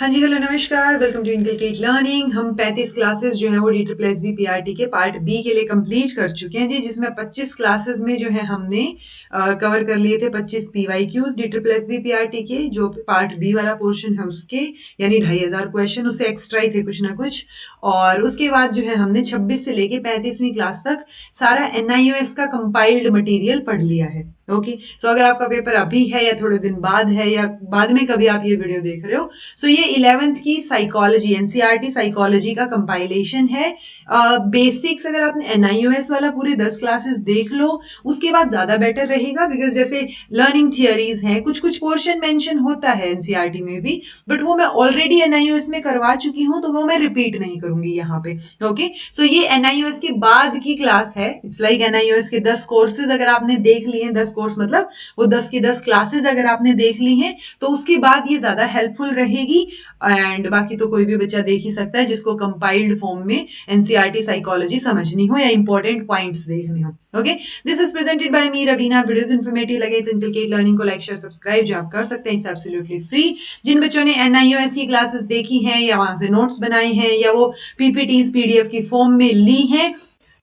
हाँ जी, हेलो नमस्कार, welcome to inculcate learning. हम 35 क्लासेस जो हैं वो DSSB PRT के पार्ट बी के लिए कंप्लीट कर चुके हैं जी, जिसमें 25 क्लासेस में जो है हमने कवर कर लिए थे 25 PYQs DSSB PRT के, जो पार्ट बी वाला पोर्शन है उसके, यानी 2500 क्वेश्चन उससे एक्स्ट्रा ही थे कुछ ना कुछ। और उसके बाद जो है हमने 26 से लेके 35वीं क्लास तक सारा NIOS का कंपाइल्ड मटेरियल पढ़ लिया है। ओके, सो अगर आपका पेपर अभी है या थोड़े दिन बाद है या बाद में कभी आप ये वीडियो देख रहे हो, सो ये 11th की साइकोलॉजी NCERT साइकोलॉजी का कंपाइलेशन है। बेसिक्स अगर आपने NIOS वाला पूरे 10 क्लासेस देख लो, उसके बाद ज्यादा बेटर रहेगा, बिकॉज जैसे लर्निंग थियरीज हैं, कुछ कुछ पोर्शन मेंशन होता है NCERT में भी, बट वो मैं ऑलरेडी NIOS में करवा चुकी हूं, तो वो मैं रिपीट नहीं करूंगी यहाँ पे। ओके, सो ये NIOS के बाद की क्लास है। इट्स लाइक NIOS के 10 कोर्सेज अगर आपने देख लिए हैं, 10 कोर्स मतलब वो 10 की 10 क्लासेस अगर आपने देख ली हैं, तो उसके बाद ये ज्यादा हेल्पफुल रहेगी। एंड बाकी तो कोई भी बच्चा देख ही सकता है जिसको कंपाइल्ड फॉर्म में NCERT साइकोलॉजी समझनी हो या इंपॉर्टेंट पॉइंट्स देखने हो। Okay, this is presented by me Raveena. Videos informative लगे तो इनकलकेट लर्निंग को लाइक शेयर सब्सक्राइब जो आप कर सकते हैं, इट्स एब्सोल्युटली फ्री। जिन बच्चों ने NIOS की क्लासेस देखी हैं या वहां से नोट्स बनाए हैं या वो PPTs PDF की फॉर्म में ली हैं,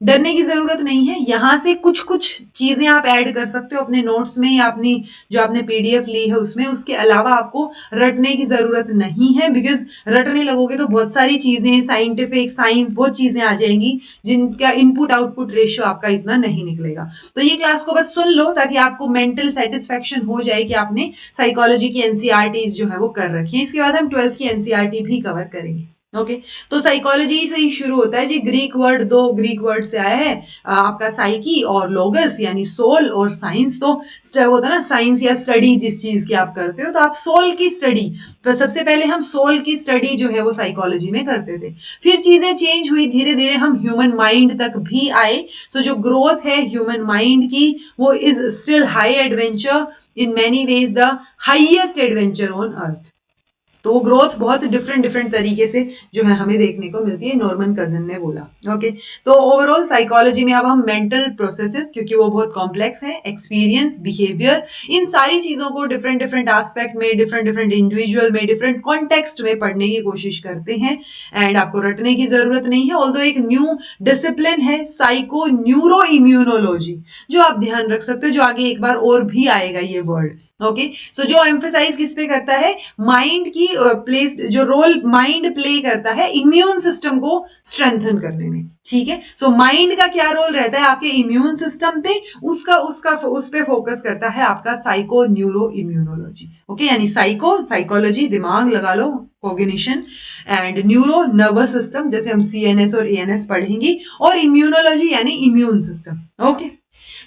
डरने की जरूरत नहीं है। यहां से कुछ कुछ चीजें आप ऐड कर सकते हो अपने नोट्स में या अपनी जो आपने PDF ली है उसमें। उसके अलावा आपको रटने की जरूरत नहीं है, बिकॉज रटने लगोगे तो बहुत सारी चीजें, साइंटिफिक साइंस बहुत चीजें आ जाएंगी जिनका इनपुट आउटपुट रेशियो आपका इतना नहीं निकलेगा। तो ये क्लास को बस सुन लो ताकि आपको मेंटल सेटिस्फेक्शन हो जाए कि आपने साइकोलॉजी की NCERT जो है वो कर रखी है। इसके बाद हम 12th की NCERT भी कवर करेंगे। ओके, तो साइकोलॉजी से ही शुरू होता है जी। ग्रीक वर्ड, दो ग्रीक वर्ड से आया है आपका, साइकी और लोगस, यानी सोल और साइंस। तो होता है ना साइंस या स्टडी जिस चीज की आप करते हो, तो आप सोल की स्टडी, तो सबसे पहले हम सोल की स्टडी जो है वो साइकोलॉजी में करते थे। फिर चीजें चेंज हुई, धीरे धीरे हम ह्यूमन माइंड तक भी आए। सो जो ग्रोथ है ह्यूमन माइंड की, वो is still high adventure, in many ways the highest adventure on earth. तो वो ग्रोथ बहुत डिफरेंट डिफरेंट तरीके से जो है हमें देखने को मिलती है, नॉर्मन कजन ने बोला। ओके, तो ओवरऑल साइकोलॉजी में अब हम मेंटल प्रोसेसेस, क्योंकि वो बहुत कॉम्प्लेक्स है, एक्सपीरियंस, बिहेवियर, इन सारी चीजों को डिफरेंट डिफरेंट एस्पेक्ट में, डिफरेंट डिफरेंट इंडिविजुअल में, डिफरेंट कॉन्टेक्स्ट में पढ़ने की कोशिश करते हैं। एंड आपको रटने की जरूरत नहीं है। ऑल्दो एक न्यू डिसिप्लिन है साइको न्यूरो इम्यूनोलॉजी, जो आप ध्यान रख सकते हो, जो आगे एक बार और भी आएगा ये वर्ड। ओके, सो जो एम्फेसाइज किस पे करता है, माइंड की प्लेस, जो रोल माइंड प्ले करता है इम्यून सिस्टम को स्ट्रेंथन करने में। ठीक है, सो माइंड का क्या रोल रहता है आपके इम्यून सिस्टम पे, उसका उसका उस पे फोकस करता है आपका साइको न्यूरो इम्यूनोलॉजी। ओके, यानी साइको साइकोलॉजी, दिमाग लगा लो, cognition, and neuro nervous system, जैसे हम CNS और ANS पढ़ेंगे, और इम्यूनोलॉजी यानी इम्यून सिस्टम। ओके,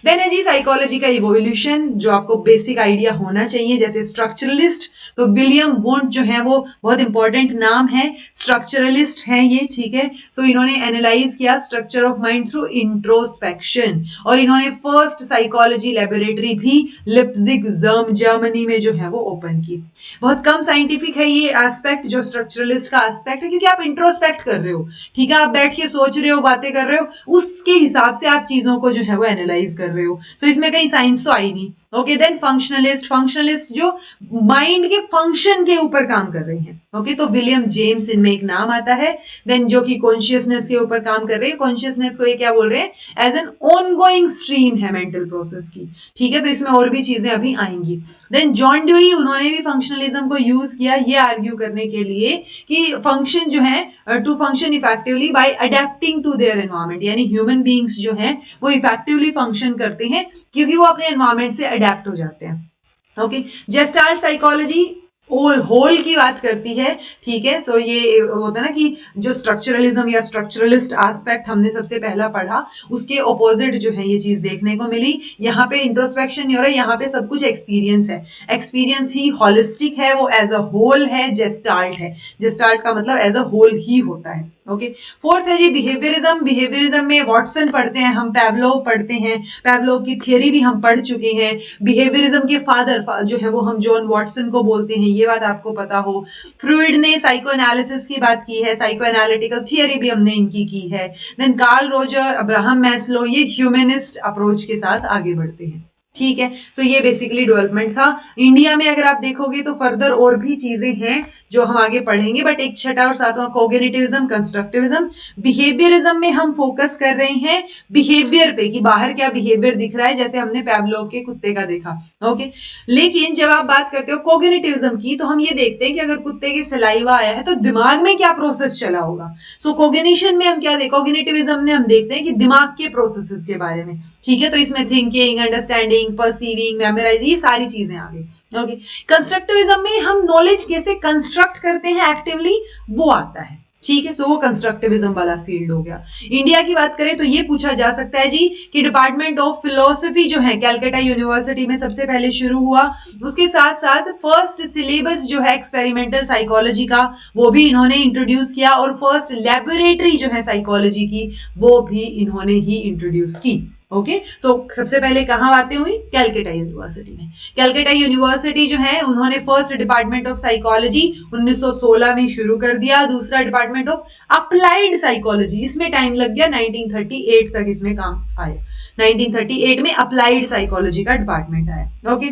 देन है जी साइकोलॉजी का इवोल्यूशन, जो आपको बेसिक आइडिया होना चाहिए। जैसे स्ट्रक्चरलिस्ट, तो विलियम वुंड जो है वो बहुत इंपॉर्टेंट नाम है, स्ट्रक्चरलिस्ट है ये। ठीक है, सो इन्होंने एनालाइज किया structure of mind through introspection, और इन्होंने फर्स्ट साइकोलॉजी लेबोरेटरी भी लिप्जिग जर्मनी में जो है वो ओपन की। बहुत कम साइंटिफिक है ये एस्पेक्ट, जो स्ट्रक्चरलिस्ट का एस्पेक्ट है, क्योंकि आप इंट्रोस्पेक्ट कर रहे हो। ठीक है, आप बैठ के सोच रहे हो, बातें कर रहे हो, उसके हिसाब से आप चीजों को जो है वो एनालाइज कर रहे हो। सो इसमें कहीं साइंस तो आई नहीं। ओके, देन फंक्शनलिस्ट, फंक्शनलिस्ट जो माइंड के फंक्शन के ऊपर काम कर रहे हैं। ओके, तो विलियम जेम्स इनमें एक नाम आता है। देन जो कि कॉन्शियसनेस के ऊपर काम कर रहे हैं, कॉन्शियसनेस को ये क्या बोल रहे हैं, एज एन ऑनगोइंग स्ट्रीम है मेंटल प्रोसेस की। ठीक है, तो इसमें और भी चीजें अभी आएंगी। देन जॉन ड्यूई, उन्होंने भी फंक्शनलिज्म को यूज किया ये आर्ग्यू करने के लिए कि फंक्शन जो है, to function effectively by adapting to their environment, यानी ह्यूमन बीइंग्स जो है वो इफेक्टिवली फंक्शन करते हैं क्योंकि वो अपने एनवायरमेंट से अडेप्ट हो जाते हैं। ओके, जेस्टाल्ट साइकोलॉजी होल की बात करती है। ठीक है, सो ये होता है ना कि जो स्ट्रक्चरलिज्म या स्ट्रक्चरलिस्ट एस्पेक्ट हमने सबसे पहला पढ़ा, उसके ऑपोजिट जो है ये चीज देखने को मिली। यहाँ पे इंट्रोस्पेक्शन नहीं हो रहा है, यहाँ पे सब कुछ एक्सपीरियंस है। एक्सपीरियंस ही होलिस्टिक है, वो एज अ होल है, जेस्टाल्ट है। जेस्टाल्ट का मतलब एज अ होल ही होता है। ओके, फोर्थ है जी बिहेवियरिज्म। बिहेवियरिज्म में वॉटसन पढ़ते हैं हम, पैवलोव पढ़ते हैं, पैवलोव की थियरी भी हम पढ़ चुके हैं। बिहेवियरिज्म के फादर जो है वो हम जॉन वॉटसन को बोलते हैं, ये बात आपको पता हो। फ्रूइड ने साइको एनालिसिस की बात की है, साइको एनालिटिकल थियरी भी हमने इनकी की है। Then Carl Roger, Abraham Maslow, ये ह्यूमनिस्ट अप्रोच के साथ आगे बढ़ते हैं। ठीक है, सो ये बेसिकली डेवलपमेंट था। इंडिया में अगर आप देखोगे तो फर्दर और भी चीजें हैं जो हम आगे पढ़ेंगे, बट एक छठा और सातवां कोग्निटिविज्म, कंस्ट्रक्टिविज्म। बिहेवियरिज्म में हम फोकस कर रहे हैं बिहेवियर पे कि बाहर क्या बिहेवियर दिख रहा है, जैसे हमने पैवलोव के कुत्ते का देखा। ओके, लेकिन जब आप बात करते हो कोग्निटिविज्म की तो हम ये देखते हैं कि अगर कुत्ते के सलाइवा आया है तो दिमाग में क्या प्रोसेस चला होगा। सो कोग्निशन में हम क्या देखो, कोग्निटिविज्म में हम देखते हैं कि दिमाग के प्रोसेसेस के बारे में। ठीक है, तो इसमें थिंकिंग, अंडरस्टैंडिंग, परसीविंग, मेमोराइज, ये सारी चीजें आ गई। ओके, कंस्ट्रक्टिविज्म में हम नॉलेज कैसे कंस्ट्रक्ट करते हैं एक्टिवली, वो आता है। ठीक है, सो वो कंस्ट्रक्टिविज्म वाला फील्ड हो गया। इंडिया की बात करें तो ये पूछा जा सकता है जी कि डिपार्टमेंट ऑफ फिलोसफी जो है कैलकाटा यूनिवर्सिटी में सबसे पहले शुरू हुआ। उसके साथ साथ फर्स्ट सिलेबस जो है एक्सपेरिमेंटल साइकोलॉजी का वो भी इन्होंने इंट्रोड्यूस किया, और फर्स्ट लेबोरेटरी जो है साइकोलॉजी की वो भी इन्होंने ही इंट्रोड्यूस की। ओके, सो सबसे पहले कहां बातें हुई, कैलकाटा यूनिवर्सिटी में। कैलकाटा यूनिवर्सिटी जो है उन्होंने फर्स्ट डिपार्टमेंट ऑफ साइकोलॉजी 1916 में शुरू कर दिया। दूसरा डिपार्टमेंट ऑफ अप्लाइड साइकोलॉजी, इसमें टाइम लग गया, 1938 तक इसमें काम आया। 1938 में अप्लाइड साइकोलॉजी का डिपार्टमेंट आया। ओके,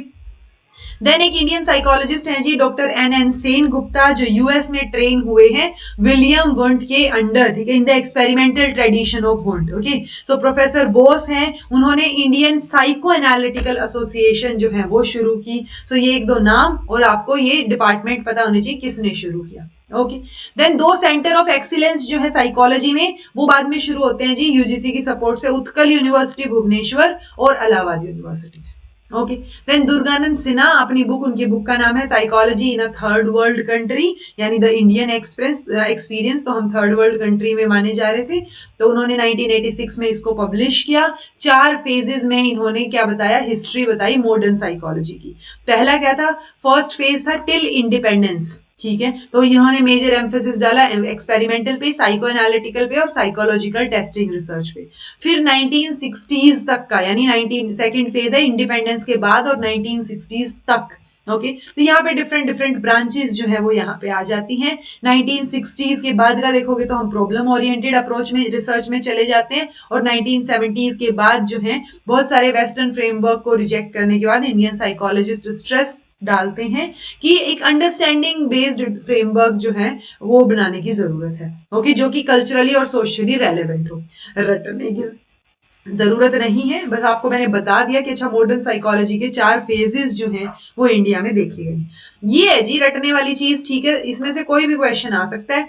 देन एक इंडियन साइकोलॉजिस्ट हैं जी डॉक्टर एन सेन गुप्ता, जो यूएस में ट्रेन हुए हैं विलियम वुंट के अंडर। ठीक है, in the experimental tradition of Wundt. Okay, so professor Bose हैं, उन्होंने इंडियन साइको एनालिटिकल एसोसिएशन जो है वो शुरू की। सो ये एक दो नाम, और आपको ये डिपार्टमेंट पता होनी चाहिए किसने शुरू किया। ओके, देन दो सेंटर ऑफ एक्सीलेंस जो है साइकोलॉजी में वो बाद में शुरू होते हैं जी यूजीसी की सपोर्ट से, उत्कल यूनिवर्सिटी भुवनेश्वर और Allahabad university. Okay, then Durganand Sinha अपनी बुक, उनकी बुक का नाम है psychology in a third world country, यानी द इंडियन एक्सपीरियंस। तो हम थर्ड वर्ल्ड कंट्री में माने जा रहे थे, तो उन्होंने 1986 में इसको पब्लिश किया। 4 फेजेस में इन्होंने क्या बताया, हिस्ट्री बताई मॉडर्न साइकोलॉजी की। पहला क्या था, फर्स्ट फेज था टिल इंडिपेंडेंस। ठीक है, तो इन्होंने मेजर एम्फोसिस डाला एक्सपेरिमेंटल पे, साइको एनालिटिकल पे और साइकोलॉजिकल टेस्टिंग रिसर्च पे। फिर 1960s तक का, यानी 19 सेकंड फेज है इंडिपेंडेंस के बाद और 1960s तक। ओके, तो यहाँ पे डिफरेंट डिफरेंट ब्रांचेस जो है वो यहाँ पे आ जाती हैं। 1960s के बाद का देखोगे तो हम प्रॉब्लम ओरिएंटेड अप्रोच में रिसर्च में चले जाते हैं, और 1970s के बाद जो है बहुत सारे वेस्टर्न फ्रेमवर्क को रिजेक्ट करने के बाद इंडियन साइकोलॉजिस्ट स्ट्रेस डालते हैं कि एक अंडरस्टैंडिंग बेस्ड फ्रेमवर्क जो है वो बनाने की जरूरत है। ओके, जो कि कल्चरली और सोशली रेलेवेंट हो। रटने की जरूरत नहीं है, बस आपको मैंने बता दिया कि अच्छा मॉडर्न साइकोलॉजी के 4 फेजेस जो हैं वो इंडिया में देखे गए। ये है जी रटने वाली चीज। ठीक है, इसमें से कोई भी क्वेश्चन आ सकता है।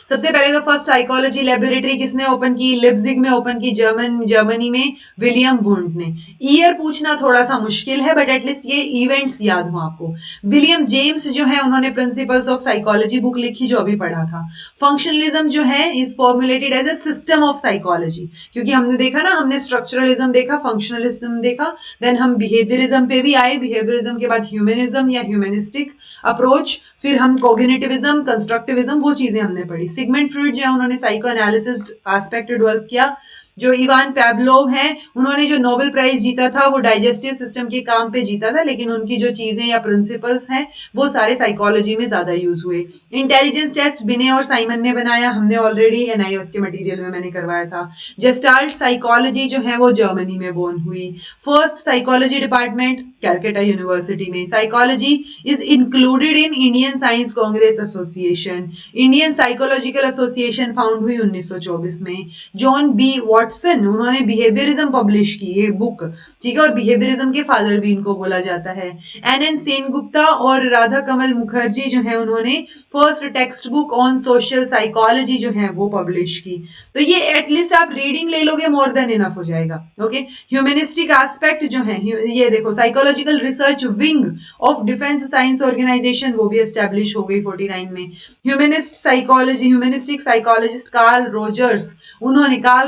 सबसे पहले तो फर्स्ट साइकोलॉजी लेबोरेटरी किसने ओपन की, लिप्जिग में ओपन की, जर्मनी में विलियम वुंट ने। ईयर पूछना थोड़ा सा मुश्किल है, बट एटलीस्ट ये इवेंट्स याद हो आपको। विलियम जेम्स जो है उन्होंने प्रिंसिपल्स ऑफ साइकोलॉजी बुक लिखी, जो अभी पढ़ा था। फंक्शनलिज्म जो है is formulated as a system of psychology, क्योंकि हमने देखा ना, हमने स्ट्रक्चरलिज्म देखा, फंक्शनलिज्म देखा, देन हम बिहेवियरिज्म पे भी आए, बिहेवियरिज्म के बाद ह्यूमनिज्म या ह्यूमनिस्टिक अप्रोच, फिर हम कोग्निटिविज्म, कंस्ट्रक्टिविज्म, वो चीजें हमने पढ़ी। सिगमंड फ्रॉइड जो है उन्होंने साइको एनालिसिस एस्पेक्ट डेवलप किया। जो इवान पैवलोव हैं उन्होंने जो नोबेल प्राइज जीता था वो डाइजेस्टिव सिस्टम के काम पे जीता था, लेकिन उनकी जो चीजें या प्रिंसिपल्स हैं वो सारे साइकोलॉजी में ज्यादा यूज हुए। इंटेलिजेंस टेस्ट बिने और साइमन ने बनाया, हमने ऑलरेडी एनआईओएस के मटेरियल में मैंने करवाया था। जेस्टाल्ट साइकोलॉजी जो है वो जर्मनी में बोर्न हुई। First psychology department Calcutta university में। Psychology is included in Indian science congress association. Indian psychological association found हुई 1924 में। जॉन बी वॉटसन, उन्होंने बिहेवियरिज्म पब्लिश की, ये बुक। ठीक है, और बिहेवियरिज्म के फादर भी इनको बोला जाता है। एन सेन गुप्ता और राधा कमल मुखर्जी जो है उन्होंने first text book on social psychology जो है वो पब्लिश की। तो ये एटलीस्ट आप रीडिंग ले लोगे, मोर देन इनफ हो जाएगा। ओके, ह्यूमनिस्टिक एस्पेक्ट जो है, ये देखो psychological research wing of defence science organisation, वो भी एस्टेब्लिश हो गई 49 में। Humanist psychology, humanistic psychologist Carl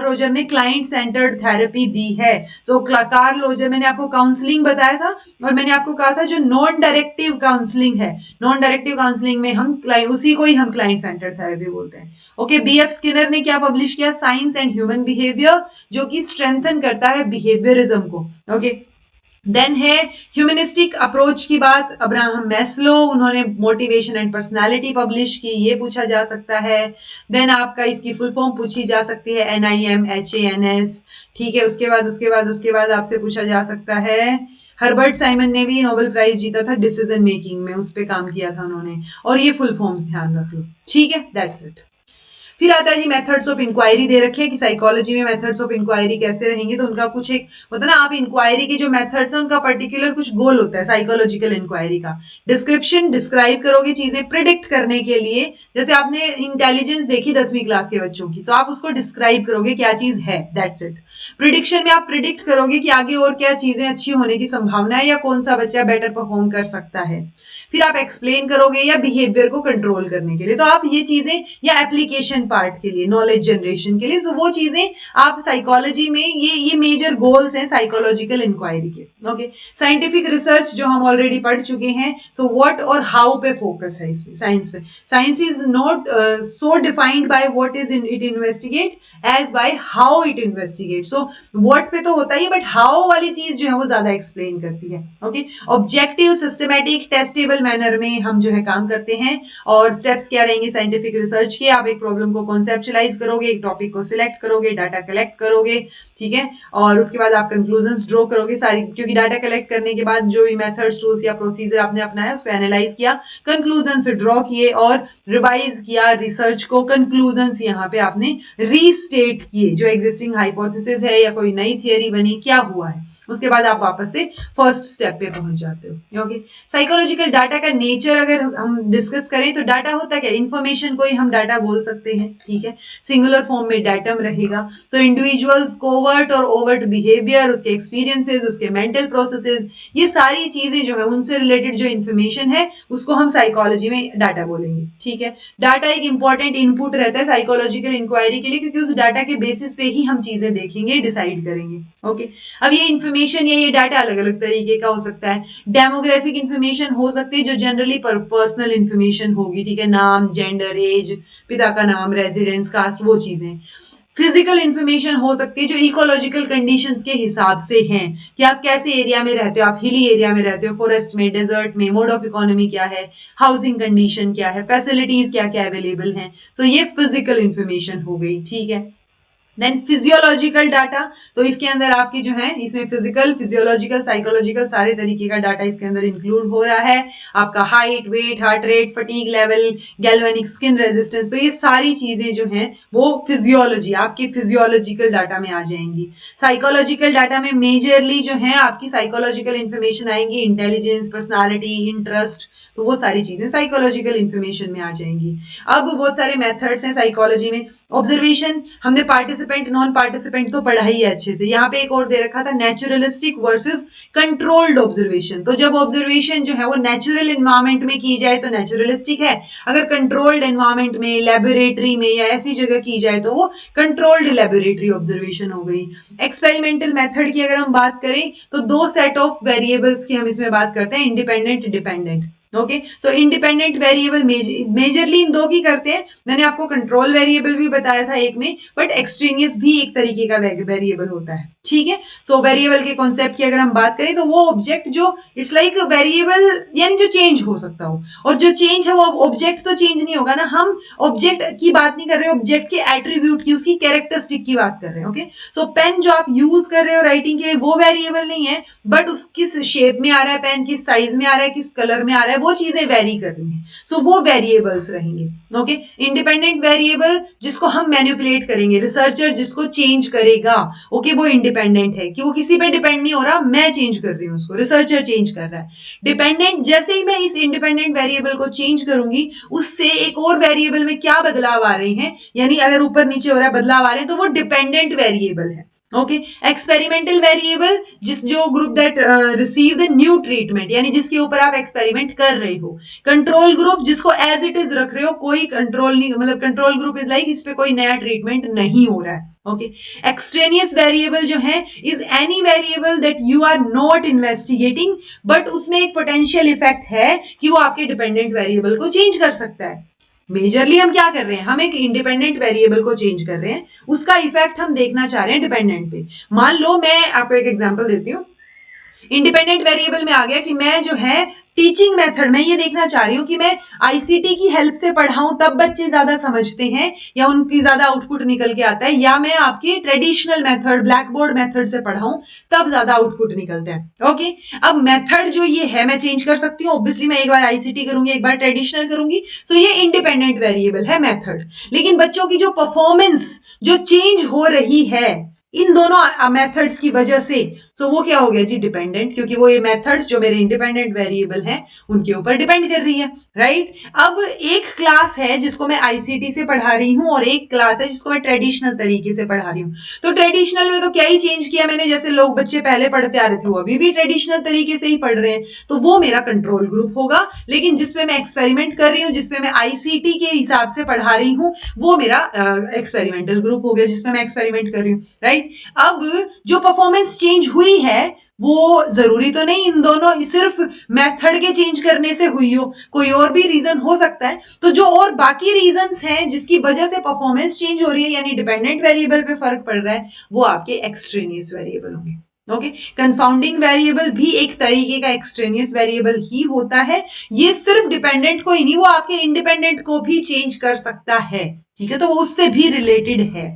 Roger ने क्लाइंट सेंटर्ड थेरेपी दी है। सो कार्ल रोजर, मैंने आपको काउंसलिंग बताया था, और मैंने आपको कहा था जो नॉन डायरेक्टिव काउंसलिंग है, नॉन डायरेक्टिव काउंसलिंग में हम उसी को ही हम क्लाइंट सेंटर्ड थेरेपी बोलते हैं। ओके, बीएफ स्किनर ने क्या पब्लिश किया, साइंस एंड ह्यूमन बिहेवियर, जो कि स्ट्रेंथन करता है बिहेवियरिज्म को। ओके, देन है ह्यूमनिस्टिक अप्रोच की बात, अब्राहम मैस्लो, उन्होंने मोटिवेशन एंड पर्सनालिटी पब्लिश की, ये पूछा जा सकता है। देन आपका इसकी फुल फॉर्म पूछी जा सकती है NIMHANS, ठीक है। उसके बाद आपसे पूछा जा सकता है, हर्बर्ट साइमन ने भी नोबेल प्राइज जीता था डिसीजन मेकिंग में, उस पे काम किया था उन्होंने, और ये फुल फॉर्म्स ध्यान रख लो, ठीक है। That's it. फिर आता है जी मेथड्स ऑफ इंक्वायरी, दे रखे हैं कि साइकोलॉजी में मेथड्स ऑफ इंक्वायरी कैसे रहेंगे, तो उनका कुछ एक होता है ना, आप इंक्वायरी के जो मेथड्स हैं उनका पर्टिकुलर कुछ गोल होता है साइकोलॉजिकल इंक्वायरी का। डिस्क्रिप्शन, डिस्क्राइब करोगे चीजें प्रिडिक्ट करने के लिए, जैसे आपने इंटेलिजेंस देखी 10वीं क्लास के बच्चों की, तो आप उसको डिस्क्राइब करोगे क्या चीज है, दैट्स इट। प्रिडिक्शन में आप प्रिडिक्ट करोगे कि आगे और क्या चीजें अच्छी होने की संभावना है या कौन सा बच्चा बेटर परफॉर्म कर सकता है। फिर आप एक्सप्लेन करोगे या बिहेवियर को कंट्रोल करने के लिए, तो आप ये चीजें, या एप्लीकेशन पार्ट के लिए, नॉलेज जनरेशन के लिए, सो वो चीजें आप साइकोलॉजी में, ये मेजर गोल्स हैं साइकोलॉजिकल इंक्वायरी के, ओके। साइंटिफिक रिसर्च जो हम ऑलरेडी पढ़ चुके हैं, सो व्हाट और हाउ पे फोकस है इसमें, साइंस पे। Science is not so defined by what is in it investigate as by how it investigate. So what पे तो होता ही है, बट हाउ वाली चीज जो है वो ज्यादा एक्सप्लेन करती है, okay. Objective, systematic, testable manner में हम जो है काम करते हैं। और स्टेप्स क्या रहेंगे साइंटिफिक रिसर्च के, आप एक प्रॉब्लम को कॉन्सेप्चुलाइज करोगे, एक टॉपिक को सिलेक्ट करोगे, डाटा कलेक्ट करोगे, ठीक है, और उसके बाद आप कंक्लूजन्स ड्रॉ करोगे सारी, क्योंकि डाटा कलेक्ट करने के बाद जो भी मेथड्स, टूल्स या प्रोसीजर आपने अपनाया उस पर एनालाइज किया, कंक्लूजन्स ड्रॉ किए और रिवाइज किया रिसर्च को, कंक्लूजन्स यहाँ पे आपने रीस्टेट किए, जो एग्जिस्टिंग हाइपोथेसिस है या कोई नई थियरी बनी, क्या हुआ है, उसके बाद आप वापस से फर्स्ट स्टेप पे पहुंच जाते हो, ओके। साइकोलॉजिकल डाटा का नेचर अगर हम डिस्कस करें, तो डाटा होता क्या, इंफॉर्मेशन को ही हम डाटा बोल सकते हैं, ठीक है। सिंगुलर फॉर्म में डाटम रहेगा, तो इंडिविजुअल्स कोवर्ट और ओवर्ट बिहेवियर, उसके एक्सपीरियंसेस, उसके मेंटल प्रोसेसेस, ये सारी चीजें जो है उनसे रिलेटेड जो इन्फॉर्मेशन है उसको हम साइकोलॉजी में डाटा बोलेंगे, ठीक है। डाटा एक इंपॉर्टेंट इनपुट रहता है साइकोलॉजिकल इंक्वायरी के लिए, क्योंकि उस डाटा के बेसिस पे ही हम चीजें देखेंगे, डिसाइड करेंगे, ओके। अब ये इन्फॉर्मेशन या ये डाटा अलग अलग तरीके का हो सकता है। डेमोग्राफिक इन्फॉर्मेशन हो सकती है जो जनरली पर्सनल इन्फॉर्मेशन होगी, ठीक है, नाम, जेंडर, एज, पिता का नाम, रेजिडेंस, कास्ट, वो चीजें। फिजिकल इंफॉर्मेशन हो सकती है जो इकोलॉजिकल कंडीशंस के हिसाब से हैं, कि आप कैसे एरिया में रहते हो, आप हिली एरिया में रहते हो, फॉरेस्ट में, डेजर्ट में, मोड ऑफ इकोनॉमी क्या है, हाउसिंग कंडीशन क्या है, फैसिलिटीज क्या क्या अवेलेबल हैं, सो ये फिजिकल इंफॉर्मेशन हो गई, ठीक है। देन फिजियोलॉजिकल डाटा, तो इसके अंदर आपकी जो है, इसमें फिजिकल, फिजियोलॉजिकल, साइकोलॉजिकल सारे तरीके का डाटा इसके अंदर इंक्लूड हो रहा है। आपका height, weight, heart rate, fatigue level, galvanic skin resistance, तो ये सारी चीजें जो हैं वो फिजियोलॉजी, आपकी फिजियोलॉजिकल डाटा में आ जाएंगी। साइकोलॉजिकल डाटा में मेजरली जो है आपकी साइकोलॉजिकल इंफॉर्मेशन आएंगी, इंटेलिजेंस, पर्सनालिटी, इंटरेस्ट, तो वो सारी चीजें साइकोलॉजिकल इंफॉर्मेशन में आ जाएंगी। अब बहुत सारे मेथड्स हैं साइकोलॉजी में। ऑब्जर्वेशन, हमने पार्टिसिपेंट, नॉन पार्टिसिपेंट तो पढ़ा ही है अच्छे से। यहाँ पे एक और दे रखा था, नेचुरलिस्टिक वर्सेस कंट्रोल्ड ऑब्जर्वेशन। तो जब ऑब्जर्वेशन जो है वो नेचुरल एनवायरमेंट में की जाए तो नेचुरलिस्टिक है, अगर कंट्रोल्ड एनवायरमेंट में, लेबोरेटरी में या ऐसी जगह की जाए तो वो कंट्रोल्ड लेबोरेटरी ऑब्जर्वेशन हो गई। एक्सपेरिमेंटल मेथड की अगर हम बात करें तो दो सेट ऑफ वेरिएबल्स की हम इसमें बात करते हैं, independent, dependent, okay. So independent variable majorly in दो की करते हैं, मैंने आपको कंट्रोल वेरिएबल भी बताया था एक में, बट एक्सट्रेनियस भी एक तरीके का वेरिएबल होता है, ठीक है। सो वेरिएबल के कॉन्सेप्ट की अगर हम बात करें तो वो ऑब्जेक्ट जो, इट्स लाइक वेरिएबल, यानी जो चेंज हो सकता हो, और जो चेंज है वो ऑब्जेक्ट तो चेंज नहीं होगा ना, हम ऑब्जेक्ट की बात नहीं कर रहे, ऑब्जेक्ट के एट्रीब्यूट की, उसकी कैरेक्टरिस्टिक की बात कर रहे हैं, ओके। सो पेन जो आप यूज कर रहे हो राइटिंग के लिए वो वेरिएबल नहीं है, बट उस किस शेप में आ रहा है पेन, किस साइज में आ रहा है, किस कलर में आ रहा है, वो चीजें वेरी कर रही हैं, सो वो वेरिएबल्स रहेंगे, ओके। इंडिपेंडेंट वेरिएबल जिसको हम मैनिपुलेट करेंगे, रिसर्चर जिसको चेंज करेगा, ओके, वो इंडिपेंडेंट है, कि वो किसी पे डिपेंड नहीं हो रहा, मैं चेंज कर रही हूँ उसको, रिसर्चर चेंज कर रहा है। डिपेंडेंट, जैसे ही मैं इस इंडिपेंडेंट वेरिएबल को चेंज करूंगी, उससे एक और वेरिएबल में क्या बदलाव आ रहे हैं, यानी अगर ऊपर नीचे हो रहा है, बदलाव आ रहे हैं, तो वो डिपेंडेंट वेरिएबल है, ओके। एक्सपेरिमेंटल वेरिएबल, जो group that receive the new treatment, यानी जिसके ऊपर आप एक्सपेरिमेंट कर रहे हो। कंट्रोल ग्रुप, जिसको एज इट इज रख रहे हो, कोई कंट्रोल नहीं, मतलब कंट्रोल ग्रुप इज लाइक इस पे कोई नया ट्रीटमेंट नहीं हो रहा है, ओके। एक्सट्रेनियस वेरिएबल जो है is any variable that you are not investigating, but उसमें एक पोटेंशियल इफेक्ट है कि वो आपके डिपेंडेंट वेरिएबल को चेंज कर सकता है। मेजरली हम क्या कर रहे हैं, हम एक इंडिपेंडेंट वेरिएबल को चेंज कर रहे हैं, उसका इफेक्ट हम देखना चाह रहे हैं डिपेंडेंट पे। मान लो, मैं आपको एक एग्जांपल देती हूँ, इंडिपेंडेंट वेरिएबल में आ गया कि मैं जो है टीचिंग मेथड, मैं ये देखना चाह रही हूँ कि मैं आईसीटी की हेल्प से पढ़ाऊं तब बच्चे ज्यादा समझते हैं या उनकी ज्यादा आउटपुट निकल के आता है, या मैं आपकी traditional method black board method से पढ़ाऊं तब ज्यादा आउटपुट निकलता है। ओके, अब मेथड जो ये है मैं चेंज कर सकती हूँ, ऑब्वियसली मैं एक बार आईसीटी करूंगी एक बार ट्रेडिशनल करूंगी, सो ये इंडिपेंडेंट वेरिएबल है मेथड। लेकिन बच्चों की जो परफॉर्मेंस जो चेंज हो रही है इन दोनों मेथड्स की वजह से, सो वो क्या हो गया जी डिपेंडेंट, क्योंकि वो ये मेथड्स जो मेरे इंडिपेंडेंट वेरिएबल हैं उनके ऊपर डिपेंड कर रही है, राइट। अब एक क्लास है जिसको मैं आईसीटी से पढ़ा रही हूं और एक क्लास है जिसको मैं ट्रेडिशनल तरीके से पढ़ा रही हूं। तो ट्रेडिशनल में तो क्या ही चेंज किया मैंने, जैसे लोग बच्चे पहले पढ़ते आ रहे थे वो अभी भी ट्रेडिशनल तरीके से ही पढ़ रहे हैं, तो वो मेरा कंट्रोल ग्रुप होगा। लेकिन जिसपे मैं एक्सपेरिमेंट कर रही हूँ, जिसपे मैं आईसीटी के हिसाब से पढ़ा रही हूँ, वो मेरा एक्सपेरिमेंटल ग्रुप हो गया जिसमें मैं एक्सपेरिमेंट कर रही हूँ, राइट। अब जो परफॉर्मेंस चेंज हुई है वो जरूरी तो नहीं इन दोनों सिर्फ मेथड के चेंज करने से हुई हो, कोई और भी रीजन हो सकता है। तो जो और बाकी रीजंस हैं जिसकी वजह से परफॉर्मेंस चेंज हो रही है यानी डिपेंडेंट वेरिएबल पे फर्क पड़ रहा है, वो आपके एक्सट्रेनियस वेरिएबल होंगे। ओके, कंफाउंडिंग वेरिएबल भी एक तरीके का एक्सट्रेनियस वेरिएबल ही होता है। ये सिर्फ डिपेंडेंट को ही नहीं, वो आपके इंडिपेंडेंट को भी चेंज कर सकता है, ठीक है, तो वो उससे भी रिलेटेड है।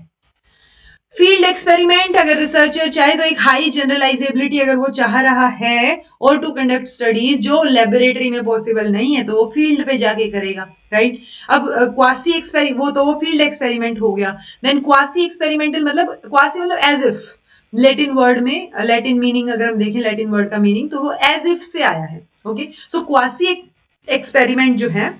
फील्ड एक्सपेरिमेंट, अगर रिसर्चर चाहे तो एक हाई जनरलाइजेबिलिटी अगर वो चाह रहा है और टू कंडक्ट स्टडीज जो लेबोरेटरी में पॉसिबल नहीं है तो वो फील्ड पे जाके करेगा, राइट। अब क्वासी एक्सपेरिमेंट वो तो वो फील्ड एक्सपेरिमेंट हो गया। देन क्वासी एक्सपेरिमेंटल मतलब क्वासी मतलब एज इफ, लैटिन वर्ड में लैटिन मीनिंग अगर हम देखें लैटिन वर्ड का मीनिंग तो वो एज इफ से आया है। ओके, सो क्वासी एक्सपेरिमेंट जो है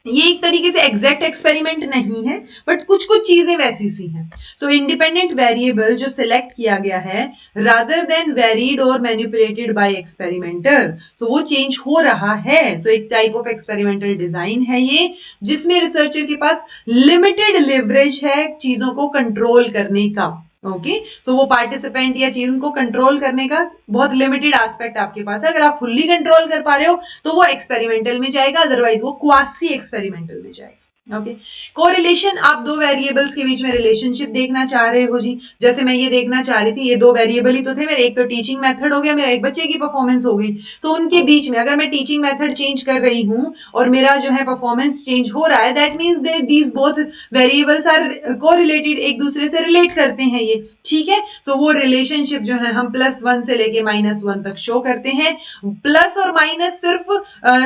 ये एक तरीके से एग्जैक्ट एक्सपेरिमेंट नहीं है बट कुछ कुछ चीजें वैसी सी हैं। सो इंडिपेंडेंट वेरिएबल जो सिलेक्ट किया गया है रादर देन वेरीड और मैनिपुलेटेड बाय एक्सपेरिमेंटर, सो वो चेंज हो रहा है। तो एक टाइप ऑफ एक्सपेरिमेंटल डिजाइन है ये जिसमें रिसर्चर के पास लिमिटेड लेवरेज है चीजों को कंट्रोल करने का। ओके, सो वो पार्टिसिपेंट या चीज को कंट्रोल करने का बहुत लिमिटेड एस्पेक्ट आपके पास है। अगर आप फुल्ली कंट्रोल कर पा रहे हो तो वो एक्सपेरिमेंटल में जाएगा, अदरवाइज वो क्वासी एक्सपेरिमेंटल में जाएगा। ओके, कोरिलेशन, आप दो वेरिएबल्स के बीच में रिलेशनशिप देखना चाह रहे हो जी, जैसे मैं ये देखना चाह रही थी, ये दो वेरिएबल ही तो थे मेरे, एक तो टीचिंग मेथड हो गया मेरा, एक बच्चे की परफॉर्मेंस हो गई। सो उनके बीच में अगर मैं टीचिंग मेथड चेंज कर रही हूं और मेरा जो है परफॉर्मेंस चेंज हो रहा है, that means these both variables are correlated, एक दूसरे से रिलेट करते हैं ये, ठीक है। सो वो रिलेशनशिप जो है हम +1 से लेके -1 तक शो करते हैं। प्लस और माइनस सिर्फ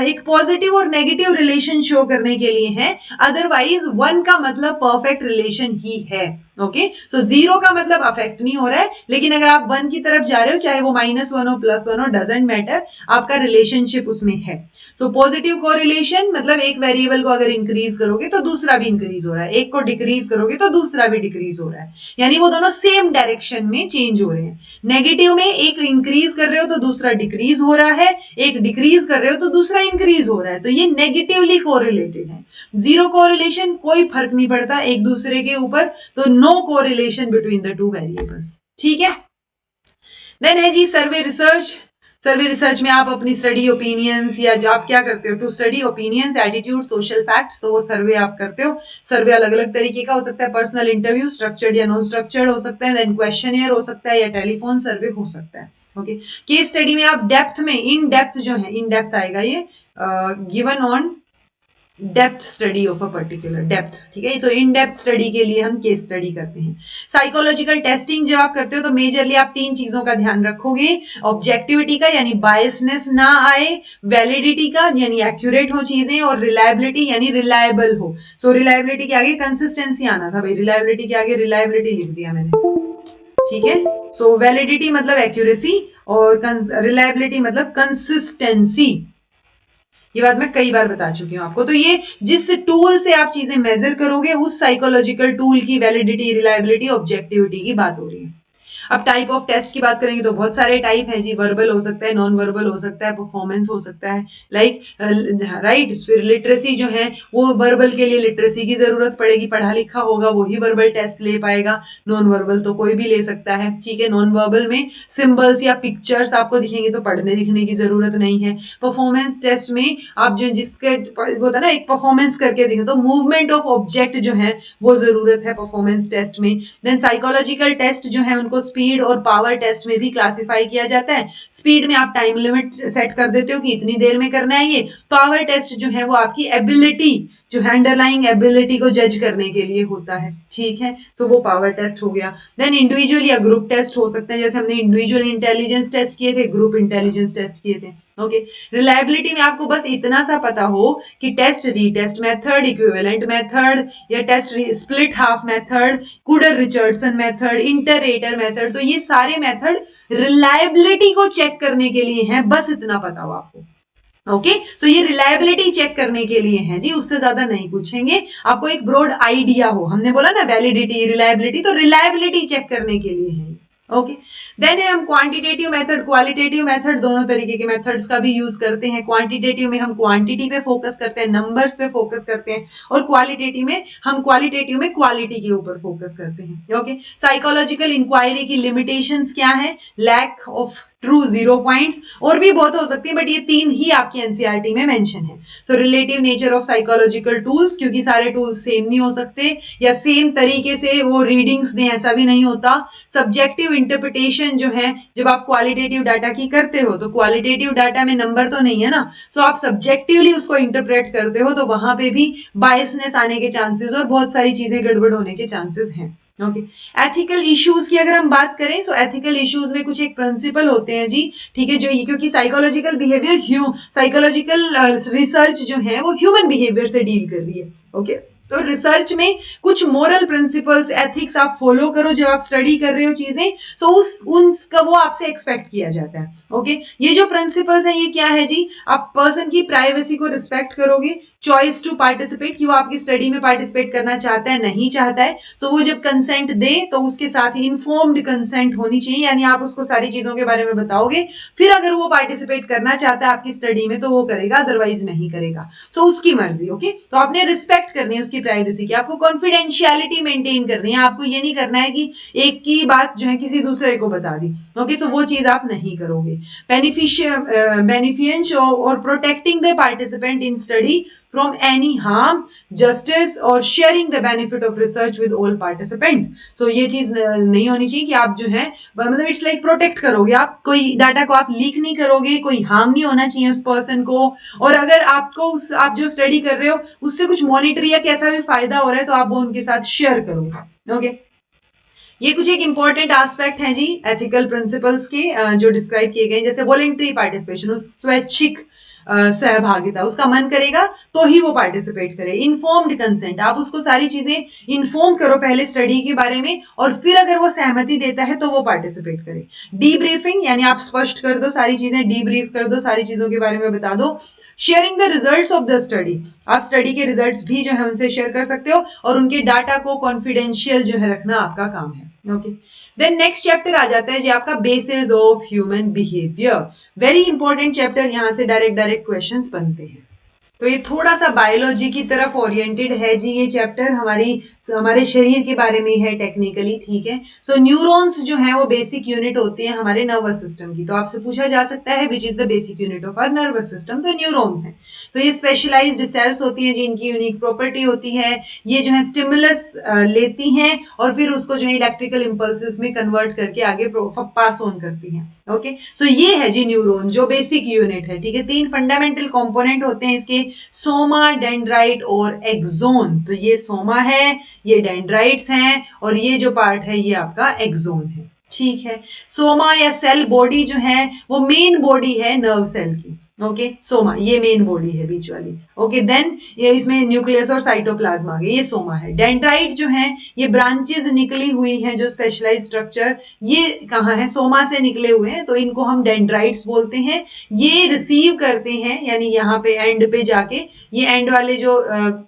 एक पॉजिटिव और नेगेटिव रिलेशन शो करने के लिए है, अदरवाइज 1 का मतलब परफेक्ट रिलेशन ही है। ओके, सो 0 का मतलब अफेक्ट नहीं हो रहा है, लेकिन अगर आप 1 की तरफ जा रहे हो चाहे वो -1 हो +1 हो, डजेंट मैटर, आपका रिलेशनशिप उसमें है। सो पॉजिटिव कोरिलेशन मतलब एक वेरिएबल को अगर इंक्रीज करोगे तो दूसरा भी इंक्रीज हो रहा है, एक को डिक्रीज करोगे तो दूसरा भी डिक्रीज हो रहा है, यानी वो दोनों सेम डायरेक्शन में चेंज हो रहे हैं। नेगेटिव में एक इंक्रीज कर रहे हो तो दूसरा डिक्रीज हो रहा है, एक डिक्रीज कर रहे हो तो दूसरा इंक्रीज हो रहा है, तो ये नेगेटिवली कोरिलेटेड है। 0 कोरिलेशन कोई फर्क नहीं पड़ता एक दूसरे के ऊपर, तो no correlation between the two variables, ठीक है। देन है जी सर्वे रिसर्च। सर्वे रिसर्च में आप अपनी स्टडी ओपिनियंस या जो आप क्या करते हो to study opinions attitude social facts, तो वो सर्वे आप करते हो। सर्वे अलग अलग तरीके का हो सकता है, पर्सनल इंटरव्यू स्ट्रक्चर्ड या नॉन स्ट्रक्चर्ड हो सकता है, देन क्वेश्चनियर हो सकता है या टेलीफोन सर्वे हो सकता है। ओके, केस स्टडी में आप डेप्थ में इन डेप्थ जो है इन डेप्थ आएगा ये given on depth study of a particular depth, ठीक है। तो इन डेप्थ स्टडी के लिए हम केस स्टडी करते हैं। साइकोलॉजिकल टेस्टिंग जब आप करते हो तो मेजरली आप 3 चीजों का ध्यान रखोगे, ऑब्जेक्टिविटी का यानी बायसनेस ना आए, वैलिडिटी का यानी एक्यूरेट हो चीजें, और रिलायबिलिटी यानी रिलायबल हो। सो रिलायबिलिटी के आगे कंसिस्टेंसी आना था भाई, रिलायबिलिटी के आगे रिलायबिलिटी लिख दिया मैंने, ठीक है। सो वैलिडिटी मतलब एक्यूरेसी और रिलायबिलिटी मतलब कंसिस्टेंसी, ये बात मैं कई बार बता चुकी हूं आपको। तो ये जिस टूल से आप चीजें मेजर करोगे उस साइकोलॉजिकल टूल की वैलिडिटी रिलायबिलिटी ऑब्जेक्टिविटी की बात हो रही है। अब टाइप ऑफ टेस्ट की बात करेंगे तो बहुत सारे टाइप है जी, वर्बल हो सकता है, नॉन वर्बल हो सकता है, परफॉर्मेंस हो सकता है, लाइक राइट। फिर लिटरेसी जो है वो वर्बल के लिए लिटरेसी की जरूरत पड़ेगी, पढ़ा लिखा होगा वही वर्बल टेस्ट ले पाएगा, नॉन वर्बल तो कोई भी ले सकता है, ठीक है। नॉन वर्बल में सिंबल्स या पिक्चर्स आपको दिखेंगे तो पढ़ने लिखने की जरूरत नहीं है। परफॉर्मेंस टेस्ट में आप जो जिसके होता है ना एक परफॉर्मेंस करके दिखे तो मूवमेंट ऑफ ऑब्जेक्ट जो है वो जरूरत है परफॉर्मेंस टेस्ट में। देन साइकोलॉजिकल टेस्ट जो है उनको स्पीड और पावर टेस्ट में भी क्लासिफाई किया जाता है। स्पीड में आप टाइम लिमिट सेट कर देते हो कि इतनी देर में करना है ये। पावर टेस्ट जो है वो आपकी एबिलिटी, जो है अंडरलाइंग एबिलिटी को जज करने के लिए होता है, ठीक है। तो वो पावर टेस्ट हो गया। देन इंडिविजुअल या ग्रुप टेस्ट हो सकते हैं, जैसे हमने इंडिविजुअल इंटेलिजेंस टेस्ट किए थे, ग्रुप इंटेलिजेंस टेस्ट किए थे, ओके। रिलायबिलिटी में आपको बस इतना सा पता हो कि test retest method, equivalent method या test split half method, Kuder Richardson method, interrater method, तो ये सारे मेथड रिलायबिलिटी को चेक करने के लिए हैं, बस इतना पता हो आपको, ओके। सो ये रिलायबिलिटी चेक करने के लिए है जी, उससे ज्यादा नहीं पूछेंगे। आपको एक ब्रॉड आइडिया हो, हमने बोला ना वैलिडिटी रिलायबिलिटी, तो रिलायबिलिटी चेक करने के लिए है, ओके। देन है हम क्वांटिटेटिव मेथड, क्वालिटेटिव मेथड, दोनों तरीके के मेथड्स का भी यूज करते हैं। क्वांटिटेटिव में हम क्वांटिटी पे फोकस करते हैं, नंबर्स पे फोकस करते हैं, और क्वालिटेटिव में हम क्वालिटी के ऊपर फोकस करते हैं, ओके। साइकोलॉजिकल इंक्वायरी की लिमिटेशंस क्या है? लैक ऑफ ट्रू 0 पॉइंट्स, और भी बहुत हो सकती है, बट ये 3 ही आपकी एनसीईआरटी में मेंशन है। तो relative nature of psychological tools, क्योंकि सारे टूल्स सेम नहीं हो सकते या सेम तरीके से वो रीडिंग्स दें, ऐसा भी नहीं होता। सब्जेक्टिव इंटरप्रिटेशन जो है, जब आप क्वालिटेटिव डाटा की करते हो, तो क्वालिटेटिव डाटा में नंबर तो नहीं है ना, सो आप सब्जेक्टिवली उसको इंटरप्रेट करते हो, तो वहां पे भी बायसनेस आने के चांसेस और बहुत सारी चीजें गड़बड़ होने के चांसेस हैं, ओके। एथिकल इश्यूज की अगर हम बात करें, सो एथिकल इश्यूज में कुछ एक प्रिंसिपल होते हैं जी, ठीक है, जो क्योंकि साइकोलॉजिकल बिहेवियर, साइकोलॉजिकल रिसर्च जो है वो ह्यूमन बिहेवियर से डील कर रही है, ओके। तो रिसर्च में कुछ मोरल प्रिंसिपल्स, एथिक्स आप फॉलो करो जब आप स्टडी कर रहे हो चीजें, सो उनका वो आपसे एक्सपेक्ट किया जाता है, ओके। ये जो प्रिंसिपल्स हैं ये क्या है जी? आप पर्सन की प्राइवेसी को रिस्पेक्ट करोगे, चॉइस टू पार्टिसिपेट, कि वो आपकी स्टडी में पार्टिसिपेट करना चाहता है नहीं चाहता है, सो वो जब कंसेंट दे तो उसके साथ ही इन्फॉर्म्ड कंसेंट होनी चाहिए, यानी आप उसको सारी चीजों के बारे में बताओगे, फिर अगर वो पार्टिसिपेट करना चाहता है आपकी स्टडी में तो वो करेगा, अदरवाइज नहीं करेगा, सो उसकी मर्जी, ओके। तो आपने रिस्पेक्ट करनी है उसकी प्राइवेसी की, आपको कॉन्फिडेंशियलिटी मेंटेन करनी है, आपको ये नहीं करना है कि एक की बात जो है किसी दूसरे को बता दी, ओके। सो वो चीज आप नहीं करोगे। बेनिफिशियंस और protecting the participant in study from any harm, justice और sharing the benefit of research with all participant. So ये चीज नहीं होनी चाहिए कि आप जो है मतलब इट्स लाइक प्रोटेक्ट करोगे, आप कोई डाटा को आप लीक नहीं करोगे, कोई हार्म नहीं होना चाहिए उस पर्सन को, और अगर आपको आप जो स्टडी कर रहे हो उससे कुछ मॉनिटरी या कैसा भी फायदा हो रहा है तो आप वो उनके साथ शेयर करोगे, ओके। ये कुछ एक इंपॉर्टेंट एस्पेक्ट है जी एथिकल प्रिंसिपल्स के जो डिस्क्राइब किए गए, जैसे वॉलंटरी पार्टिसिपेशन, स्वैच्छिक सहभागिता, उसका मन करेगा तो ही वो पार्टिसिपेट करे। इन्फॉर्म्ड कंसेंट, आप उसको सारी चीजें इन्फॉर्म करो पहले स्टडी के बारे में, और फिर अगर वो सहमति देता है तो वो पार्टिसिपेट करे। डीब्रीफिंग, यानी आप स्पष्ट कर दो सारी चीजें, डीब्रीफ कर दो, सारी चीजों के बारे में बता दो। Sharing the results of the study, आप स्टडी के रिजल्ट्स भी जो है उनसे शेयर कर सकते हो, और उनके डाटा को कॉन्फिडेंशियल जो है रखना आपका काम है, ओके। देन नेक्स्ट चैप्टर आ जाता है जी आपका basis of human behaviour, very important chapter, यहां से डायरेक्ट क्वेश्चंस बनते हैं। तो ये थोड़ा सा बायोलॉजी की तरफ ओरिएंटेड है जी, ये चैप्टर हमारे शरीर के बारे में है टेक्निकली, ठीक है। सो न्यूरॉन्स जो है वो बेसिक यूनिट होती है हमारे नर्वस सिस्टम की, तो आपसे पूछा जा सकता है which is the basic unit of our nervous system, तो न्यूरॉन्स हैं। तो ये स्पेशलाइज्ड सेल्स होती हैं जिनकी यूनिक प्रॉपर्टी होती है, ये जो है स्टिमुलस लेती हैं और फिर उसको जो है इलेक्ट्रिकल इंपल्सेस में कन्वर्ट करके आगे पास ऑन करती हैं, ओके। सो ये है जी न्यूरॉन, जो बेसिक यूनिट है, ठीक है। 3 फंडामेंटल कंपोनेंट होते हैं इसके, सोमा, डेंड्राइट और एक्सोन। तो ये सोमा है, ये डेंड्राइट्स हैं, और ये जो पार्ट है ये आपका एक्सोन है, ठीक है। सोमा या सेल बॉडी जो है वो मेन बॉडी है नर्व सेल की, ओके। सोमा ये मेन बॉडी है बीच वाली, ओके। देन ये इसमें न्यूक्लियस और साइटोप्लाज्म आ गए, ये सोमा है। डेंड्राइट जो है ये ब्रांचेस निकली हुई हैं, जो स्पेशलाइज्ड स्ट्रक्चर, ये कहाँ है? सोमा से निकले हुए हैं, तो इनको हम डेंड्राइट्स बोलते हैं। ये रिसीव करते हैं, यानी यहाँ पे एंड पे जाके ये एंड वाले जो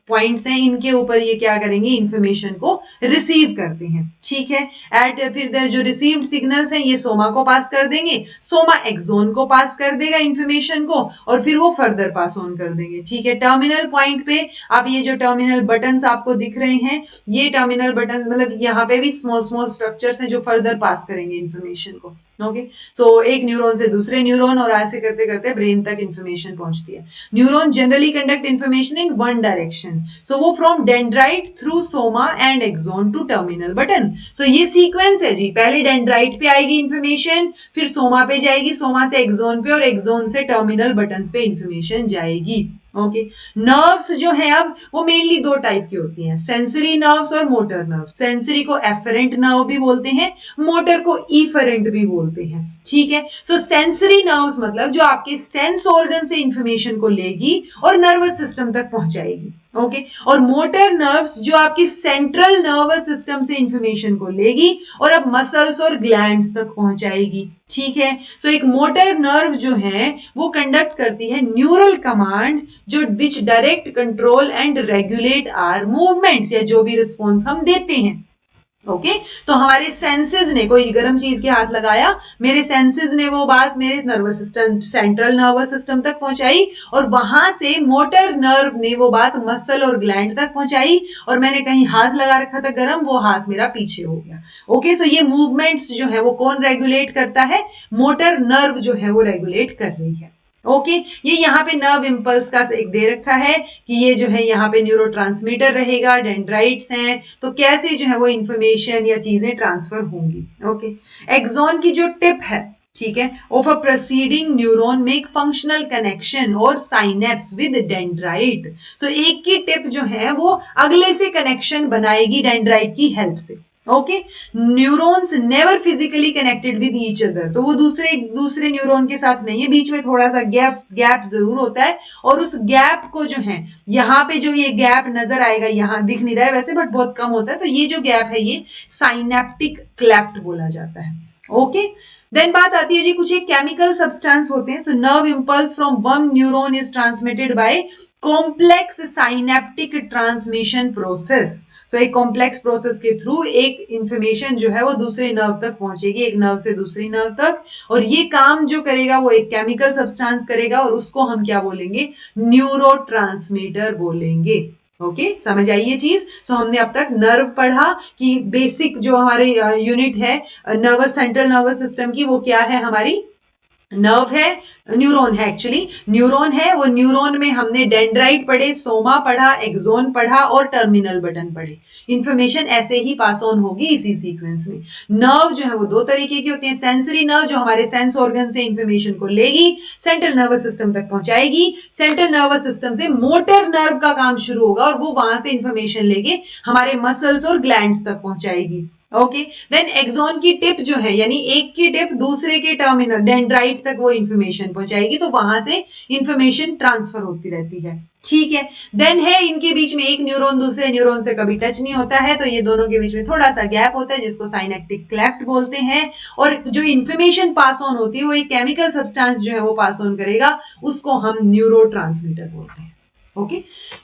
पॉइंट्स हैं इनके ऊपर ये क्या करेंगे? इंफॉर्मेशन को रिसीव करते हैं, ठीक है। फिर जो रिसीव्ड सिग्नल्स हैं ये सोमा को पास कर देंगे, सोमा एक्सोन को पास कर देगा इंफॉर्मेशन को, और फिर वो फर्दर पास ऑन कर देंगे। ठीक है, टर्मिनल पॉइंट पे आप ये जो टर्मिनल बटन्स आपको दिख रहे हैं, ये टर्मिनल बटन्स मतलब यहाँ पे भी स्मॉल स्मॉल स्ट्रक्चर्स हैं जो फर्दर पास करेंगे इंफॉर्मेशन को। ओके, सो एक न्यूरॉन से दूसरे न्यूरॉन और ऐसे करते करते ब्रेन तक इंफॉर्मेशन पहुंचती है। Neuron generally conduct information in one direction, so वो from dendrite through soma and axon to terminal button. So ये सीक्वेंस है जी, पहले डेंड्राइट पे आएगी इंफॉर्मेशन, फिर सोमा पे जाएगी, सोमा से एक्सॉन पे और एक्सॉन से टर्मिनल बटन्स पे इंफॉर्मेशन जाएगी। ओके, नर्व्स जो है अब वो मेनली दो टाइप की होती हैं, सेंसरी नर्व्स और मोटर नर्व। सेंसरी को एफरेंट नर्व भी बोलते हैं, मोटर को इफरेंट भी बोलते हैं। ठीक है, सो सेंसरी नर्व्स मतलब जो आपके सेंस ऑर्गन से इंफॉर्मेशन को लेगी और नर्वस सिस्टम तक पहुंचाएगी। ओके, और मोटर नर्व्स जो आपकी सेंट्रल नर्वस सिस्टम से इंफॉर्मेशन को लेगी और अब मसल्स और ग्लैंड्स तक पहुंचाएगी। ठीक है, सो एक मोटर नर्व जो है वो कंडक्ट करती है न्यूरल कमांड जो which direct control and regulate our movements, या जो भी रिस्पॉन्स हम देते हैं। ओके, तो हमारे सेंसेस ने, कोई गर्म चीज के हाथ लगाया, मेरे सेंसेस ने वो बात मेरे nervous system, central nervous system तक पहुंचाई और वहां से मोटर नर्व ने वो बात मसल और ग्लैंड तक पहुंचाई और मैंने कहीं हाथ लगा रखा था गर्म, वो हाथ मेरा पीछे हो गया। ओके, सो ये मूवमेंट्स जो है वो कौन रेगुलेट करता है? मोटर नर्व जो है वो रेगुलेट कर रही है। ओके, ये यहाँ पे नर्व इंपल्स का एक दे रखा है कि ये जो है यहाँ पे न्यूरोट्रांसमीटर रहेगा, डेंड्राइट्स हैं, तो कैसे जो है वो इंफॉर्मेशन या चीजें ट्रांसफर होंगी। ओके, एक्सॉन की जो टिप है, ठीक है, of a proceeding neuron make functional connection और साइनेप्स विद डेंड्राइट। सो एक की टिप जो है वो अगले से कनेक्शन बनाएगी डेंड्राइट की हेल्प से। Okay, neurons never physically connected with each other, तो वो दूसरे न्यूरॉन के साथ नहीं है, बीच में थोड़ा सा गैप जरूर होता है और उस गैप को जो है यहाँ पे जो ये गैप नजर आएगा, यहाँ दिख नहीं रहा है वैसे बट बहुत कम होता है, तो ये जो गैप है ये साइनेप्टिक क्लेफ्ट बोला जाता है। ओके, देन बात आती है जी कुछ एक केमिकल सब्सटेंस होते हैं। So nerve impulse from one neuron is transmitted by complex synaptic transmission process. So एक कॉम्प्लेक्स प्रोसेस के थ्रू एक इंफॉर्मेशन जो है वो दूसरे नर्व तक पहुंचेगी, एक नर्व से दूसरी नर्व तक, और ये काम जो करेगा वो एक केमिकल सब्सटेंस करेगा और उसको हम क्या बोलेंगे? न्यूरोट्रांसमीटर बोलेंगे। ओके, समझ आई ये चीज? सो हमने अब तक नर्व पढ़ा कि बेसिक जो हमारे यूनिट है नर्वस, सेंट्रल नर्वस सिस्टम की, वो क्या है? हमारी नर्व है, न्यूरॉन है, एक्चुअली न्यूरॉन है। वो न्यूरॉन में हमने डेंड्राइट पढ़े, सोमा पढ़ा, एक्सोन पढ़ा और टर्मिनल बटन पढ़े। इंफॉर्मेशन ऐसे ही पास ऑन होगी इसी सीक्वेंस में। नर्व जो है वो दो तरीके की होती है, सेंसरी नर्व जो हमारे सेंस ऑर्गन से इंफॉर्मेशन को लेगी, सेंट्रल नर्वस सिस्टम तक पहुंचाएगी, सेंट्रल नर्वस सिस्टम से मोटर नर्व का काम शुरू होगा और वो वहां से इंफॉर्मेशन लेके हमारे मसल्स और ग्लैंड्स तक पहुंचाएगी। ओके, देन एक्सॉन की टिप जो है, यानी एक की टिप दूसरे के टर्मिनल डेंड्राइट तक वो इंफॉर्मेशन पहुंचाएगी, तो वहां से इंफॉर्मेशन ट्रांसफर होती रहती है। ठीक है, देन है इनके बीच में एक न्यूरॉन दूसरे न्यूरॉन से कभी टच नहीं होता है, तो ये दोनों के बीच में थोड़ा सा गैप होता है जिसको साइनेप्टिक क्लेफ्ट बोलते हैं, और जो इंफॉर्मेशन पास ऑन होती है वो एक केमिकल सब्सटेंस जो है वो पास ऑन करेगा, उसको हम न्यूरोट्रांसमीटर बोलते हैं। Okay,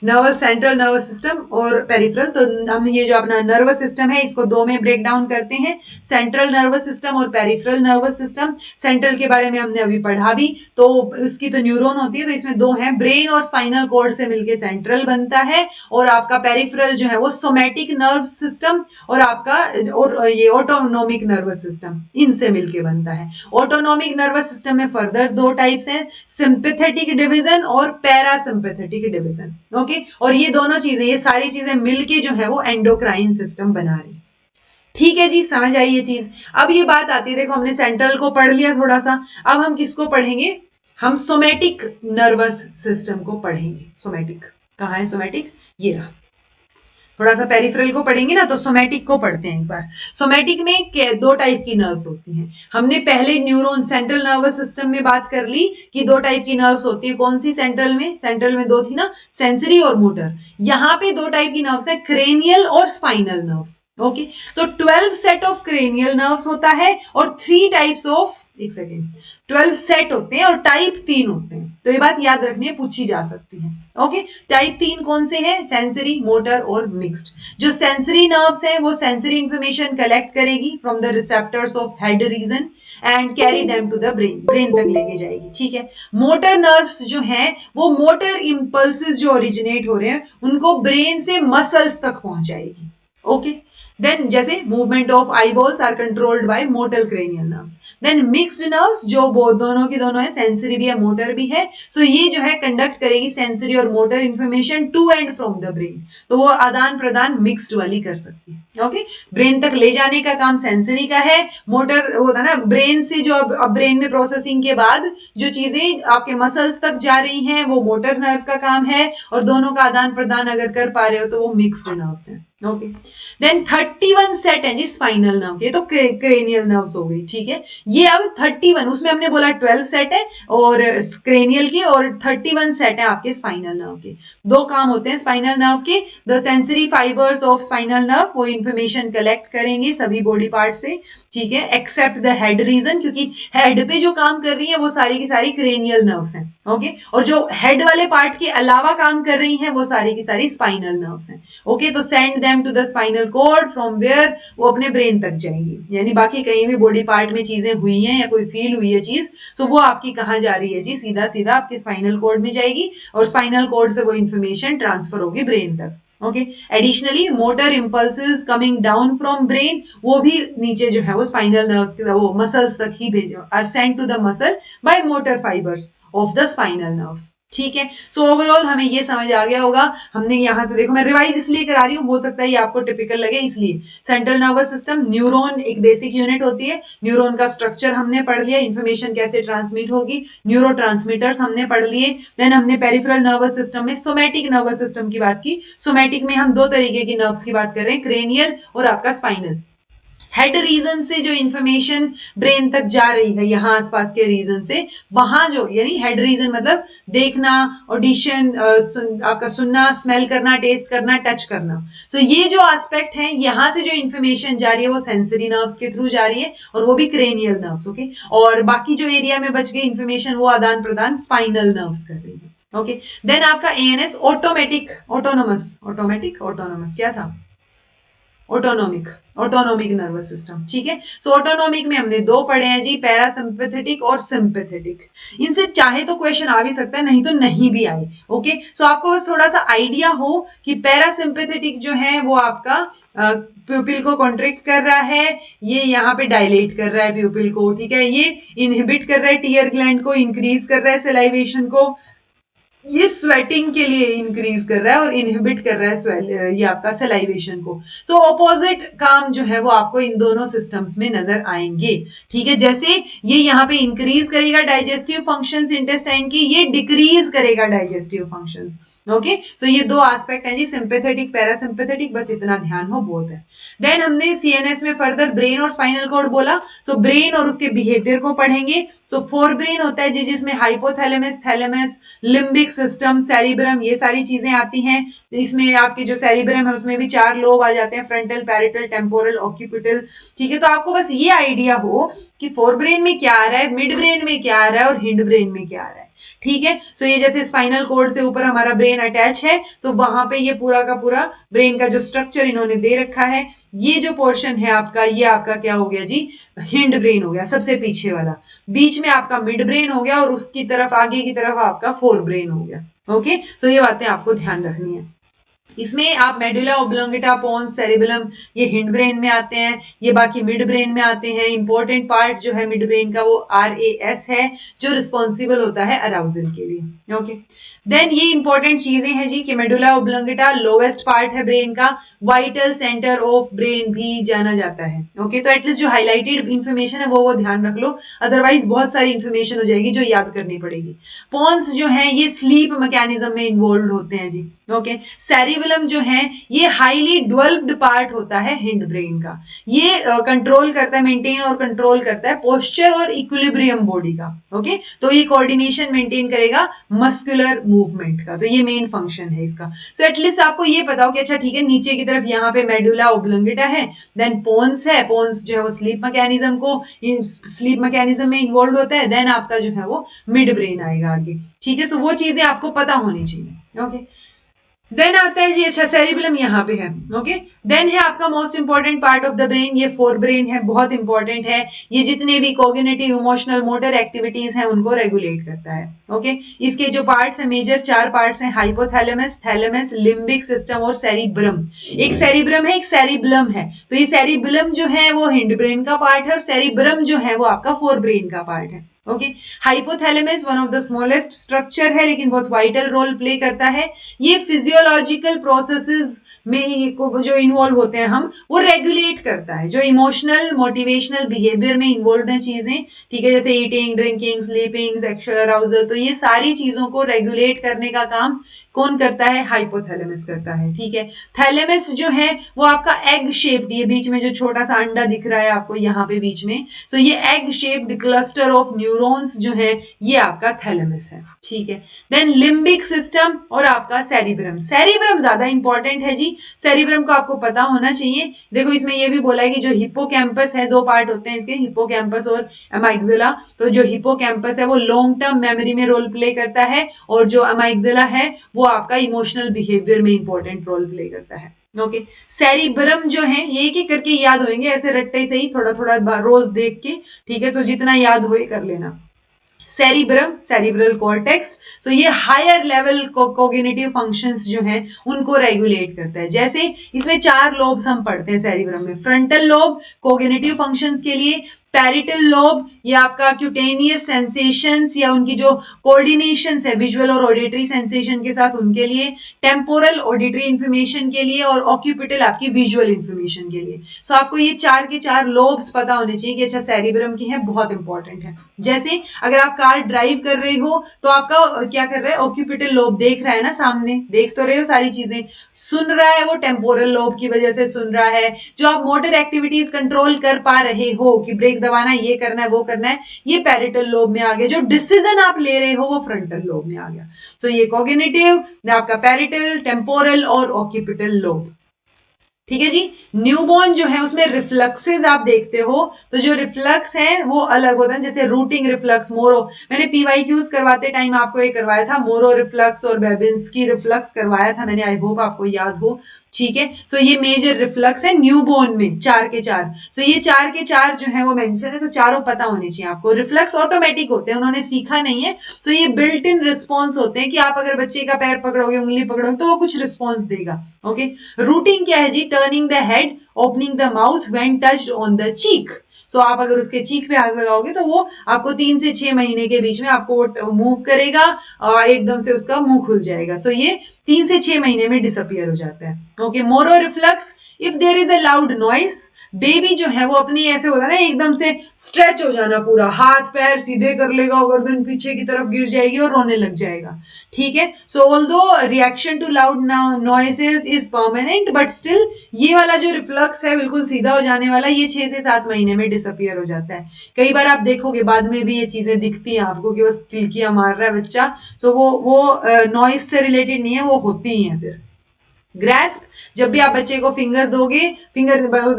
nervous, central nervous system और पेरिफेरल। तो हम ये जो अपना नर्वस सिस्टम है इसको दो में ब्रेक डाउन करते हैं, सेंट्रल नर्वस सिस्टम और पेरिफेरल नर्वस सिस्टम। सेंट्रल के बारे में हमने अभी पढ़ा भी, तो इसकी तो न्यूरॉन होती है, तो इसमें दो हैं, ब्रेन और स्पाइनल कॉर्ड से मिलकर सेंट्रल बनता है, और आपका पेरिफेरल जो है वो सोमैटिक नर्व सिस्टम और आपका और ये ऑटोनोमिक नर्वस सिस्टम, इनसे मिलकर बनता है। ऑटोनोमिक नर्वस सिस्टम में फर्दर दो टाइप्स हैं, सिंपैथेटिक डिवीजन और पैरासिंपैथेटिक डिवीजन। ओके, और ये दोनों चीजें, ये सारी चीजें मिलके जो है वो एंडोक्राइन सिस्टम बना रही। ठीक है जी, समझ आई ये चीज? अब ये बात आती है, देखो हमने सेंट्रल को पढ़ लिया थोड़ा सा, अब हम किसको पढ़ेंगे? हम सोमैटिक नर्वस सिस्टम को पढ़ेंगे। सोमैटिक कहाँ है? सोमैटिक ये रहा। थोड़ा सा पेरिफेरल को पढ़ेंगे ना, तो सोमैटिक को पढ़ते हैं एक बार। सोमैटिक में दो टाइप की नर्व्स होती हैं। हमने पहले न्यूरॉन, सेंट्रल नर्वस सिस्टम में बात कर ली कि दो टाइप की नर्व्स होती है। कौन सी? सेंट्रल में, सेंट्रल में दो थी ना, सेंसरी और मोटर। यहाँ पे दो टाइप की नर्व्स है, क्रेनियल और spinal nerves. Okay, so 12 set of cranial nerves होता है और 3 टाइप्स ऑफ, एक सेकेंड, 12 सेट होते हैं और टाइप 3 होते हैं, तो ये बात याद रखनी है, पूछी जा सकती है। ओके, टाइप 3 कौन से हैं? सेंसरी, मोटर और मिक्स्ड। जो सेंसरी नर्व्स हैं वो सेंसरी इंफॉर्मेशन कलेक्ट करेगी from the receptors of head region and carry them to the brain, brain तक लेके जाएगी, ठीक है। मोटर नर्व्स जो हैं वो मोटर इंपल्सेस जो ओरिजिनेट हो रहे हैं उनको ब्रेन से मसल्स तक पहुंचाएगी। ओके, देन जैसे movement of eye balls are controlled by motor cranial nerves. Then mixed nerves जो दोनों की दोनों है, सेंसरी भी है मोटर भी है, सो ये जो है कंडक्ट करेगी सेंसरी और motor information to and from the brain, तो वो आदान प्रदान मिक्स्ड वाली कर सकती है। ओके, ब्रेन तक ले जाने का काम सेंसरी का है, मोटर होता है ना ब्रेन से जो अब ब्रेन में प्रोसेसिंग के बाद जो चीजें आपके मसल्स तक जा रही हैं वो मोटर नर्व का काम है, और दोनों का आदान प्रदान अगर कर पा रहे हो तो वो मिक्स्ड नर्व्स हैं। ओके, देन 31 सेट है जी स्पाइनल नर्व के, तो क्रेनियल नर्व्स हो गई, ठीक है। ये अब 31, उसमें हमने बोला 12 सेट है और क्रेनियल के, और 31 सेट है आपके स्पाइनल नर्व के। दो काम होते हैं स्पाइनल नर्व के, the sensory fibres of spinal nerve वो इंफॉर्मेशन कलेक्ट करेंगे सभी बॉडी पार्ट से, ठीक है, एक्सेप्ट द हेड रीजन, क्योंकि हेड पे जो काम कर रही है वो सारी की सारी क्रेनियल नर्व्स हैं। ओके, और जो हेड वाले पार्ट के अलावा काम कर रही हैं वो सारी की सारी स्पाइनल नर्व्स हैं। ओके, तो send them to the spinal cord from where, वो अपने ब्रेन तक जाएंगी, यानी बाकी कहीं भी बॉडी पार्ट में चीजें हुई हैं या कोई फील हुई है चीज, तो वो आपकी कहाँ जा रही है जी? सीधा सीधा आपके स्पाइनल कॉर्ड में जाएगी और स्पाइनल कॉर्ड से वो इंफॉर्मेशन ट्रांसफर होगी ब्रेन तक। Okay, additionally motor impulses coming down from brain वो भी नीचे जो है वो स्पाइनल नर्व्स के वो मसल्स तक ही भेजो, are sent to the muscle by motor fibers of the spinal nerves, ठीक है। सो ओवरऑल हमें ये समझ आ गया होगा, हमने यहां से देखो मैं रिवाइज इसलिए करा रही हूँ, हो सकता है ये आपको टिपिकल लगे इसलिए। सेंट्रल नर्वस सिस्टम, न्यूरॉन एक बेसिक यूनिट होती है, न्यूरॉन का स्ट्रक्चर हमने पढ़ लिया, इंफॉर्मेशन कैसे ट्रांसमिट होगी, न्यूरोट्रांसमीटर्स हमने पढ़ लिए। देन हमने पेरिफेरल नर्वस सिस्टम में सोमैटिक नर्वस सिस्टम की बात की। सोमैटिक में हम दो तरीके की नर्व्स की बात कर रहे हैं, क्रेनियल और आपका स्पाइनल। हेड रीजन से जो इंफॉर्मेशन ब्रेन तक जा रही है, यहां आसपास के रीजन से, वहां जो यानी हेड रीजन मतलब देखना, ऑडिशन, आपका सुनना, स्मेल करना, टेस्ट करना, टच करना, सो ये जो एस्पेक्ट है यहां से जो इंफॉर्मेशन जा रही है वो सेंसरी नर्व्स के थ्रू जा रही है और वो भी क्रेनियल नर्व्स। ओके, और बाकी जो एरिया में बच गई इंफॉर्मेशन वो आदान प्रदान स्पाइनल नर्व्स कर रही है। ओके, देन आपका ANS automatic autonomous, automatic autonomous क्या था? ऑटोनोमिक, ऑटोनोमिक नर्वस सिस्टम, ठीक है। सो ऑटोनोमिक में हमने दो पढ़े हैं जी, पैरासिम्पैथेटिक और सिंपैथेटिक। इनसे चाहे तो क्वेश्चन आ भी सकता है, नहीं तो नहीं भी आए। ओके, सो आपको बस थोड़ा सा आइडिया हो कि पैरासिम्पैथेटिक जो है वो आपका प्यूपिल को कॉन्ट्रैक्ट कर रहा है, ये यहाँ पे डायलेट कर रहा है प्यूपिल को, ठीक है, ये इनहिबिट कर रहा है टीयर ग्लैंड को, इंक्रीज कर रहा है सलाइवेशन को, ये स्वेटिंग के लिए इंक्रीज कर रहा है और इनहिबिट कर रहा है ये आपका सलाइवेशन को। सो ऑपोजिट काम जो है वो आपको इन दोनों सिस्टम्स में नजर आएंगे, ठीक है। जैसे ये यहाँ पे इंक्रीज करेगा डाइजेस्टिव फंक्शंस इंटेस्टाइन की, ये डिक्रीज करेगा डाइजेस्टिव फंक्शंस। ओके, सो ये दो एस्पेक्ट है जी, सिंपैथेटिक पैरासिम्पैथेटिक, बस इतना ध्यान हो बहुत है। देन हमने सीएनएस में फर्दर ब्रेन और स्पाइनल कॉर्ड बोला, सो ब्रेन और उसके बिहेवियर को पढ़ेंगे। सो फोर ब्रेन होता है जी, जिसमें hypothalamus, thalamus, limbic system, cerebrum, ये सारी चीजें आती हैं। इसमें आपके जो सेरिब्रम है उसमें भी 4 लोब आ जाते हैं, फ्रंटल, पैरेटल, टेम्पोरल, ऑक्यूपिटल, ठीक है। तो आपको बस ये आइडिया हो कि फोर ब्रेन में क्या आ रहा है, मिड ब्रेन में क्या आ रहा है और हिंड ब्रेन में क्या आ रहा है, ठीक है। सो ये जैसे स्पाइनल कोड से ऊपर हमारा ब्रेन अटैच है, तो वहां पे ये पूरा का पूरा ब्रेन का जो स्ट्रक्चर इन्होंने दे रखा है, ये जो पोर्शन है आपका, ये आपका क्या हो गया जी? हिंड ब्रेन हो गया, सबसे पीछे वाला। बीच में आपका मिड ब्रेन हो गया और उसकी तरफ आगे की तरफ आपका फोर ब्रेन हो गया। ओके, सो ये बातें आपको ध्यान रखनी है। इसमें आप मेडुला ओब्लोंगेटा, पोन्स, सेरिबेलम, ये हिंड ब्रेन में आते हैं, ये बाकी मिड ब्रेन में आते हैं। इंपॉर्टेंट पार्ट जो है मिड ब्रेन का वो RAS है, जो रिस्पॉन्सिबल होता है अराउजल के लिए। ओके, देन ये इंपॉर्टेंट चीजें हैं जी कि मेडुला ओब्लोंगेटा लोवेस्ट पार्ट है ब्रेन का, वाइटल सेंटर ऑफ ब्रेन भी जाना जाता है। ओके, तो एटलीस्ट जो हाईलाइटेड इंफॉर्मेशन है वो ध्यान रख लो, अदरवाइज बहुत सारी इंफॉर्मेशन हो जाएगी जो याद करनी पड़ेगी। पोन्स जो है ये स्लीप मैकेनिज्म में इन्वॉल्व होते हैं जी। ओके सेरिबेलम जो है ये हाईली डेवलप्ड पार्ट होता है हिंड ब्रेन का। ये कंट्रोल करता है, मेंटेन और कंट्रोल करता है पोस्चर और इक्विलिब्रियम बॉडी का। ओके तो ये कोऑर्डिनेशन मेंटेन करेगा मस्कुलर मूवमेंट का, तो ये मेन फंक्शन है इसका। सो एटलीस्ट आपको ये पता हो कि अच्छा ठीक है, नीचे की तरफ यहाँ पे मेडुला ओब्लोंगेटा है, देन पोन्स है, पोन्स जो है वो स्लीप मैकेनिज्म में इन्वॉल्व होता है, देन आपका जो है वो मिड ब्रेन आएगा आगे। ठीक है, सो वो चीजें आपको पता होनी चाहिए। ओके देन आता है जी, अच्छा सेरिबेलम यहाँ पे है। ओके देन है आपका most important part of the brain, ये फोर ब्रेन है, बहुत इंपॉर्टेंट है। ये जितने भी कॉग्निटिव इमोशनल मोटर एक्टिविटीज हैं उनको रेगुलेट करता है। ओके इसके जो पार्ट्स हैं मेजर 4 पार्ट्स हैं, हाइपोथैलेमस, थैलेमस, लिम्बिक सिस्टम और सेरिब्रम। एक सेरिब्रम है, एक सेरिबलम है। तो ये सेरिबलम जो है वो हिंड ब्रेन का पार्ट है और सेरिब्रम जो है वो आपका फोर ब्रेन का पार्ट है। Okay hypothalamus one of the smallest structure है लेकिन बहुत वाइटल रोल प्ले करता है। ये फिजियोलॉजिकल प्रोसेसेस में जो इन्वॉल्व होते हैं हम, वो रेगुलेट करता है जो इमोशनल मोटिवेशनल बिहेवियर में इन्वॉल्व है चीजें। ठीक है, जैसे eating, drinking, sleeping, sexual arousal, तो ये सारी चीजों को रेगुलेट करने का काम कौन करता है? हाइपोथैलेमस करता है। ठीक है, थैलेमस जो है वो आपका एग शेप्ड, ये बीच में जो छोटा सा अंडा दिख रहा है आपको यहाँ पे बीच में, तो ये egg shaped cluster of neurons जो है ये आपका थैलेमस है। ठीक है, देन लिम्बिक सिस्टम और आपका सेरिब्रम। सेरिब्रम ज्यादा इंपॉर्टेंट है जी, सेरिब्रम को आपको पता होना चाहिए। देखो इसमें ये भी बोला है कि जो हिप्पोकैम्पस है, 2 पार्ट होते हैं इसके, हिप्पोकैम्पस और अमाइगडाला। तो जो हिप्पोकैम्पस है वो लॉन्ग टर्म मेमोरी में रोल प्ले करता है और जो अमाइगडाला है वो आपका इमोशनल बिहेवियर में इंपॉर्टेंट रोल प्ले करता है। ओके सेरिब्रम जो है ये एक एक करके याद होंगे, ऐसे रट्टे से ही थोड़ा थोड़ा रोज देख के। ठीक है, तो जितना याद हो कर लेना। सेरिब्रम, सेरिब्रल कॉर्टेक्स, तो ये हायर लेवल कोग्निटिव फंक्शंस जो हैं उनको रेगुलेट करता है। जैसे इसमें 4 लोब्स हम पढ़ते हैं सेरिब्रम में। फ्रंटल लोब कोग्निटिव फंक्शंस के लिए, पैरिटल लोब ये आपका क्यूटेनियस सेंसेशंस या उनकी जो कोऑर्डिनेशंस है विजुअल और ऑडिटरी सेंसेशन के साथ उनके लिए, टेम्पोरल ऑडिटरी इंफॉर्मेशन के लिए और ऑक्यूपिटल आपकी विजुअल इंफॉर्मेशन के लिए। सो आपको ये 4 के 4 लोब्स पता होने चाहिए कि अच्छा सेरिब्रम की है, बहुत इंपॉर्टेंट है। जैसे अगर आप कार ड्राइव कर रहे हो तो आपका क्या कर रहा है? ऑक्यूपिटल लोब देख रहा है ना, सामने देख तो रहे हो सारी चीजें, सुन रहा है वो टेम्पोरल लोब की वजह से सुन रहा है। जो आप मोटर एक्टिविटीज कंट्रोल कर पा रहे हो कि ब्रेक दबाना, ये करना है, वो करना है, ये पैरिटल लोब में आ गया। जो डिसीजन आप ले रहे हो वो फ्रंटल लोब में आ गया। सो ये कॉग्निटिव, आपका पैरिटल, टेम्पोरल और ऑक्यूपिटल लोब। ठीक है जी, न्यूबॉर्न जो है उसमें रिफ्लक्सेस आप देखते हो, तो जो रिफ्लक्स है वो अलग होता है। जैसे रूटिंग रिफ्लक्स, मोरो, मैंने पीवाईक्यूज करवाते टाइम आपको ये करवाया था, मोरो रिफ्लक्स और बेबिंस्की रिफ्लक्स करवाया था मैंने, आई होप आपको याद हो। ठीक है, सो ये मेजर रिफ्लक्स है न्यूबॉर्न में, 4 के 4। सो ये 4 के 4 जो है वो मेंशन है, तो चारों पता होने चाहिए आपको। रिफ्लक्स ऑटोमेटिक होते हैं, उन्होंने सीखा नहीं है, तो ये बिल्ट इन रिस्पॉन्स होते हैं कि आप अगर बच्चे का पैर पकड़ोगे, उंगली पकड़ोगे तो वो कुछ रिस्पॉन्स देगा। ओके रूटिंग क्या है जी? Turning the head, opening the mouth when touched on the cheek. So आप अगर उसके चीक पे हाथ लगाओगे तो वो आपको 3 से 6 महीने के बीच में आपको वो मूव करेगा और एकदम से उसका मुंह खुल जाएगा। सो ये 3 से 6 महीने में डिसअपियर हो जाता है। Okay Moro reflex, if there is a loud noise, baby जो है वो अपनी ऐसे होता है ना एकदम से स्ट्रेच हो जाना, पूरा हाथ पैर सीधे कर लेगा, गर्दन पीछे की तरफ गिर जाएगी और रोने लग जाएगा। ठीक है, so although reaction to loud noises is permanent, but still ये वाला जो रिफ्लक्स है बिल्कुल सीधा हो जाने वाला, ये 6 से 7 महीने में डिसअपियर हो जाता है। कई बार आप देखोगे बाद में भी ये चीजें दिखती हैं आपको कि बस तिलकियां मार रहा है बच्चा, तो वो नॉइज से रिलेटेड नहीं है, वो होती ही है। फिर ग्रैस्प, जब भी आप बच्चे को फिंगर दोगे,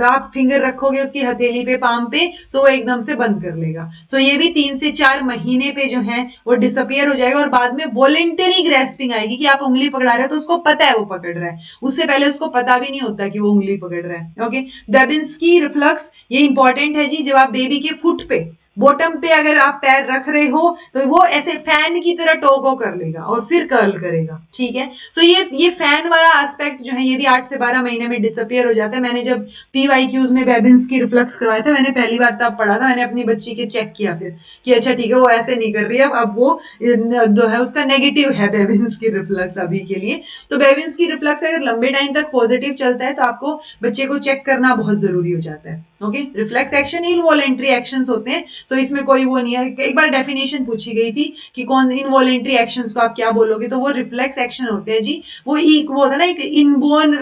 आप फिंगर रखोगे उसकी हथेली पे, पाम पे, सो वो एकदम से बंद कर लेगा। सो ये भी 3 से 4 महीने पे जो है वो डिसअपियर हो जाएगा और बाद में वॉलेंटरी ग्रैस्पिंग आएगी कि आप उंगली पकड़ा रहे हो तो उसको पता है वो पकड़ रहा है, उससे पहले उसको पता भी नहीं होता कि वो उंगली पकड़ रहा है। ओके बेबिंस्की रिफ्लक्स, ये इंपॉर्टेंट है जी, जब आप बेबी के फुट पे, बॉटम पे अगर आप पैर रख रहे हो तो वो ऐसे फैन की तरह टोगो कर लेगा और फिर कर्ल करेगा। ठीक है, सो ये फैन वाला एस्पेक्ट जो है ये भी 8 से 12 महीने में डिसअपियर हो जाता है। मैंने जब पीवाईक्यूज में बेबिंस्की रिफ्लक्स करवाया था, मैंने पहली बार तब पढ़ा था, मैंने अपनी बच्ची के चेक किया फिर कि अच्छा ठीक है वो ऐसे नहीं कर रही है, अब वो जो है उसका नेगेटिव है बेबिंस्की रिफ्लक्स अभी के लिए। तो बेबिंस्की रिफ्लक्स अगर लंबे टाइम तक पॉजिटिव चलता है तो आपको बच्चे को चेक करना बहुत जरूरी हो जाता है। Okay, reflex action involuntary actions होते हैं, तो इसमें कोई वो नहीं है। एक बार डेफिनेशन पूछी गई थी कि कौन इनवॉलेंट्री एक्शंस को आप क्या बोलोगे, तो वो रिफ्लेक्स एक्शन होते हैं जी। वो होता है ना एक इनबोर्न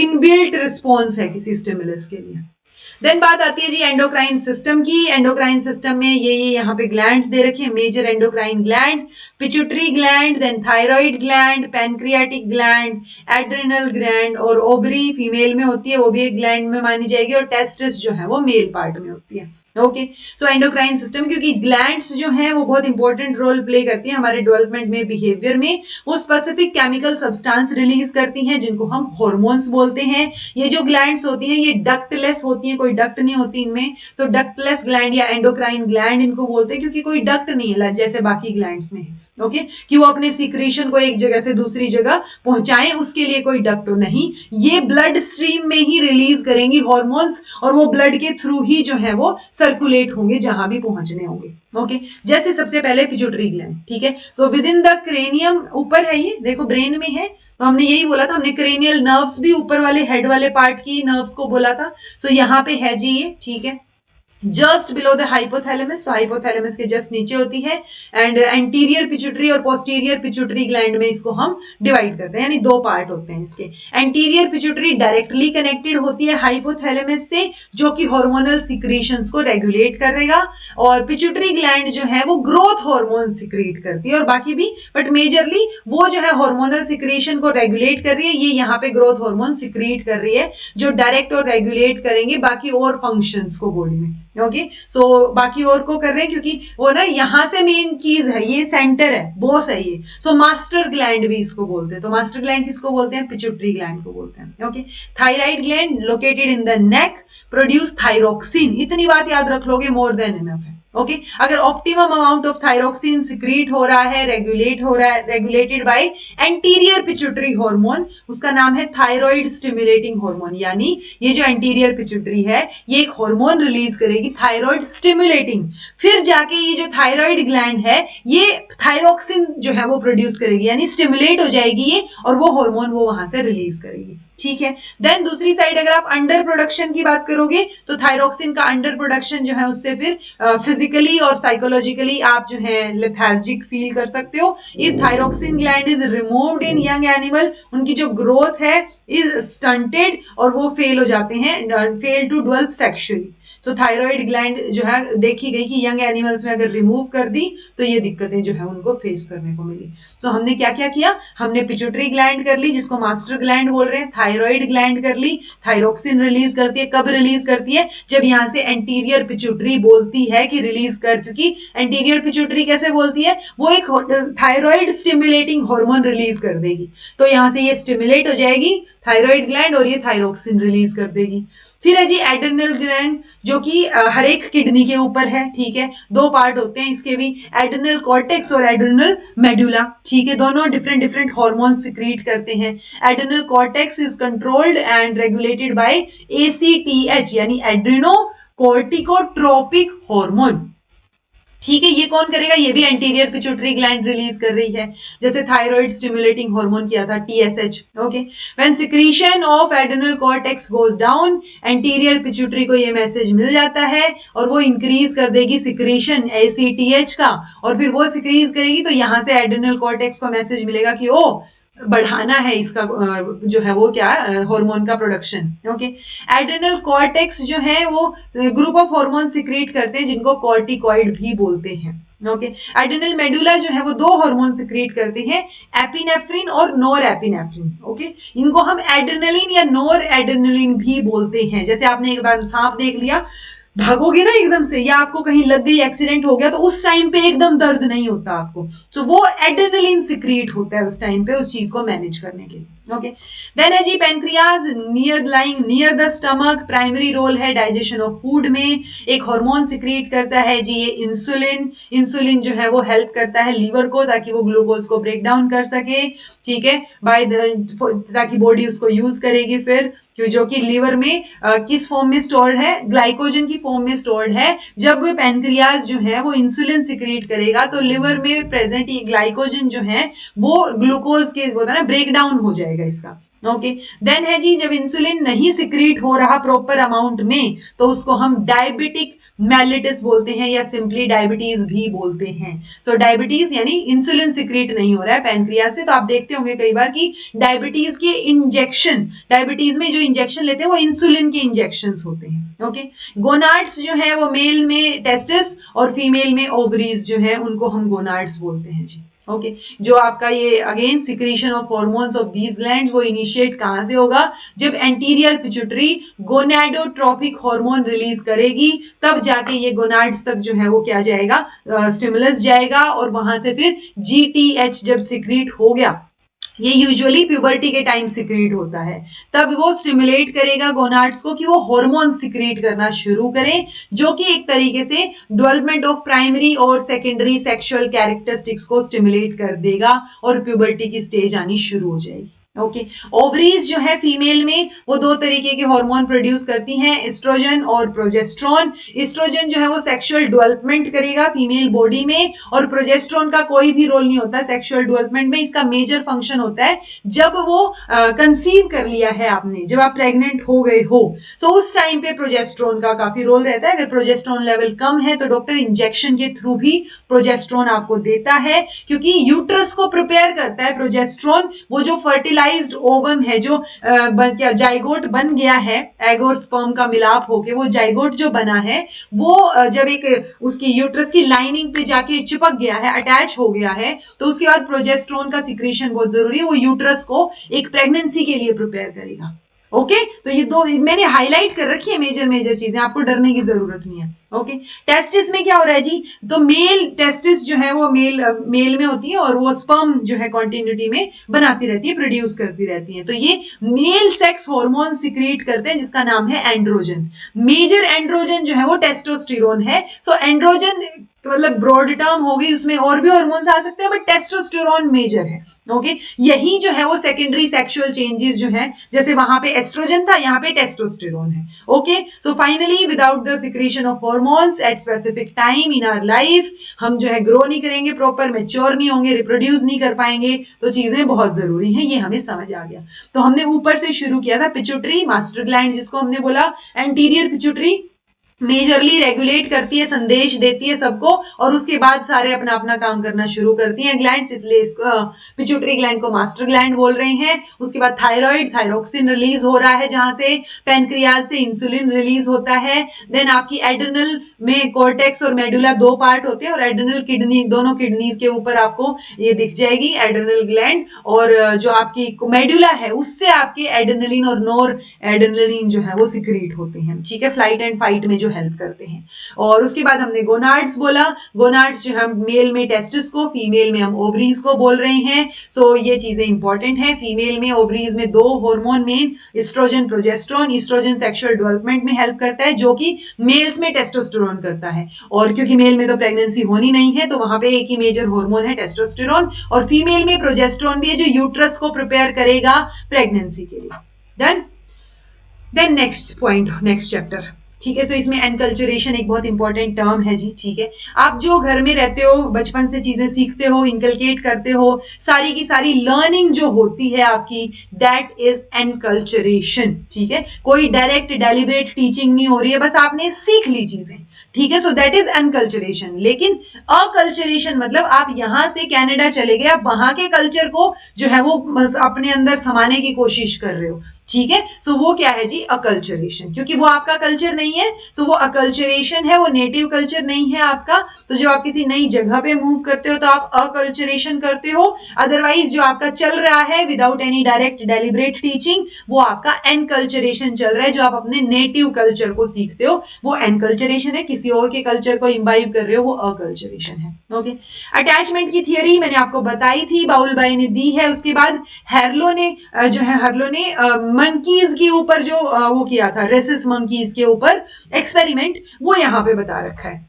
इनबिल्ट रिस्पॉन्स है किसी स्टिमुलस के लिए। देन बात आती है जी एंडोक्राइन सिस्टम की। एंडोक्राइन सिस्टम में ये यहाँ पे ग्लैंड्स दे रखे हैं, major endocrine gland, pituitary gland, then thyroid gland, pancreatic gland, adrenal gland, और ओवरी फीमेल में होती है, वो भी एक ग्लैंड में मानी जाएगी, और टेस्टिस जो है वो मेल पार्ट में होती है। ओके, सो एंडोक्राइन सिस्टम, क्योंकि ग्लैंड्स जो हैं वो बहुत इंपॉर्टेंट रोल प्ले करती हैं हमारे डेवलपमेंट में, बिहेवियर में। वो स्पेसिफिक केमिकल सब्सटेंस रिलीज करती हैं जिनको हम हार्मोन्स बोलते हैं। ये जो ग्लैंड्स होती हैं ये डक्टलेस होती हैं, कोई डक्ट नहीं होती इनमें, तो डक्टलेस ग्लैंड या एंडोक्राइन ग्लैंड इनको बोलते हैं, क्योंकि कोई डक्ट नहीं है जैसे बाकी ग्लैंड्स में है। ओके, कि वो अपने सीक्रेशन को एक जगह से दूसरी जगह पहुंचाएं, उसके लिए कोई डक्ट नहीं। ये ब्लड स्ट्रीम में ही रिलीज करेंगी हार्मोन्स, और वो ब्लड के थ्रू ही जो है वो सर्कुलेट होंगे जहां भी पहुंचने होंगे। ओके, जैसे सबसे पहले पिट्यूटरी ग्लैंड, ठीक है। So with in the cranium, ऊपर है ये देखो, ब्रेन में है, तो हमने यही बोला था, हमने क्रेनियल नर्व्स भी ऊपर वाले हेड वाले पार्ट की नर्व्स को बोला था। सो यहाँ पे है जी ये, ठीक है, जस्ट बिलो द हाइपोथैलेमस, तो हाइपोथैलेमस के जस्ट नीचे होती है। एंड एंटीरियर पिट्यूटरी और पोस्टीरियर पिट्यूटरी ग्लैंड में इसको हम डिवाइड करते हैं, यानी दो पार्ट होते हैं इसके। एंटीरियर पिट्यूटरी डायरेक्टली कनेक्टेड होती है हाइपोथैलेमस से, जो कि हार्मोनल सिक्रीशंस को रेगुलेट करेगा, और पिट्यूटरी ग्लैंड जो है वो ग्रोथ हार्मोन सिक्रीट करती है, और बाकी भी, बट मेजरली वो जो है हार्मोनल सिक्रीशन को रेगुलेट कर रही है। ये यहाँ पे ग्रोथ हार्मोन सिक्रीट कर रही है, जो डायरेक्ट और रेगुलेट करेंगे बाकी और फंक्शंस को बॉडी में। ओके, सो बाकी और को कर रहे हैं, क्योंकि वो ना यहाँ से मेन चीज है, ये सेंटर है, बॉस है ये। सो मास्टर ग्लैंड भी इसको बोलते हैं। तो मास्टर ग्लैंड किसको बोलते हैं? पिट्यूटरी ग्लैंड को बोलते हैं। Okay, thyroid gland located in the neck, produce thyroxine. इतनी बात याद रख लोगे, मोर देन इनफ है। ओके, अगर optimum amount of thyroxine secrete हो रहा है, रेगुलेट हो रहा है, regulated by anterior pituitary hormone, उसका नाम है थायराइड स्टिमुलेटिंग हार्मोन। यानी ये जो एंटीरियर पिट्यूटरी है, ये एक हार्मोन रिलीज करेगी थायराइड स्टिमुलेटिंग, फिर जाके ये जो थायराइड ग्लैंड है ये थायरोक्सिन जो है वो प्रोड्यूस करेगी, यानी स्टिमुलेट हो जाएगी ये, और वो हार्मोन वो वहां से रिलीज करेगी। ठीक है, देन दूसरी साइड अगर आप अंडर प्रोडक्शन की बात करोगे, तो थायरोक्सिन का अंडर प्रोडक्शन जो है उससे फिर फिजिकली और साइकोलॉजिकली आप जो है लेथार्जिक फील कर सकते हो। If thyroxine gland is removed in young animal, उनकी जो ग्रोथ है इज स्टंटेड, और वो फेल हो जाते हैं, फेल टू डेवलप सेक्सुअली। तो थायराइड ग्लैंड जो है देखी गई कि यंग एनिमल्स में अगर रिमूव कर दी तो ये दिक्कतें जो है उनको फेस करने को मिली। तो हमने क्या क्या किया, हमने पिट्यूटरी ग्लैंड कर ली जिसको मास्टर ग्लैंड बोल रहे हैं, थायराइड ग्लैंड कर ली, थायरोक्सिन रिलीज करती है। कब रिलीज करती है? जब यहाँ से एंटीरियर पिट्यूटरी बोलती है कि रिलीज कर, क्योंकि एंटीरियर पिट्यूटरी कैसे बोलती है, वो एक थायराइड स्टिमुलेटिंग हार्मोन रिलीज कर देगी, तो यहाँ से ये स्टिमुलेट हो जाएगी थायराइड ग्लैंड और ये थायरोक्सिन रिलीज कर देगी। फिर है जी एड्रिनल ग्लैंड, जो कि हर एक किडनी के ऊपर है। ठीक है, दो पार्ट होते हैं इसके भी, एड्रिनल कॉर्टेक्स और एड्रिनल मेडुला। ठीक है, दोनों डिफरेंट डिफरेंट हार्मोन सिक्रीट करते हैं। Adrenal cortex is controlled and regulated by ACTH, यानी एड्रिनो कोर्टिकोट्रोपिक हार्मोन। ठीक है, ये कौन करेगा? ये भी एंटीरियर पिट्यूटरी ग्लैंड रिलीज कर रही है, जैसे थायराइड स्टिमुलेटिंग हार्मोन किया था TSH। Okay, when secretion of adrenal cortex goes down, anterior pituitary को ये मैसेज मिल जाता है और वो इंक्रीज कर देगी सिक्रीशन ACTH का, और फिर वो सिक्रीज करेगी तो यहां से एड्रिनल कॉर्टेक्स को मैसेज मिलेगा कि ओ बढ़ाना है इसका जो है वो क्या हार्मोन का प्रोडक्शन। ओके, एड्रिनल कॉर्टेक्स जो है वो ग्रुप ऑफ हार्मोन सिक्रीट करते हैं जिनको कॉर्टिकॉइड भी बोलते हैं। ओके, एड्रिनल मेडुला जो है वो दो हार्मोन सिक्रीट करते हैं, एपिनेफ्रिन और नोर एपिनेफ्रिन। ओके, इनको हम एड्रिनलिन या नोर एड्रिनलिन भी बोलते हैं। जैसे आपने एक बार सांप देख लिया, भागोगे ना एकदम से, या आपको कहीं लग गई, एक्सीडेंट हो गया, तो उस टाइम पे एकदम दर्द नहीं होता आपको, तो वो एड्रेनलिन सिक्रीट होता है उस टाइम पे उस चीज को मैनेज करने के लिए। ओके, देन है जी pancreas, near the stomach, primary role है डाइजेशन ऑफ फूड में। एक हार्मोन सिक्रीट करता है जी ये इंसुलिन। इंसुलिन जो है वो हेल्प करता है लीवर को ताकि वो ग्लूकोज को ब्रेक डाउन कर सके। ठीक है, ताकि बॉडी उसको यूज करेगी फिर, जो कि लीवर में किस फॉर्म में स्टोर्ड है? ग्लाइकोजन की फॉर्म में स्टोर्ड है। जब पैनक्रियाज जो है वो इंसुलिन सिक्रीट करेगा तो लिवर में प्रेजेंट ये ग्लाइकोजन जो है वो ग्लूकोज के होता है ना, ब्रेक डाउन हो जाएगा इसका। ओके देन है जी, जब इंसुलिन नहीं सिक्रीट हो रहा प्रॉपर अमाउंट में तो उसको हम डायबिटिक मेलिटस बोलते हैं या सिंपली डायबिटीज भी बोलते हैं। सो डायबिटीज यानी इंसुलिन सिक्रीट नहीं हो रहा है पैनक्रियास से। तो आप देखते होंगे कई बार कि डायबिटीज के इंजेक्शन, डायबिटीज में जो इंजेक्शन लेते हैं वो इंसुलिन के इंजेक्शन होते हैं। ओके गोनाड्स जो है वो मेल में टेस्टिस और फीमेल में ओवरीज जो है उनको हम गोनाड्स बोलते हैं जी। ओके जो आपका ये again secretion of hormones of these glands वो इनिशिएट कहां से होगा, जब anterior pituitary gonadotropic hormone release करेगी, तब जाके ये गोनाड्स तक जो है वो क्या जाएगा, स्टिमुलस जाएगा और वहां से फिर जीटीएच जब सिक्रीट हो गया, ये यूजुअली प्यूबर्टी के टाइम सिक्रीट होता है, तब वो स्टिमुलेट करेगा गोनाड्स को कि वो हार्मोन सिक्रीट करना शुरू करें, जो कि एक तरीके से डेवलपमेंट ऑफ प्राइमरी और सेकेंडरी सेक्सुअल कैरेक्टरिस्टिक्स को स्टिमुलेट कर देगा और प्यूबर्टी की स्टेज आनी शुरू हो जाएगी। ओके ओवरीज जो है फीमेल में वो दो तरीके के हार्मोन प्रोड्यूस करती हैं, एस्ट्रोजन और प्रोजेस्ट्रॉन। एस्ट्रोजन जो है वो सेक्सुअल डेवलपमेंट करेगा फीमेल बॉडी में, और प्रोजेस्ट्रॉन का कोई भी रोल नहीं होता सेक्सुअल डेवलपमेंट में। इसका मेजर फंक्शन होता है जब वो कंसीव कर लिया है आपने, जब आप प्रेग्नेंट हो गए हो, तो उस टाइम पे प्रोजेस्ट्रॉन का काफी रोल रहता है। अगर प्रोजेस्ट्रॉन लेवल कम है तो डॉक्टर इंजेक्शन के थ्रू भी प्रोजेस्ट्रॉन आपको देता है, क्योंकि यूट्रस को प्रिपेयर करता है प्रोजेस्ट्रॉन। वो जो फर्टिलाइज्ड ओवम है, जो क्या जाइगोट बन गया है, एग और स्पर्म का मिलाप होके वो जाइगोट जो बना है, वो जब एक उसकी यूट्रस की लाइनिंग पे जाके चिपक गया है, अटैच हो गया है, तो उसके बाद प्रोजेस्ट्रॉन का सिक्रीशन बहुत जरूरी है। वो यूट्रस को एक प्रेगनेंसी के लिए प्रिपेयर करेगा। ओके तो ये दो मैंने हाईलाइट कर रखी है मेजर मेजर चीजें, आपको डरने की जरूरत नहीं है। ओके टेस्टिस में क्या हो रहा है जी, तो मेल टेस्टिस जो है वो मेल में होती है और वो स्पर्म जो है कॉन्टिन्यूटी में बनाती रहती है, प्रोड्यूस करती रहती है। तो ये मेल सेक्स हार्मोन सिक्रीट करते हैं जिसका नाम है एंड्रोजन। मेजर एंड्रोजन जो है वो टेस्टोस्टेरोन है। सो एंड्रोजन मतलब ब्रॉड टर्म होगी, उसमें और भी हार्मोन्स आ सकते हैं, बट टेस्टोस्टेरोन मेजर है। ओके यही जो है वो सेकेंडरी सेक्सुअल चेंजेस जो है, जैसे वहां पे एस्ट्रोजन था, यहाँ पे टेस्टोस्टेरोन है। Okay so finally without the secretion of hormones at specific time in our life, हम जो है ग्रो नहीं करेंगे, प्रॉपर मैच्योर नहीं होंगे, रिप्रोड्यूस नहीं कर पाएंगे। तो चीजें बहुत जरूरी हैं, ये हमें समझ आ गया। तो हमने ऊपर से शुरू किया था, पिट्यूटरी मास्टर ग्लैंड जिसको हमने बोला, एंटीरियर पिट्यूटरी मेजरली रेगुलेट करती है, संदेश देती है सबको, और उसके बाद सारे अपना अपना काम करना शुरू करती हैं ग्लैंड्स, इसलिए इसको पिट्यूटरी ग्लैंड को मास्टर ग्लैंड बोल रहे हैं। उसके बाद थायराइड, थायरोक्सिन रिलीज हो रहा है जहां से पैनक्रियाज से इंसुलिन रिलीज होता है। देन आपकी एड्रिनल में कॉर्टेक्स और मेडुला दो पार्ट होते हैं, और एड्रिनल किडनी, दोनों किडनीज के ऊपर आपको ये दिख जाएगी एड्रिनल ग्लैंड, और जो आपकी मेडुला है उससे आपके एड्रिनलिन और नोर एड्रिनलिन जो है वो सिक्रीट होते हैं। ठीक है फ्लाइट एंड फाइट में जो हेल्प करते हैं। और उसके बाद हमने गोनाड्स बोला, गोनाड्स जो हम मेल में टेस्टिस को, फीमेल में हम ओवरीज को बोल रहे हैं। सो ये चीजें इंपॉर्टेंट है। फीमेल में ओवरीज में दो hormone main, estrogen progesterone. Estrogen sexual development में हेल्प करता है, जो कि मेल्स में टेस्टोस्टेरोन करता है, और क्योंकि मेल में तो प्रेगनेंसी होनी नहीं है तो वहां पे एक ही मेजर हार्मोन है टेस्टोस्टेरोन, और फीमेल में प्रोजेस्टेरोन भी है जो यूट्रस को प्रिपेयर करेगा प्रेगनेंसी के लिए। Done. Then next point, next chapter. ठीक है सो इसमें एनकल्चरेशन एक बहुत इंपॉर्टेंट टर्म है जी। ठीक है आप जो घर में रहते हो, बचपन से चीजें सीखते हो, इनकलकेट करते हो, सारी की सारी लर्निंग जो होती है आपकी, दैट इज एनकल्चरेशन। ठीक है कोई डायरेक्ट डेलिबरेट टीचिंग नहीं हो रही है, बस आपने सीख ली चीजें। ठीक है सो दैट इज अनकल्चरेशन। लेकिन अकल्चरेशन मतलब आप यहां से कनाडा चले गए, आप वहां के कल्चर को जो है वो अपने अंदर समाने की कोशिश कर रहे हो। ठीक है सो वो क्या है जी, अकल्चरेशन, क्योंकि वो आपका कल्चर नहीं है, सो वो अकल्चरेशन है, वो नेटिव कल्चर नहीं है आपका। तो जब आप किसी नई जगह पे मूव करते हो तो आप अकल्चरेशन करते हो। अदरवाइज जो आपका चल रहा है without any direct deliberate teaching, वो आपका एनकल्चरेशन चल रहा है, जो आप अपने नेटिव कल्चर को सीखते हो वो एनकल्चरेशन है। किसी और के कल्चर को इम्बाइब कर रहे हो वो अकल्चरेशन है। ओके अटैचमेंट की थियरी मैंने आपको बताई थी, बाउल बाई ने दी है। उसके बाद हेर्लो ने जो है, हेर्लो ने मंकीज के ऊपर जो वो किया था, रेसिस मंकीज के ऊपर एक्सपेरिमेंट, वो यहां पे बता रखा है।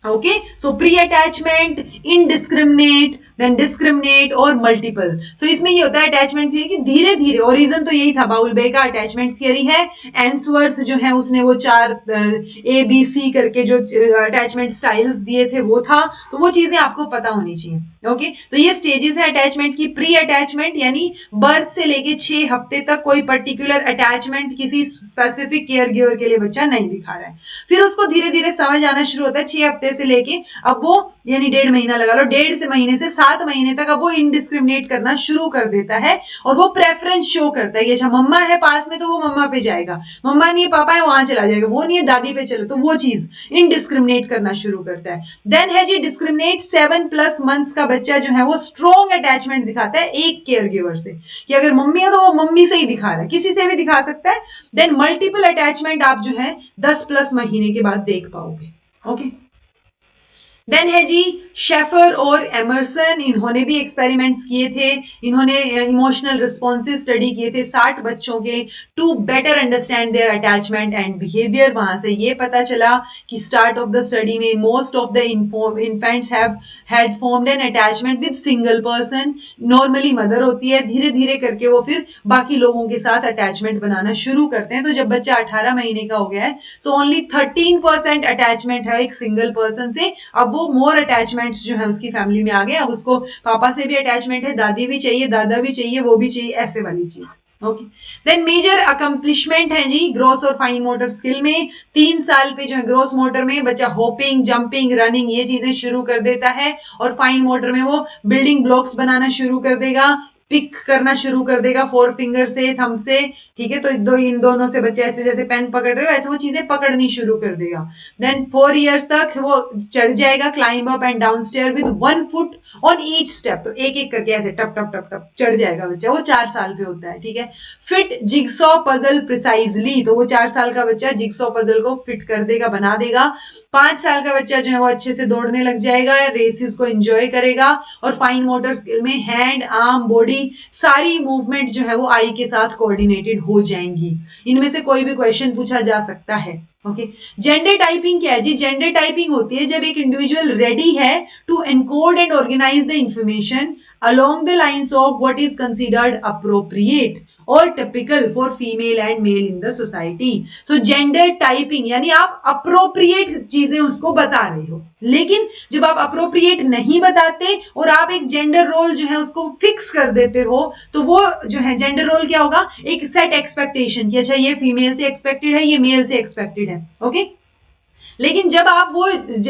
Okay, so pre attachment, indiscriminate, then discriminate और मल्टीपल। सो इसमें ये होता है अटैचमेंट थियरी कि धीरे धीरे, ओरिजिन तो यही था बाउलबे का, अटैचमेंट थियरी है। एंसवर्थ जो है उसने वो 4 ABC करके जो अटैचमेंट स्टाइल्स दिए थे वो था, तो वो चीजें आपको पता होनी चाहिए। ओके, तो ये स्टेजेस है अटैचमेंट की। प्री अटैचमेंट यानी बर्थ से लेके 6 हफ्ते तक कोई पर्टिकुलर अटैचमेंट किसी स्पेसिफिक केयर गिवर के लिए बच्चा नहीं दिखा रहा है। फिर उसको धीरे धीरे समझ आना शुरू होता है 6 हफ्ते से लेके, अब वो यानी 1.5 महीना लगा लो, 1.5 से महीने से 7 महीने तक अब वो इनडिस्क्रिमिनेट करना शुरू कर देता है, और वो प्रेफरेंस शो करता है कि अच्छा मम्मा है पास में तो वो मम्मा पे जाएगा, मम्मा नहीं है पापा है वहां चला जाएगा, वो नहीं है दादी पे चले, तो वो चीज इनडिस्क्रिमिनेट करना शुरू करता है। देन है जी डिस्क्रिमिनेट। 7+ मंथ्स का बच्चा जो है वो स्ट्रॉन्ग अटैचमेंट दिखाता है एक केयर गिवर से, कि अगर मम्मी है तो वो मम्मी से ही दिखा रहा है, किसी से भी दिखा सकता है। देन मल्टीपल अटैचमेंट आप जो है 10+ महीने के बाद देख पाओगे। ओके, देन है जी शेफर और एमरसन, इन्होंने भी एक्सपेरिमेंट्स किए थे, इन्होंने इमोशनल रिस्पॉन्सेज स्टडी किए थे 60 बच्चों के, to better understand their attachment and behaviour. वहां से ये पता चला कि स्टार्ट ऑफ द स्टडी में most of the infants have had formed an attachment with single person, normally mother होती है, धीरे धीरे करके वो फिर बाकी लोगों के साथ अटैचमेंट बनाना शुरू करते हैं। तो जब बच्चा 18 महीने का हो गया है, सो ओनली 13% अटैचमेंट है एक सिंगल पर्सन से, अब वो मोर अटैचमेंट्स जो है उसकी फैमिली में आ गए, अब उसको पापा से भी अटैचमेंट है, दादी भी चाहिए, दादा भी चाहिए, वो भी चाहिए, ऐसे वाली चीज। ओके, देन मेजर अकम्पलिशमेंट है जी ग्रोस और फाइन मोटर स्किल में। 3 साल पे जो है ग्रोस मोटर में बच्चा होपिंग, जंपिंग, रनिंग ये चीजें शुरू कर देता है, और फाइन मोटर में वो बिल्डिंग ब्लॉक्स बनाना शुरू कर देगा, पिक करना शुरू कर देगा 4 फिंगर से, थंब से, ठीक है। तो इन दोनों से बच्चे ऐसे जैसे पेन पकड़ रहे हो ऐसे वो चीजें पकड़नी शुरू कर देगा। देन 4 इयर्स तक वो चढ़ जाएगा, climb up and down stair with 1 foot on each step, तो एक एक करके ऐसे टप टप टप टप चढ़ जाएगा बच्चा, वो 4 साल पे होता है, ठीक है। फिट जिगसॉ पजल प्रिसाइजली, तो वो 4 साल का बच्चा जिगसॉ पजल को फिट कर देगा, बना देगा। 5 साल का बच्चा जो है वो अच्छे से दौड़ने लग जाएगा, रेसेस को एंजॉय करेगा, और फाइन मोटर स्किल में हैंड, आर्म, बॉडी सारी मूवमेंट जो है वो आई के साथ कोऑर्डिनेटेड हो जाएंगी। इनमें से कोई भी क्वेश्चन पूछा जा सकता है। ओके, जेंडर टाइपिंग क्या है जी? जेंडर टाइपिंग होती है जब एक इंडिविजुअल रेडी है to encode and organise the information along the lines of what is considered appropriate or typical for female and male in the society. So gender typing यानी आप appropriate चीजें उसको बता रहे हो, लेकिन जब आप appropriate नहीं बताते और आप एक जेंडर रोल जो है उसको फिक्स कर देते हो, तो वो जो है जेंडर रोल क्या होगा? एक सेट एक्सपेक्टेशन कि अच्छा ये फीमेल से एक्सपेक्टेड है, ये मेल से एक्सपेक्टेड है। ओके, लेकिन जब आप वो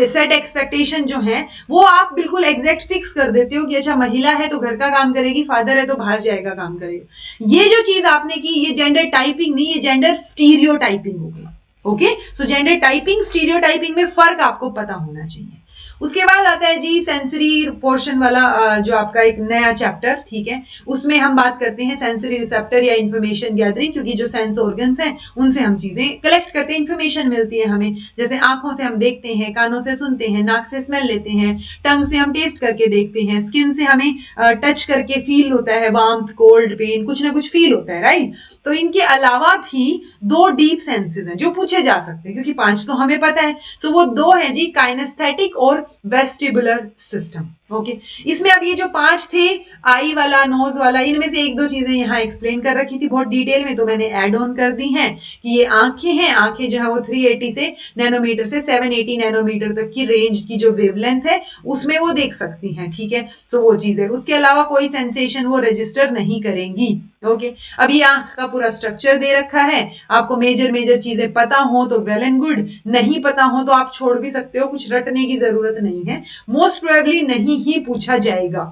सेट एक्सपेक्टेशन जो है वो आप बिल्कुल एग्जैक्ट फिक्स कर देते हो कि अच्छा महिला है तो घर का काम करेगी, फादर है तो बाहर जाएगा काम करेगा, ये जो चीज आपने की ये जेंडर टाइपिंग नहीं, ये जेंडर स्टीरियो टाइपिंग हो गई। ओके, सो जेंडर टाइपिंग स्टीरियो टाइपिंग में फर्क आपको पता होना चाहिए। उसके बाद आता है जी सेंसरी पोर्शन वाला जो आपका एक नया चैप्टर, ठीक है, उसमें हम बात करते हैं सेंसरी रिसेप्टर या इंफॉर्मेशन गैदरिंग, क्योंकि जो सेंस ऑर्गन्स हैं उनसे हम चीजें कलेक्ट करते हैं, इंफॉर्मेशन मिलती है हमें, जैसे आंखों से हम देखते हैं, कानों से सुनते हैं, नाक से स्मेल लेते हैं, टंग से हम टेस्ट करके देखते हैं, स्किन से हमें टच करके फील होता है, वार्मथ, कोल्ड, पेन, कुछ ना कुछ फील होता है, राइट। तो इनके अलावा भी 2 डीप सेंसेस हैं जो पूछे जा सकते हैं, क्योंकि 5 तो हमें पता है, तो वो 2 है जी काइनेस्थेटिक और वेस्टिबुलर सिस्टम। ओके, इसमें अब ये जो 5 थे, आई वाला, नोज वाला, इनमें से 1-2 चीजें यहाँ एक्सप्लेन कर रखी थी बहुत डिटेल में, तो मैंने ऐड ऑन कर दी हैं कि ये आंखें हैं, आंखें जो है वो 380 से नैनोमीटर से 780 नैनोमीटर तक की रेंज की जो वेवलेंथ है उसमें वो देख सकती हैं, ठीक है। सो वो चीज है, उसके अलावा कोई सेंसेशन वो रजिस्टर नहीं करेंगी। ओके, अब ये आंख का पूरा स्ट्रक्चर दे रखा है, आपको मेजर चीजें पता हो तो वेल एंड गुड, नहीं पता हो तो आप छोड़ भी सकते हो, कुछ रटने की जरूरत नहीं है, मोस्ट प्रोबेबली नहीं ही पूछा जाएगा।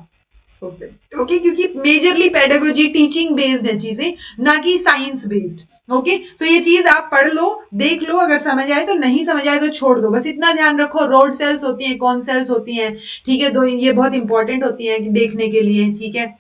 ओके, क्योंकि मेजरली पेडागोजी टीचिंग बेस्ड है चीजें, ना कि साइंस बेस्ड। ओके, सो ये चीज आप पढ़ लो, देख लो, अगर समझ आए तो, नहीं समझ आए तो छोड़ दो, बस इतना ध्यान रखो रोड सेल्स होती हैं, कौन सेल्स होती हैं, ठीक है, दो ये बहुत इंपॉर्टेंट होती हैं देखने के लिए, ठीक है।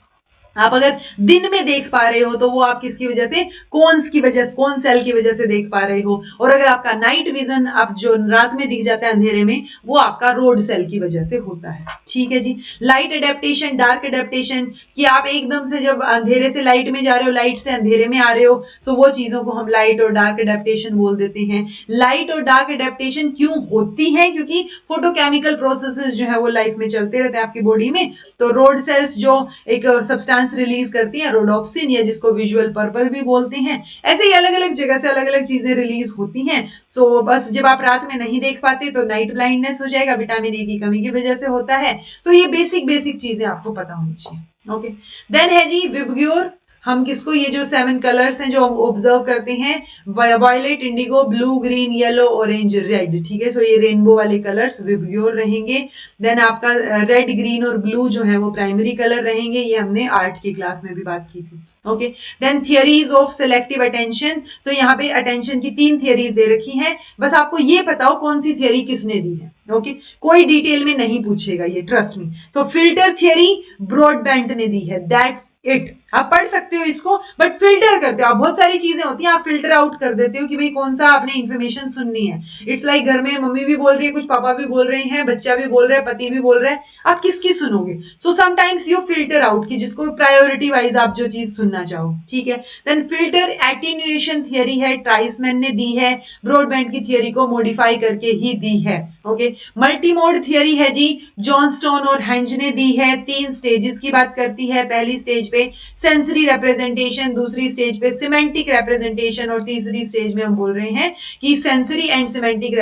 आप अगर दिन में देख पा रहे हो तो वो आप किसकी वजह से, कोन्स की वजह से, कोन सेल की वजह से देख पा रहे हो। और अगर आपका नाइट विजन आप जो रात में दिख जाता है अंधेरे में, वो आपका रोड सेल की वजह से होता है। ठीक है जी। लाइट एडेप्टेशन, डार्क एडेप्टेशन, कि आप एकदम से जब अंधेरे से लाइट में जा रहे हो, लाइट से अंधेरे में आ रहे हो, सो वो चीजों को हम लाइट और डार्क एडेप्टेशन बोल देते हैं। लाइट और डार्क एडेप्टेशन क्यों होती है? क्योंकि फोटोकेमिकल प्रोसेसेस जो है वो लाइफ में चलते रहते हैं आपकी बॉडी में। तो रोड सेल्स जो एक सब्सटेंस रिलीज करती है, रोडोप्सिन, या जिसको विजुअल पर्पल भी बोलते हैं, ऐसे ही अलग अलग जगह से अलग अलग चीजें रिलीज होती हैं। सो बस जब आप रात में नहीं देख पाते तो नाइट ब्लाइंडनेस हो जाएगा, विटामिन ए की कमी की वजह से होता है। तो ये बेसिक बेसिक चीजें आपको पता होनी चाहिए। ओके, देन है जी विबग्योर। हम किसको, ये जो 7 कलर्स हैं जो ऑब्जर्व करते हैं, violet, indigo, blue, green, yellow, orange, red. ठीक है, सो ये रेनबो वाले कलर्स विबग्योर रहेंगे। देन आपका रेड, ग्रीन और ब्लू जो है वो प्राइमरी कलर रहेंगे। ये हमने आर्ट की क्लास में भी बात की थी। Okay, then theories of selective attention. So यहाँ पे अटेंशन की 3 थियरीज दे रखी हैं। बस आपको ये बताओ कौन सी थियरी किसने दी है। ओके, कोई डिटेल में नहीं पूछेगा ये, ट्रस्ट मी। सो फिल्टर थियरी ब्रॉडबैंड ने दी है, दैट्स इट। आप पढ़ सकते हो इसको, बट फिल्टर करते हो आप। बहुत सारी चीजें होती हैं, आप फिल्टर आउट कर देते हो कि भाई कौन सा आपने इन्फॉर्मेशन सुननी है। इट्स लाइक घर में मम्मी भी बोल रही है कुछ, पापा भी बोल रहे हैं, बच्चा भी बोल रहा है, पति भी बोल रहा है, आप किसकी सुनोगे? So sometimes you filter out कि जिसको प्रायोरिटी वाइज आप जो चीज सुनना चाहो। ठीक है, देन फिल्टर एटीन्यूएशन थियरी है, ट्राइसमैन ने दी है, ब्रॉडबैंड की थियरी को मॉडिफाई करके ही दी है। ओके, मल्टीमोड थियरी है जी, जॉनस्टोन और हेंज ने दी है। 3 स्टेजेस की बात करती है। पहली स्टेज पे सेंसरी रिप्रेजेंटेशन, दूसरी स्टेज पे सिमेंटिक रिप्रेजेंटेशन, और तीसरी स्टेज में हम बोल रहे हैं कि सेंसरी एंड सिमेंटिक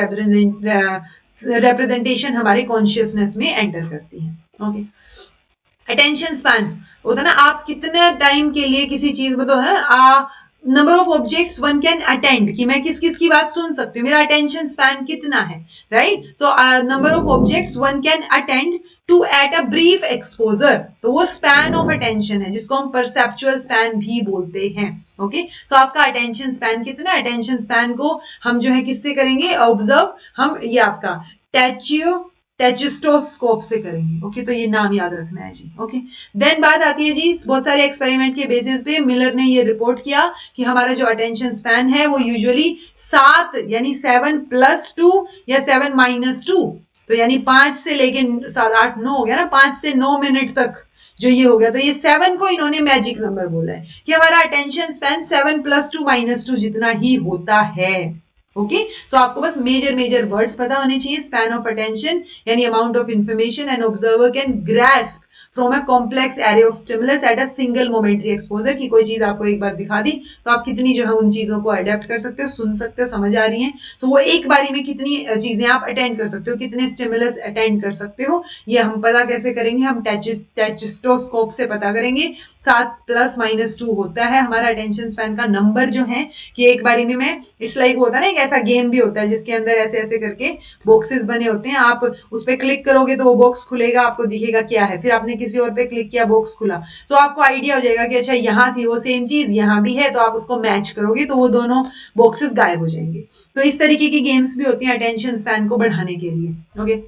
रिप्रेजेंटेशन हमारे कॉन्शियसनेस में एंटर करती है। ओके, अटेंशन स्पैन होता है ना, आप कितने टाइम के लिए किसी चीज में, तो है number of objects one can attend, कि मैं किस किस की बात सुन सकती हूँ, मेरा अटेंशन स्पैन कितना है, right. So number of objects one can attend to at a brief exposure, तो वो स्पैन ऑफ अटेंशन है, जिसको हम परसेप्चुअल स्पैन भी बोलते हैं। ओके, सो आपका अटेंशन स्पैन कितना है? अटेंशन स्पैन को हम जो है किससे करेंगे ऑब्जर्व, हम ये आपका टेचिस्टोस्कोप से करेंगे। ओके, तो ये नाम याद रखना है जी। ओके, देन बात आती है जी, बहुत सारे एक्सपेरिमेंट के बेसिस पे मिलर ने ये रिपोर्ट किया कि हमारा जो अटेंशन स्पैन है वो यूजुअली 7 यानी 7+2 या 7-2, तो यानी 5 से लेके 7-8-9 हो गया ना, 5 से 9 मिनट तक जो ये हो गया, तो ये 7 को इन्होंने मैजिक नंबर बोला है कि हमारा अटेंशन स्पैन 7+2-2 जितना ही होता है। ओके, सो आपको बस मेजर मेजर वर्ड्स पता होने चाहिए। स्पैन ऑफ अटेंशन यानी amount of information an observer can grasp from a complex array of stimulus at a single momentary exposure, की कोई चीज आपको एक बार दिखा दी तो आप कितनी जो है उन चीजों को अडेप्ट कर सकते हो, सुन सकते हो, समझ आ रही हैं। तो वो एक बारी में कितनी चीजें आप अटेंड कर सकते हो, कितने स्टिमुलस अटेंड कर सकते हो, ये हम पता कैसे करेंगे? हम टेचिस्टोस्कोप से पता करेंगे। 7+-2 होता है हमारा अटेंशन स्पैन का नंबर जो है, कि एक बारी में मैं, इट्स लाइक होता है ना, एक ऐसा गेम भी होता है जिसके अंदर ऐसे ऐसे करके बॉक्सेस बने होते हैं, आप उस पर क्लिक करोगे तो वो बॉक्स खुलेगा, आपको दिखेगा क्या है, फिर आपने किसी और पे क्लिक किया, बॉक्स खुला, तो आपको आइडिया हो जाएगा कि अच्छा यहाँ थी वो सेम चीज, यहाँ भी है, तो आप उसको मैच करोगे तो वो दोनों बॉक्सेस गायब हो जाएंगे। तो इस तरीके की गेम्स भी होती हैं अटेंशन स्पैन को बढ़ाने के लिए। Okay,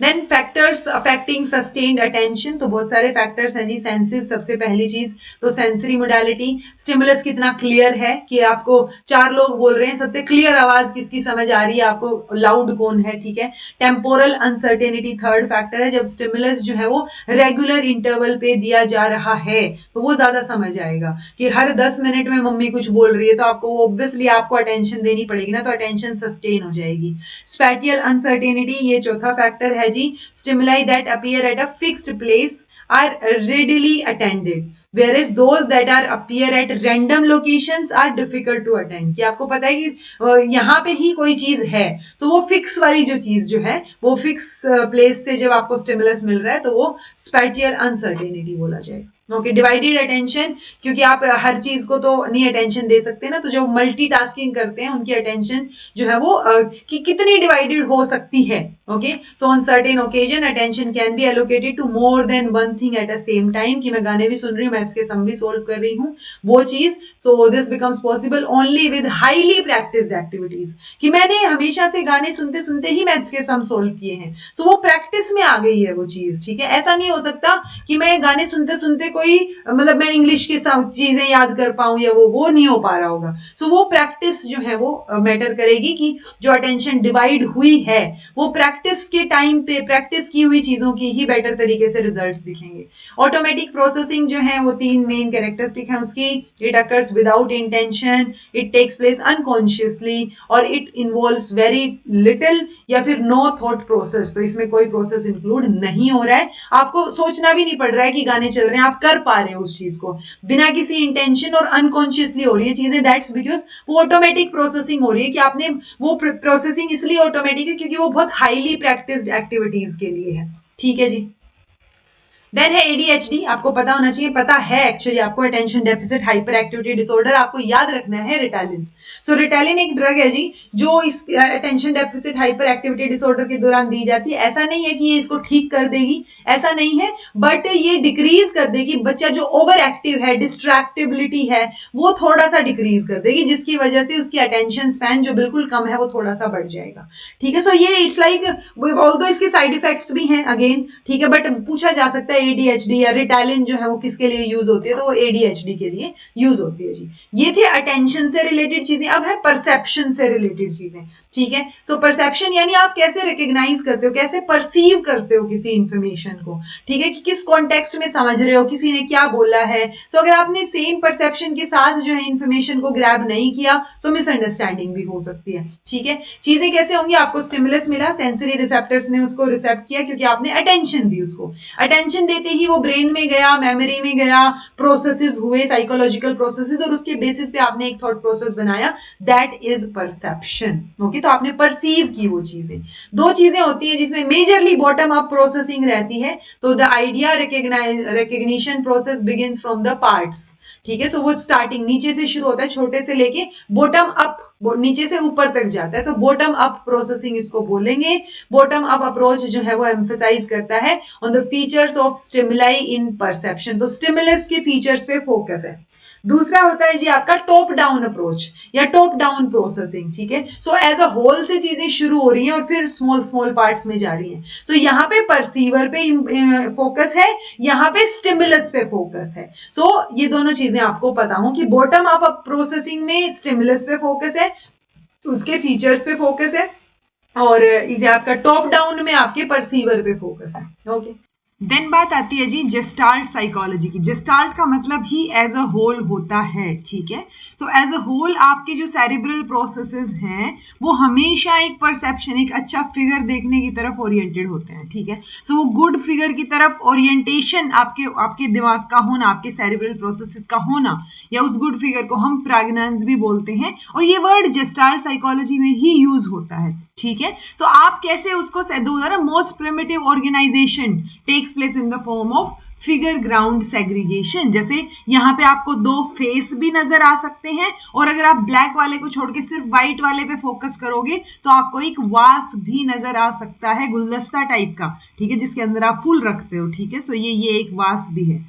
then factors affecting sustained attention, तो बहुत सारे फैक्टर्स हैं जी। सेंसेस सबसे पहली चीज, तो सेंसरी मोडालिटी, स्टिमुलस कितना क्लियर है, कि आपको 4 लोग बोल रहे हैं, सबसे क्लियर आवाज किसकी समझ आ रही है आपको, लाउड कौन है, ठीक है। टेम्पोरल अनसर्टेनिटी थर्ड फैक्टर है, जब स्टिमुलस जो है वो रेगुलर इंटरवल पे दिया जा रहा है तो वो ज्यादा समझ आएगा, कि हर 10 मिनट में मम्मी कुछ बोल रही है तो आपको ऑब्वियसली आपको अटेंशन देनी पड़ेगी ना, तो अटेंशन सस्टेन हो जाएगी। स्पैटियल अनसर्टेनिटी ये चौथा फैक्टर है जी। Stimuli that appear at a fixed place are readily attended, whereas those that are appear at random locations are difficult to attend, कि आपको पता है कि यहाँ पे ही कोई चीज है, तो वो फिक्स वाली जो चीज जो है वो फिक्स प्लेस से जब आपको स्टिमुलस मिल रहा है तो वो स्पैटियल अनसर्टेनिटी बोला जाएगा। ओके, डिवाइडेड अटेंशन, क्योंकि आप हर चीज को तो नहीं अटेंशन दे सकते ना, तो जो मल्टीटास्किंग करते हैं उनकी अटेंशन जो है वो कि कितनी डिवाइडेड हो सकती है। Okay, so on certain occasion attention can be allocated to more than one thing at a same time, कि मैं गाने भी सुन रही हूँ, मैथ्स के सम भी सोल्व कर रही हूँ, वो चीज। So this becomes possible only with highly practised activities, कि मैंने हमेशा से गाने सुनते सुनते ही मैथ्स के सम सोल्व किए हैं, सो वो प्रैक्टिस में आ गई है वो चीज। ठीक है, ऐसा नहीं हो सकता कि मैं गाने सुनते सुनते कोई मतलब मैं इंग्लिश के साथ चीजें याद कर पाऊं या वो नहीं हो पा रहा होगा। सो वो प्रैक्टिस जो है वो मैटर करेगी कि जो अटेंशन डिवाइड हुई है वो प्रैक्टिस के टाइम पे प्रैक्टिस की हुई चीजों की ही बेटर तरीके से रिजल्ट्स दिखेंगे। ऑटोमेटिक प्रोसेसिंग जो है वो 3 मेन कैरेक्टरिस्टिक है उसकी। It occurs without intention, it takes place unconsciously और इट इन्वॉल्व्स वेरी लिटिल या फिर नो थॉट प्रोसेस। तो इसमें कोई प्रोसेस इंक्लूड नहीं हो रहा है, आपको सोचना भी नहीं पड़ रहा है कि गाने चल रहे हैं, आप कर पा रहे हो उस चीज को बिना किसी इंटेंशन और अनकॉन्शियसली हो रही है चीजें। दैट्स बिकॉज वो ऑटोमेटिक प्रोसेसिंग हो रही है कि आपने वो प्रोसेसिंग इसलिए ऑटोमेटिक है क्योंकि वो बहुत हाईली प्रैक्टिस्ड एक्टिविटीज के लिए है। ठीक है जी। देन है एडीएचडी, आपको पता होना चाहिए, पता है एक्चुअली आपको, attention deficit hyper activity disorder. आपको याद रखना है रिटालिन। सो रिटालिन एक ड्रग है जी जो इस attention deficit hyper activity disorder के दौरान दी जाती है। ऐसा नहीं है कि ये इसको ठीक कर देगी, ऐसा नहीं है, बट ये डिक्रीज कर देगी। बच्चा जो ओवर एक्टिव है, डिस्ट्रैक्टिबिलिटी है, वो थोड़ा सा डिक्रीज कर देगी, जिसकी वजह से उसकी अटेंशन स्पैन जो बिल्कुल कम है वो थोड़ा सा बढ़ जाएगा। ठीक है। सो ये इट्स लाइक, ऑल्दो इसके साइड इफेक्ट्स भी हैं अगेन, ठीक है, बट पूछा जा सकता है एडीएचडी या रिटालिन जो है वो किसके लिए यूज होती है, तो वो एडीएचडी के लिए यूज होती है जी। ये थे अटेंशन से रिलेटेड चीजें। अब है परसेप्शन से रिलेटेड चीजें। ठीक है। सो परसेप्शन यानी आप कैसे रिकॉग्नाइज करते हो, कैसे परसीव करते हो किसी इंफॉर्मेशन को। ठीक है, कि किस कॉन्टेक्स्ट में समझ रहे हो, किसी ने क्या बोला है। सो अगर आपने सेम परसेप्शन के साथ जो है इंफॉर्मेशन को ग्रैब नहीं किया तो मिसअंडरस्टैंडिंग भी हो सकती है। ठीक है। चीजें कैसे होंगी, आपको स्टिमुलस मिला, सेंसरी रिसेप्टर्स ने उसको रिसेप्ट किया क्योंकि आपने अटेंशन दी उसको। अटेंशन देते ही वो ब्रेन में गया, मेमोरी में गया, प्रोसेसेस हुए, साइकोलॉजिकल प्रोसेसेस, और उसके बेसिस पे आपने एक थॉट प्रोसेस बनाया, दैट इज परसेप्शन। ओके, तो आपने परसीव की वो चीजें। दो चीजें होती है जिसमें मेजरली बॉटम अप प्रोसेसिंग रहती है। तो the idea recognition process begins from the parts. ठीक है। सो वो स्टार्टिंग नीचे से शुरू होता है, छोटे से लेके बॉटम अप, नीचे से ऊपर तक जाता है, तो बॉटम अप प्रोसेसिंग इसको बोलेंगे। बॉटम अप अप्रोच जो है वो एम्फसाइज करता है on the features of stimuli in perception. तो स्टिमुलस के फीचर्स पे फोकस है। दूसरा होता है जी आपका टॉप डाउन अप्रोच या टॉप डाउन प्रोसेसिंग। ठीक है। सो एज अ होल से चीजें शुरू हो रही हैं और फिर स्मॉल स्मॉल पार्ट्स में जा रही हैं। सो यहाँ पे परसीवर पे फोकस है, यहाँ पे स्टिमुलस पे फोकस है। सो ये दोनों चीजें आपको पता हो कि बॉटम अप प्रोसेसिंग में स्टिमुलस पे फोकस है, उसके फीचर्स पे फोकस है, और इसे आपका टॉप डाउन में आपके परसीवर पे फोकस है। ओके। देन बात आती है जी जेस्टाल्ट साइकोलॉजी की। जेस्टाल्ट का मतलब ही एज अ होल होता है। ठीक है। सो एज अ होल आपके जो सेरिब्रल प्रोसेसेस हैं वो हमेशा एक परसेप्शन, एक अच्छा फिगर देखने की तरफ ओरिएंटेड होते हैं। ठीक है। सो वो गुड फिगर की तरफ ओरिएंटेशन आपके दिमाग का होना, आपके सेरिब्रल प्रोसेसेस का होना, या उस गुड फिगर को हम प्रेग्नेंस भी बोलते हैं, और ये वर्ड जेस्टाल्ट साइकोलॉजी में ही यूज होता है। ठीक है। सो आप कैसे उसको most primitive organisation takes place in the form of figure ground segregation. जैसे यहाँ पे आपको दो फेस भी नजर आ सकते हैं, और अगर आप ब्लैक वाले को छोड़ के सिर्फ व्हाइट वाले पे फोकस करोगे तो आपको एक वास भी नजर आ सकता है, गुलदस्ता टाइप का। ठीक है, जिसके अंदर आप फूल रखते हो। ठीक है। सो ये एक वास भी है।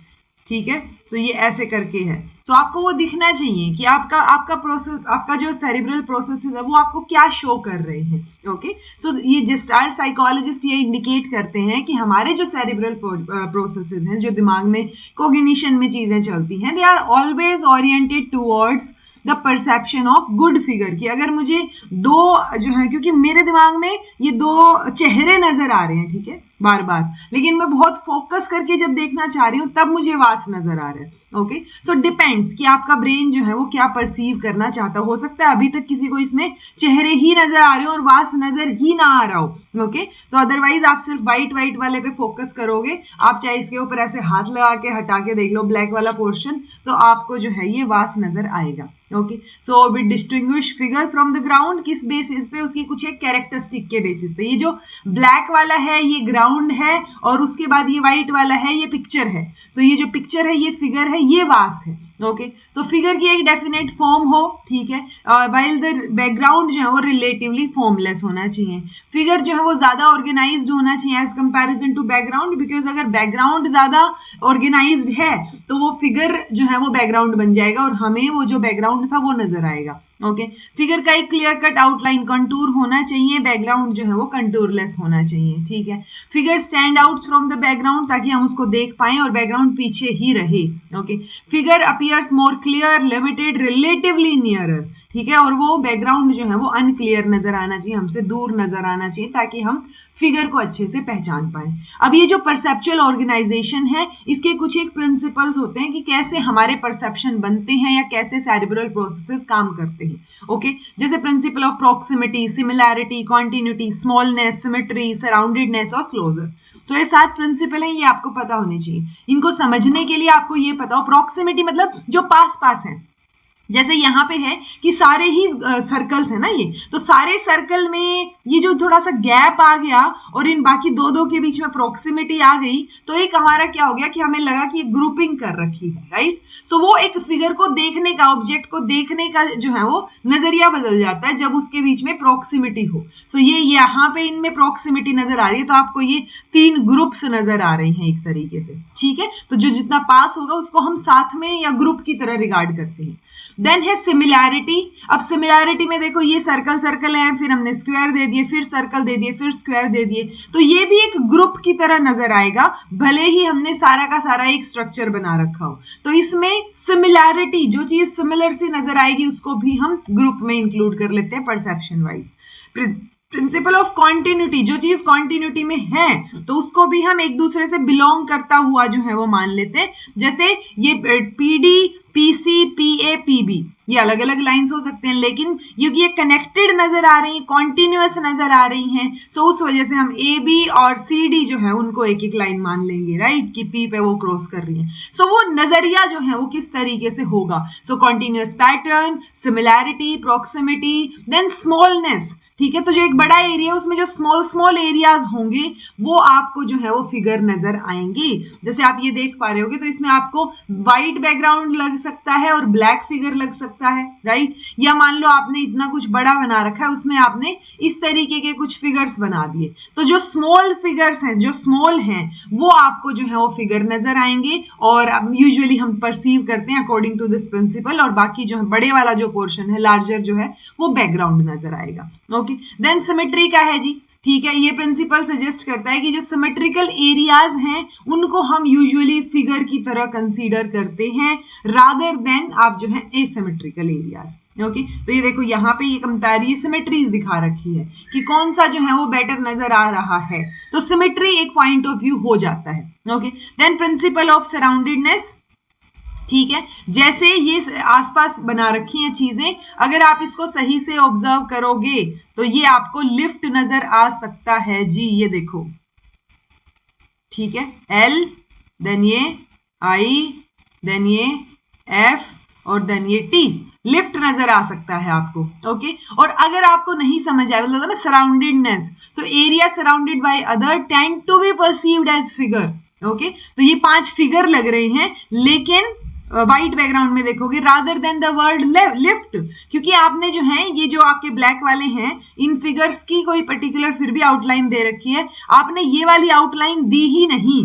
ठीक है। सो ये ऐसे करके है। सो आपको वो दिखना चाहिए कि आपका प्रोसेस, आपका जो सेरिब्रल प्रोसेस है वो आपको क्या शो कर रहे हैं। ओके। सो ये जेस्टाल्ट साइकोलॉजिस्ट ये इंडिकेट करते हैं कि हमारे जो सेरिब्रल प्रोसेसेस हैं, जो दिमाग में कोग्निशन में चीजें चलती हैं, they are always oriented towards the perception of good figure. की अगर मुझे दो जो है, क्योंकि मेरे दिमाग में ये दो चेहरे नजर आ रहे हैं, ठीक है, बार बार, लेकिन मैं बहुत फोकस करके जब देखना चाह रही हूँ तब मुझे वास नजर आ रहा है। ओके। सो डिपेंड्स कि आपका ब्रेन जो है वो क्या परसीव करना चाहता हो सकता है अभी तक किसी को इसमें चेहरे ही नजर आ रहे हो और वास नजर ही ना आ रहा हो। ओके। सो अदरवाइज आप सिर्फ व्हाइट वाले पे फोकस करोगे, आप चाहे इसके ऊपर ऐसे हाथ लगा के हटा के देख लो ब्लैक वाला पोर्शन, तो आपको जो है ये वास नजर आएगा। Okay. So we distinguish figure from the ground, किस बेसिस पे, उसकी कुछ एक कैरेक्टरिस्टिक के बेसिस पे। ये जो ब्लैक वाला है ये ग्राउंड है, और उसके बाद ये व्हाइट वाला है ये पिक्चर है। सो ये जो पिक्चर है, ये फिगर है, ये वास है। ओके। सो फिगर की एक डेफिनेट फॉर्म हो, ठीक है, व्हाइल द बैकग्राउंड जो है वो रिलेटिवली फॉर्मलेस होना चाहिए। फिगर जो है वो ज्यादा ऑर्गेनाइज्ड होना चाहिए as comparison to background, because अगर बैकग्राउंड ज्यादा ऑर्गेनाइज्ड है तो वो फिगर जो है वो बैकग्राउंड बन जाएगा और हमें वो जो बैकग्राउंड था वो नजर आएगा। ओके। फिगर का एक क्लियर कट आउटलाइन कंटूर होना चाहिए, बैकग्राउंड जो है वो कंटूरलेस होना चाहिए। ठीक है। Figure stand out from the background, ताकि हम उसको देख पाएं और बैकग्राउंड पीछे ही रहे। Okay, figure appears more clear, limited, relatively nearer, ठीक है, और वो बैकग्राउंड जो है वो अनक्लियर नजर आना चाहिए, हमसे दूर नजर आना चाहिए, ताकि हम फिगर को अच्छे से पहचान पाए। अब ये जो परसेप्चुअल ऑर्गेनाइजेशन है, इसके कुछ एक प्रिंसिपल्स होते हैं कि कैसे हमारे परसेप्शन बनते हैं या कैसे सेरिब्रल प्रोसेसेस काम करते हैं। ओके, जैसे principle of proximity, similarity, continuity, smallness, symmetry, surroundedness और क्लोजर। तो ये 7 प्रिंसिपल हैं, ये आपको पता होने चाहिए। इनको समझने के लिए आपको ये पता हो, प्रॉक्सिमिटी मतलब जो पास पास है, जैसे यहाँ पे है कि सारे ही सर्कल्स है ना, ये तो सारे सर्कल में ये जो थोड़ा सा गैप आ गया और इन बाकी दो के बीच में प्रॉक्सिमिटी आ गई, तो एक हमारा क्या हो गया कि हमें लगा कि ग्रुपिंग कर रखी है, राइट। सो वो एक फिगर को देखने का, ऑब्जेक्ट को देखने का जो है वो नजरिया बदल जाता है जब उसके बीच में प्रॉक्सिमिटी हो। सो ये यहाँ पे इनमें प्रॉक्सिमिटी नजर आ रही है, तो आपको ये 3 ग्रुप्स नजर आ रही हैं एक तरीके से, ठीक है। तो जो जितना पास होगा उसको हम साथ में या ग्रुप की तरह रिगार्ड करते हैं। देन है सिमिलैरिटी। अब सिमिलैरिटी में देखो ये सर्कल सर्कल है, फिर हमने स्क्वायर दे दिए, फिर सर्कल दे दिए, फिर स्क्वायर दे दिए, तो ये भी एक ग्रुप की तरह नजर आएगा, भले ही हमने सारा का सारा एक स्ट्रक्चर बना रखा हो। तो इसमें सिमिलैरिटी, जो चीज सिमिलर सी नजर आएगी उसको भी हम ग्रुप में इंक्लूड कर लेते हैं perception wise. Principle of continuity, जो चीज कॉन्टिन्यूटी में है तो उसको भी हम एक दूसरे से बिलोंग करता हुआ जो है वो मान लेते हैं। जैसे ये पीडी, पीसी, पीए, पीबी, ये अलग अलग लाइंस हो सकते हैं, लेकिन क्योंकि ये कनेक्टेड नजर आ रही हैं, कॉन्टिन्यूअस नजर आ रही हैं, सो उस वजह से हम ए बी और सी डी जो है उनको एक एक लाइन मान लेंगे, राइट, कि पी पे वो क्रॉस कर रही है। सो वो नजरिया जो है वो किस तरीके से होगा, so continuous pattern, similarity, proximity, then smallness, ठीक है। तो जो एक बड़ा एरिया उसमें जो स्मॉल स्मॉल एरियाज होंगे वो आपको जो है वो फिगर नजर आएंगे। जैसे आप ये देख पा रहे होगे, तो इसमें आपको व्हाइट बैकग्राउंड लग सकता है और ब्लैक फिगर लग सकता है, राइट। या मान लो आपने इतना कुछ बड़ा बना रखा है, उसमें आपने इस तरीके के कुछ फिगर्स बना दिए, तो जो स्मॉल फिगर्स हैं, जो स्मॉल हैं, वो आपको जो है वो फिगर नजर आएंगे, और यूजुअली हम परसीव करते हैं अकॉर्डिंग टू दिस प्रिंसिपल, और बाकी जो है बड़े वाला जो पोर्शन है, लार्जर जो है, वो बैकग्राउंड नजर आएगा। ओके, देन सिमेट्री का है जी, ठीक है। ये प्रिंसिपल सजेस्ट करता है कि जो सिमेट्रिकल एरियाज हैं उनको हम यूजुअली फिगर की तरह कंसीडर करते हैं, रादर देन आप जो है एसिमेट्रिकल एरियाज। ओके, तो ये देखो यहाँ पे ये कंपेयर सिमेट्रीज दिखा रखी है कि कौन सा जो है वो बेटर नजर आ रहा है, तो सिमेट्री एक पॉइंट ऑफ व्यू हो जाता है। ओके, देन प्रिंसिपल ऑफ सराउंडेडनेस, ठीक है। जैसे ये आसपास बना रखी हैं चीजें, अगर आप इसको सही से ऑब्जर्व करोगे तो ये आपको लिफ्ट नजर आ सकता है जी, ये देखो, ठीक है, एल, देन ये आई, देन ये एफ और देन ये टी, लिफ्ट नजर आ सकता है आपको। ओके, और अगर आपको नहीं समझ आए, मतलब ना surroundedness, so area surrounded by other tend to be perceived as figure. Okay, तो ये 5 फिगर लग रहे हैं, लेकिन व्हाइट बैकग्राउंड में देखोगे rather than the word lift, क्योंकि आपने जो है ये जो आपके ब्लैक वाले हैं इन फिगर्स की कोई पर्टिकुलर फिर भी आउटलाइन दे रखी है, आपने ये वाली आउटलाइन दी ही नहीं।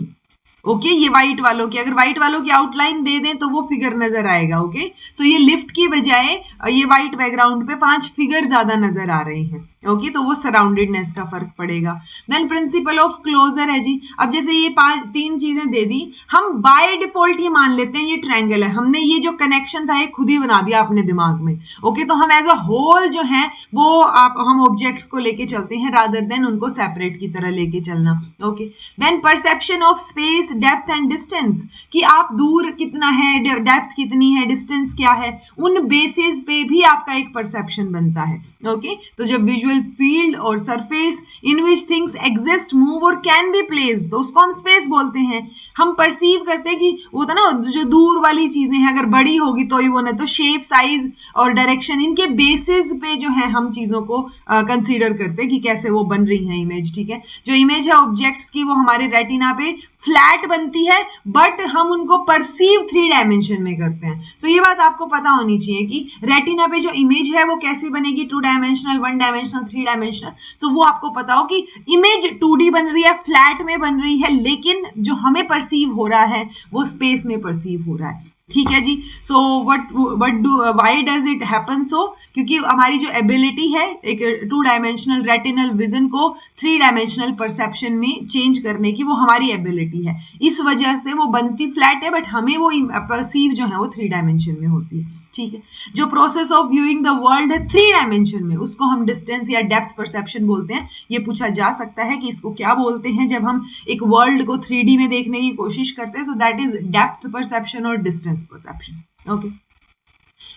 ओके, ये व्हाइट वालों की, अगर व्हाइट वालों की आउटलाइन दे दें तो वो फिगर नजर आएगा। ओके, सो ये लिफ्ट की बजाय ये व्हाइट बैकग्राउंड पे 5 फिगर ज्यादा नजर आ रहे हैं। ओके, तो वो सराउंडेडनेस का फर्क पड़ेगा। देन प्रिंसिपल ऑफ क्लोजर है जी। अब जैसे ये 3 चीजें दे दी, हम बाय डिफॉल्ट ही मान लेते हैं ये ट्रायंगल है, हमने ये जो कनेक्शन था ये खुद ही बना दिया अपने दिमाग में। ओके, तो हम एज अ होल जो है वो हम ऑब्जेक्ट्स को लेके चलते हैं, रादर देन उनको सेपरेट की तरह लेके चलना। Okay, then perception of space, depth and distance, कि आप दूर कितना है, डेप्थ कितनी है, डिस्टेंस क्या है, उन बेसिस पे भी आपका एक परसेप्शन बनता है। ओके, तो जब विजुअल फील्ड और surface in which things exist, move और कैन बी प्लेस्ड, तो उसको हम स्पेस बोलते हैं। हम परसीव करते हैं कि वो था ना जो दूर वाली चीजें हैं, अगर बड़ी होगी तो ही वो, ना तो शेप, साइज और डायरेक्शन, इनके बेसिस पे जो है हम चीजों को कंसीडर करते हैं कि कैसे वो बन रही है इमेज। ठीक है, जो इमेज है ऑब्जेक्ट्स की वो हमारे रेटिना पे फ्लैट बनती है, बट हम उनको परसीव 3 डायमेंशन में करते हैं। तो ये बात आपको पता होनी चाहिए कि रेटिना पे जो इमेज है वो कैसी बनेगी, 2 डायमेंशनल, 1 डायमेंशनल, 3 डायमेंशनल। तो वो आपको पता हो कि इमेज 2D बन रही है, फ्लैट में बन रही है, लेकिन जो हमें परसीव हो रहा है वो स्पेस में परसीव हो रहा है। ठीक है जी। So why does it happen so, क्योंकि हमारी जो एबिलिटी है एक 2 डायमेंशनल रेटिनल विजन को 3 डायमेंशनल परसेप्शन में चेंज करने की, वो हमारी एबिलिटी है। इस वजह से वो बनती फ्लैट है बट हमें वो परसीव जो है वो 3 डायमेंशन में होती है। ठीक है, जो process of viewing the world है 3 डायमेंशन में, उसको हम डिस्टेंस या डेप्थ परसेप्शन बोलते हैं। ये पूछा जा सकता है कि इसको क्या बोलते हैं जब हम एक वर्ल्ड को 3D में देखने की कोशिश करते हैं, तो दैट इज डेप्थ परसेप्शन और distance perception. Okay,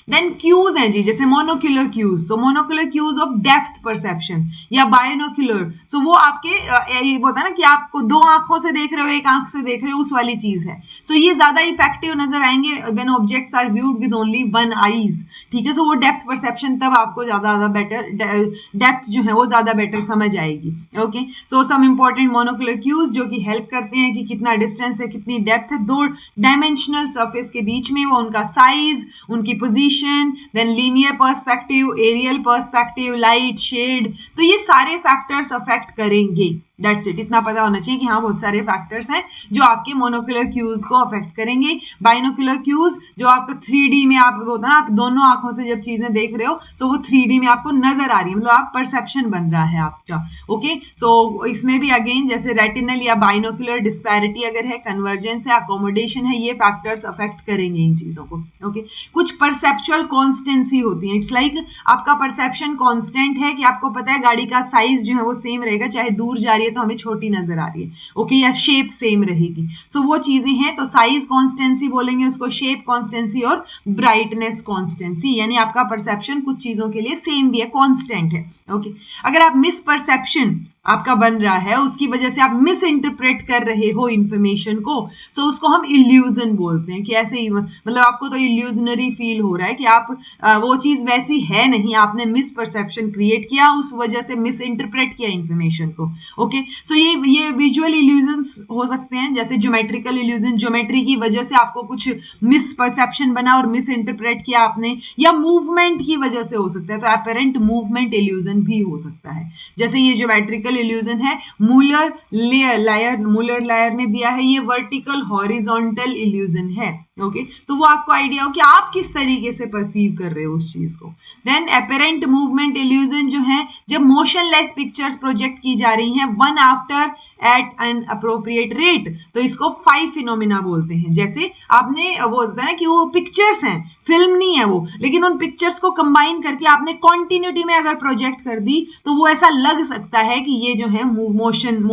then cues हैं जी, जैसे मोनोक्यूलर क्यूज, तो monocular cues of depth perception या बायनोक्यूलर, सो वो आपके ये होता है ना कि आपको 2 आंखों से देख रहे हो, एक आंख से देख रहे हो, उस वाली चीज है। सो ये ज्यादा इफेक्टिव नजर आएंगे when objects are viewed with only 1 eyes. ठीक है, सो वो डेप्थ परसेप्शन तब आपको ज्यादा बेटर, डेप्थ जो है वो ज्यादा बेटर समझ आएगी। ओके, सो सम इंपॉर्टेंट मोनोक्यूलर क्यूज जो कि हेल्प करते हैं कि कितना डिस्टेंस है, कितनी डेप्थ है 2 डायमेंशनल सरफेस के बीच में, वो उनका साइज, उनकी position, then linear perspective, aerial perspective, light, shade, तो ये सारे फैक्टर्स अफेक्ट करेंगे। दैट्स इट, इतना पता होना चाहिए कि हाँ बहुत सारे फैक्टर्स हैं जो आपके मोनोक्यूलर क्यूज को अफेक्ट करेंगे। बाइनोक्यूलर क्यूज जो आपको 3D में आप होता है, आप दोनों आंखों से जब चीजें देख रहे हो तो वो 3D में आपको नजर आ रही है, मतलब आप परसेप्शन बन रहा है आपका। ओके, सो इसमें भी अगेन जैसे रेटिनल या बाइनोक्यूलर डिस्पैरिटी अगर है, कन्वर्जेंस है, अकोमोडेशन है, ये फैक्टर्स अफेक्ट करेंगे इन चीजों को। ओके, कुछ परसेप्चुअल कॉन्स्टेंसी होती है, इट्स लाइक आपका परसेप्शन कॉन्स्टेंट है कि आपको पता है गाड़ी का साइज जो है वो सेम रहेगा, चाहे दूर जा रही है तो हमें छोटी नजर आ रही है। ओके, या शेप सेम रहेगी, सो वो चीजें हैं, तो साइज कॉन्स्टेंसी बोलेंगे उसको, शेप कॉन्स्टेंसी और ब्राइटनेस कॉन्स्टेंसी, यानी आपका परसेप्शन कुछ चीजों के लिए सेम भी है, कॉन्स्टेंट है। ओके, अगर आप मिस परसेप्शन आपका बन रहा है, उसकी वजह से आप मिस इंटरप्रेट कर रहे हो इंफॉर्मेशन को, सो उसको हम इल्यूजन बोलते हैं कि ऐसे ही मतलब आपको तो इल्यूजनरी फील हो रहा है कि आप वो चीज वैसी है नहीं, आपने मिस परसेप्शन क्रिएट किया, उस वजह से मिस इंटरप्रेट किया इंफॉर्मेशन को। ओके, सो ये विजुअल इल्यूजन्स हो सकते हैं, जैसे ज्योमेट्रिकल इल्यूजन, ज्योमेट्री की वजह से आपको कुछ मिस परसेप्शन बना और मिस इंटरप्रेट किया आपने, या मूवमेंट की वजह से हो सकता है, तो अपेरेंट मूवमेंट इल्यूजन भी हो सकता है। जैसे ये ज्योमेट्रिकल इल्यूजन है, मूलर लायर ने दिया है, ये वर्टिकल हॉरिजॉन्टल इल्यूजन है। ओके, तो वो आपको आइडिया हो कि आप किस तरीके से परसीव कर रहे हो उस चीज को। देन अपेरेंट मूवमेंट इल्यूजन जो है, जब मोशनलेस पिक्चर्स प्रोजेक्ट की जा रही हैं one after at an appropriate rate, तो इसको 5 फिनोमिना बोलते हैं। जैसे आपने वो होता है ना कि वो पिक्चर्स हैं, फिल्म नहीं है वो, लेकिन उन पिक्चर्स को कंबाइन करके आपने कॉन्टिन्यूटी में अगर प्रोजेक्ट कर दी तो वो ऐसा लग सकता है कि ये जो है मोशन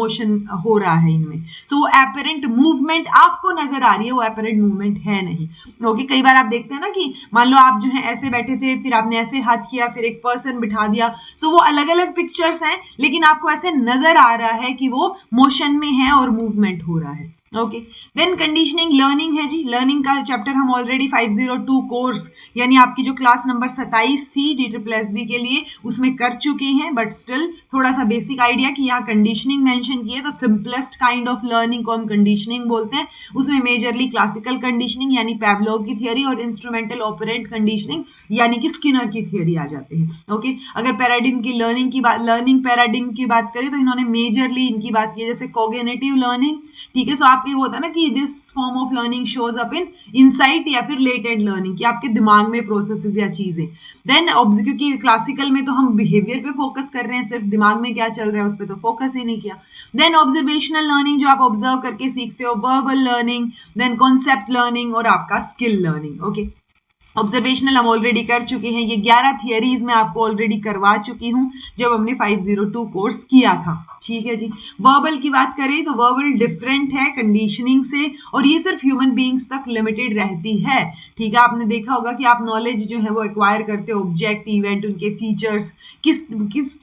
हो रहा है इनमें। सो वो एपरेंट मूवमेंट आपको नजर आ रही है, वो एपरेंट मूवमेंट है नहीं। ओके, कई बार आप देखते हैं ना कि मान लो आप जो है ऐसे बैठे थे, फिर आपने ऐसे हाथ किया, फिर एक पर्सन बिठा दिया, सो वो अलग अलग पिक्चर्स हैं लेकिन आपको ऐसे नजर आ रहा है कि वो मोशन में है और मूवमेंट हो रहा है। ओके, देन कंडीशनिंग लर्निंग है जी। लर्निंग का चैप्टर हम ऑलरेडी 502 कोर्स यानी आपकी जो क्लास नंबर 27 थी DSSB के लिए उसमें कर चुके हैं, बट स्टिल थोड़ा सा बेसिक आइडिया कि यहाँ कंडीशनिंग मेंशन की है, तो सिंपलेस्ट काइंड ऑफ लर्निंग को हम कंडीशनिंग बोलते हैं। उसमें मेजरली क्लासिकल कंडीशनिंग यानी पैवलोव की थियरी और इंस्ट्रूमेंटल ऑपरेंट कंडीशनिंग यानी कि स्किनर की थियरी आ जाते हैं। ओके, अगर पैराडिग्म की लर्निंग पैराडिग्म की बात करें तो इन्होंने मेजरली इनकी बात की है, जैसे कॉग्निटिव लर्निंग। ठीक है, सो आपके वो होता है ना कि this form of learning shows up in insight या फिर लेटेंट लर्निंग, कि आपके दिमाग में प्रोसेसेस या चीजें। देन क्योंकि क्लासिकल में तो हम बिहेवियर पे फोकस कर रहे हैं, सिर्फ दिमाग में क्या चल रहा है उस पर तो फोकस ही नहीं किया। देन ऑब्जर्वेशनल लर्निंग जो आप ऑब्जर्व करके सीखते हो, verbal learning, then concept learning और आपका स्किल लर्निंग। ओके, ऑब्जर्वेशनल हम ऑलरेडी कर चुके हैं, ये 11 थियरीज मैं आपको ऑलरेडी करवा चुकी हूं जब हमने 502 कोर्स किया था। ठीक है जी, वर्बल की बात करें तो वर्बल डिफरेंट है कंडीशनिंग से, और ये सिर्फ ह्यूमन बीइंग्स तक लिमिटेड रहती है। ठीक है, आपने देखा होगा कि आप नॉलेज जो है वो एक्वायर करते हो, ऑब्जेक्ट, इवेंट, उनके फीचर्स किस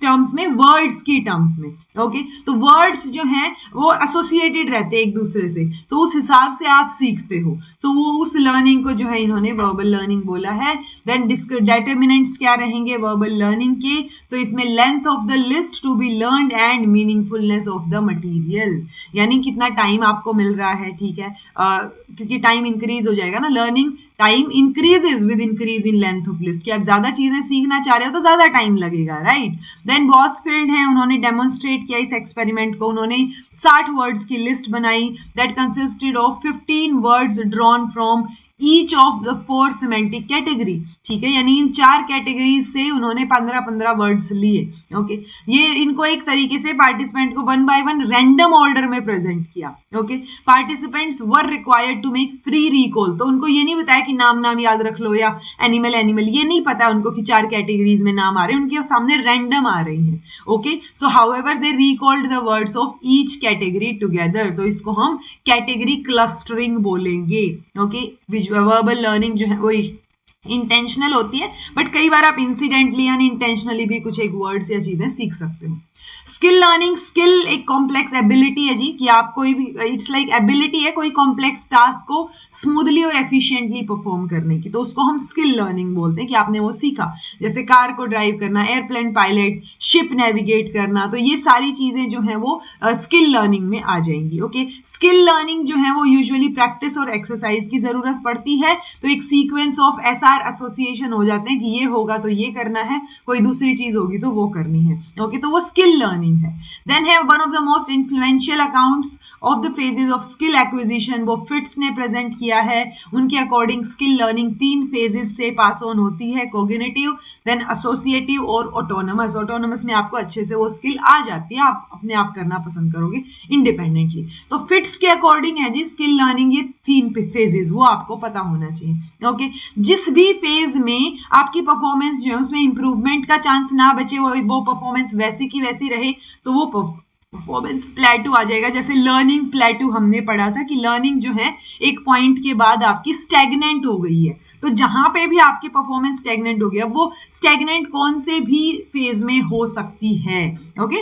टर्म्स में, वर्ड्स की टर्म्स में। ओके, तो वर्ड्स जो हैं वो एसोसिएटेड रहते हैं एक दूसरे से, तो उस हिसाब से आप सीखते हो, तो वो उस लर्निंग को जो है इन्होंने वर्बल लर्निंग बोला है। देन डिटर्मिनेंट्स क्या रहेंगे वर्बल लर्निंग के, तो इसमें length of the list to be learned and meaningfulness of the material, यानी कितना टाइम आपको मिल रहा है। ठीक है, क्योंकि टाइम इंक्रीज हो जाएगा ना, learning time increases with increase in length of list, कि आप ज्यादा चीजें सीखना चाह रहे हो तो ज्यादा टाइम लगेगा, राइट। देन बॉसफील्ड है, उन्होंने डेमोन्स्ट्रेट किया इस एक्सपेरिमेंट को, उन्होंने 60 वर्ड्स की लिस्ट बनाई that consisted of 15 words drawn from each of the 4 semantic category, ठीक है, यानी इन 4 कैटेगरीज से उन्होंने 15-15 वर्ड्स लिए। ओके, ये इनको एक तरीके से पार्टिसिपेंट को 1 बाय 1 रैंडम ऑर्डर में प्रेजेंट किया। Okay, participants were required to make free recall, तो उनको ये नहीं बताया कि नाम नाम याद रख लो या एनिमल एनिमल, ये नहीं पता उनको कि 4 कैटेगरीज में नाम आ रहे हैं, उनके सामने रैंडम आ रहे हैं। Okay, so however they recalled the words of each category together, तो इसको हम कैटेगरी क्लस्टरिंग बोलेंगे। ओके, वर्बल लर्निंग जो है वो इंटेंशनल होती है, बट कई बार आप इंसिडेंटली यानी इंटेंशनली भी कुछ एक वर्ड्स या चीजें सीख सकते हो। स्किल लर्निंग, स्किल एक कॉम्प्लेक्स एबिलिटी है जी, कि आप कोई भी, इट्स लाइक एबिलिटी है कोई कॉम्प्लेक्स टास्क को स्मूथली और एफिशिएंटली परफॉर्म करने की, तो उसको हम स्किल लर्निंग बोलते हैं कि आपने वो सीखा, जैसे कार को ड्राइव करना, एयरप्लेन पायलट, शिप नेविगेट करना, तो ये सारी चीजें जो है वो स्किल लर्निंग में आ जाएंगी। ओके, स्किल लर्निंग जो है वो यूजुअली प्रैक्टिस और एक्सरसाइज की जरूरत पड़ती है, तो एक सीक्वेंस ऑफ एसआर एसोसिएशन हो जाते हैं कि ये होगा तो ये करना है, कोई दूसरी चीज होगी तो वो करनी है। ओके, तो वो स्किल लर्निंग है। देन है one of the most influential accounts of the phases of skill acquisition, वो फिट्स ने प्रेजेंट किया है। उनके अकॉर्डिंग स्किल लर्निंग 3 फेजेस से पास ऑन होती है, कोग्निटिव, देन एसोसिएटिव और ऑटोनमस। ऑटोनमस में आपको अच्छे से वो स्किल आ जाती है, आप अपने आप करना पसंद करोगे इंडिपेंडेंटली। तो फिट्स के अकॉर्डिंग है जी स्किल लर्निंग, ये 3 फेजेस, वो आपको पता होना चाहिए। ओके, जिस भी फेज में आपकी परफॉर्मेंस जो है उसमें इंप्रूवमेंट का चांस ना बचे, वो परफॉर्मेंस वैसी की वैसी रहे, तो वो परफॉर्मेंस प्लेटू आ जाएगा। जैसे लर्निंग प्लेटू हमने पढ़ा था कि लर्निंग जो है एक पॉइंट के बाद आपकी स्टैग्नेंट हो गई है, तो जहां पे भी आपकी परफॉर्मेंस स्टैग्नेंट हो गया, वो स्टैग्नेंट कौन से भी फेज में हो सकती है। ओके,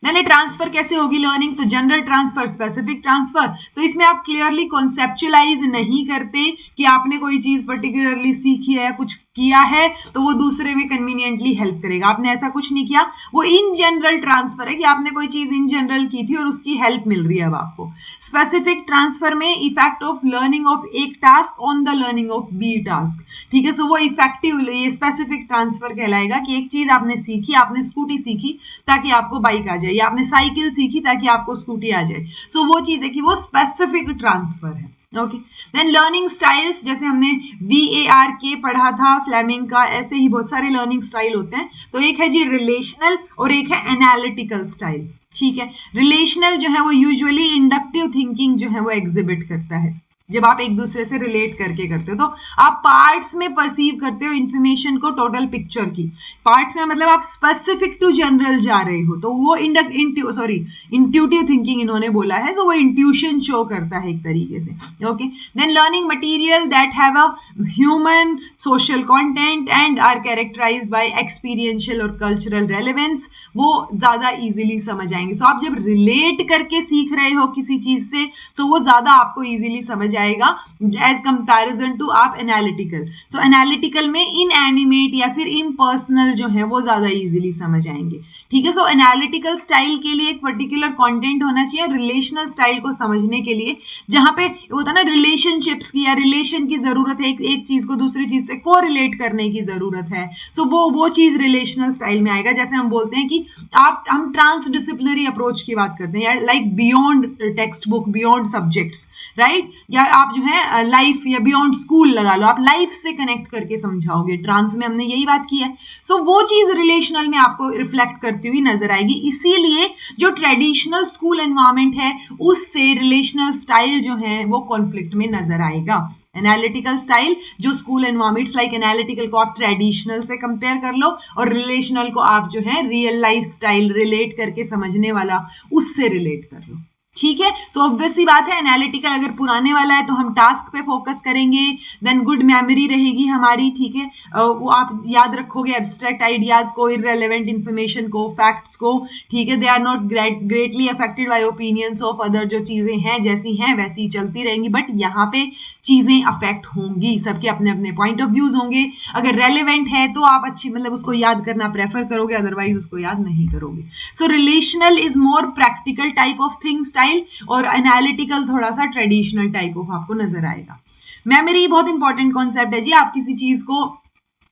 मैंने ट्रांसफर कैसे होगी लर्निंग, तो जनरल ट्रांसफर, स्पेसिफिक ट्रांसफर, तो इसमें आप क्लियरली कॉन्सेप्चुलाइज नहीं करते कि आपने कोई चीज पर्टिकुलरली सीखी है, कुछ किया है तो वो दूसरे में कन्वीनियंटली हेल्प करेगा, आपने ऐसा कुछ नहीं किया, वो इन जनरल ट्रांसफर है कि आपने कोई चीज इन जनरल की थी और उसकी हेल्प मिल रही है अब आपको। स्पेसिफिक ट्रांसफर में इफेक्ट ऑफ लर्निंग ऑफ एक task on the learning of B task, ठीक है, सो वो इफेक्टिव, ये स्पेसिफिक ट्रांसफर कहलाएगा कि एक चीज आपने सीखी, आपने स्कूटी सीखी ताकि आपको बाइक आ जाए, या आपने साइकिल सीखी ताकि आपको स्कूटी आ जाए, सो वो चीज है कि वो स्पेसिफिक ट्रांसफर है। ओके, देन लर्निंग स्टाइल्स, जैसे हमने VARK पढ़ा था फ्लेमिंग का, ऐसे ही बहुत सारे लर्निंग स्टाइल होते हैं, तो एक है जी रिलेशनल और एक है एनालिटिकल स्टाइल। ठीक है, रिलेशनल जो है वो यूजुअली इंडक्टिव थिंकिंग जो है वो एग्जिबिट करता है, जब आप एक दूसरे से रिलेट करके करते हो, तो आप पार्ट्स में परसीव करते हो इंफॉर्मेशन को, टोटल पिक्चर की पार्ट्स में, मतलब आप स्पेसिफिक टू जनरल जा रहे हो, तो वो इंट्यूटिव थिंकिंग इन्होंने बोला है, तो वो इंट्यूशन शो करता है एक तरीके से। Okay, then learning material that have a human social content and are characterised by experiential और कल्चरल रेलेवेंस, वो ज्यादा इजीली समझ आएंगे। सो आप जब रिलेट करके सीख रहे हो किसी चीज से, सो वो ज्यादा आपको इजीली समझ जाएगा एज कंपैरिजन टू आप एनालिटिकल। सो एनालिटिकल में इनएनिमेट या फिर इम्पर्सनल जो है वो ज्यादा इजीली समझ आएंगे। ठीक है, सो एनालिटिकल स्टाइल के लिए एक पर्टिकुलर कंटेंट होना चाहिए, रिलेशनल स्टाइल को समझने के लिए जहां पे होता है ना रिलेशनशिप्स की या रिलेशन की जरूरत है, एक चीज को दूसरी चीज से को रिलेट करने की जरूरत है, सो वो चीज रिलेशनल स्टाइल में आएगा। जैसे हम बोलते हैं कि हम ट्रांसडिसिप्लिनरी अप्रोच की बात करते हैं, like beyond text book, beyond subjects, right, या आप जो है लाइफ या बियॉन्ड स्कूल लगा लो, आप लाइफ से कनेक्ट करके समझाओगे, ट्रांस में हमने यही बात की है। सो वो चीज रिलेशनल में आपको रिफ्लेक्ट करती हुई नजर आएगी, इसीलिए जो ट्रेडिशनल स्कूल एनवायरमेंट है उससे रिलेशनल स्टाइल जो है वो कॉन्फ्लिक्ट में नजर आएगा। एनालिटिकल स्टाइल जो स्कूल एनवायरमेंट्स लाइक एनालिटिकल को आप ट्रेडिशनल से कंपेयर कर लो, और रिलेशनल को आप जो है रियल लाइफ स्टाइल रिलेट करके समझने वाला उससे रिलेट कर लो। ठीक है, सो ऑब्वियस सी बात है एनालिटिकल अगर पुराने वाला है तो हम टास्क पे फोकस करेंगे, देन गुड मेमोरी रहेगी हमारी। ठीक है, वो आप याद रखोगे एब्स्ट्रैक्ट आइडियाज को, इररिलेवेंट इंफॉर्मेशन को, फैक्ट्स को। ठीक है, they are not greatly affected by opinions of other, जो चीजें हैं जैसी हैं वैसी ही चलती रहेंगी, बट यहाँ पे चीजें अफेक्ट होंगी, सबके अपने अपने पॉइंट ऑफ व्यूज होंगे। अगर रेलेवेंट है तो आप अच्छी मतलब उसको याद करना प्रेफर करोगे, अदरवाइज उसको याद नहीं करोगे। So relational is more practical type of thing style, और एनालिटिकल थोड़ा सा ट्रेडिशनल टाइप ऑफ आपको नजर आएगा। मेमोरी बहुत इंपॉर्टेंट कॉन्सेप्ट है जी, आप किसी चीज को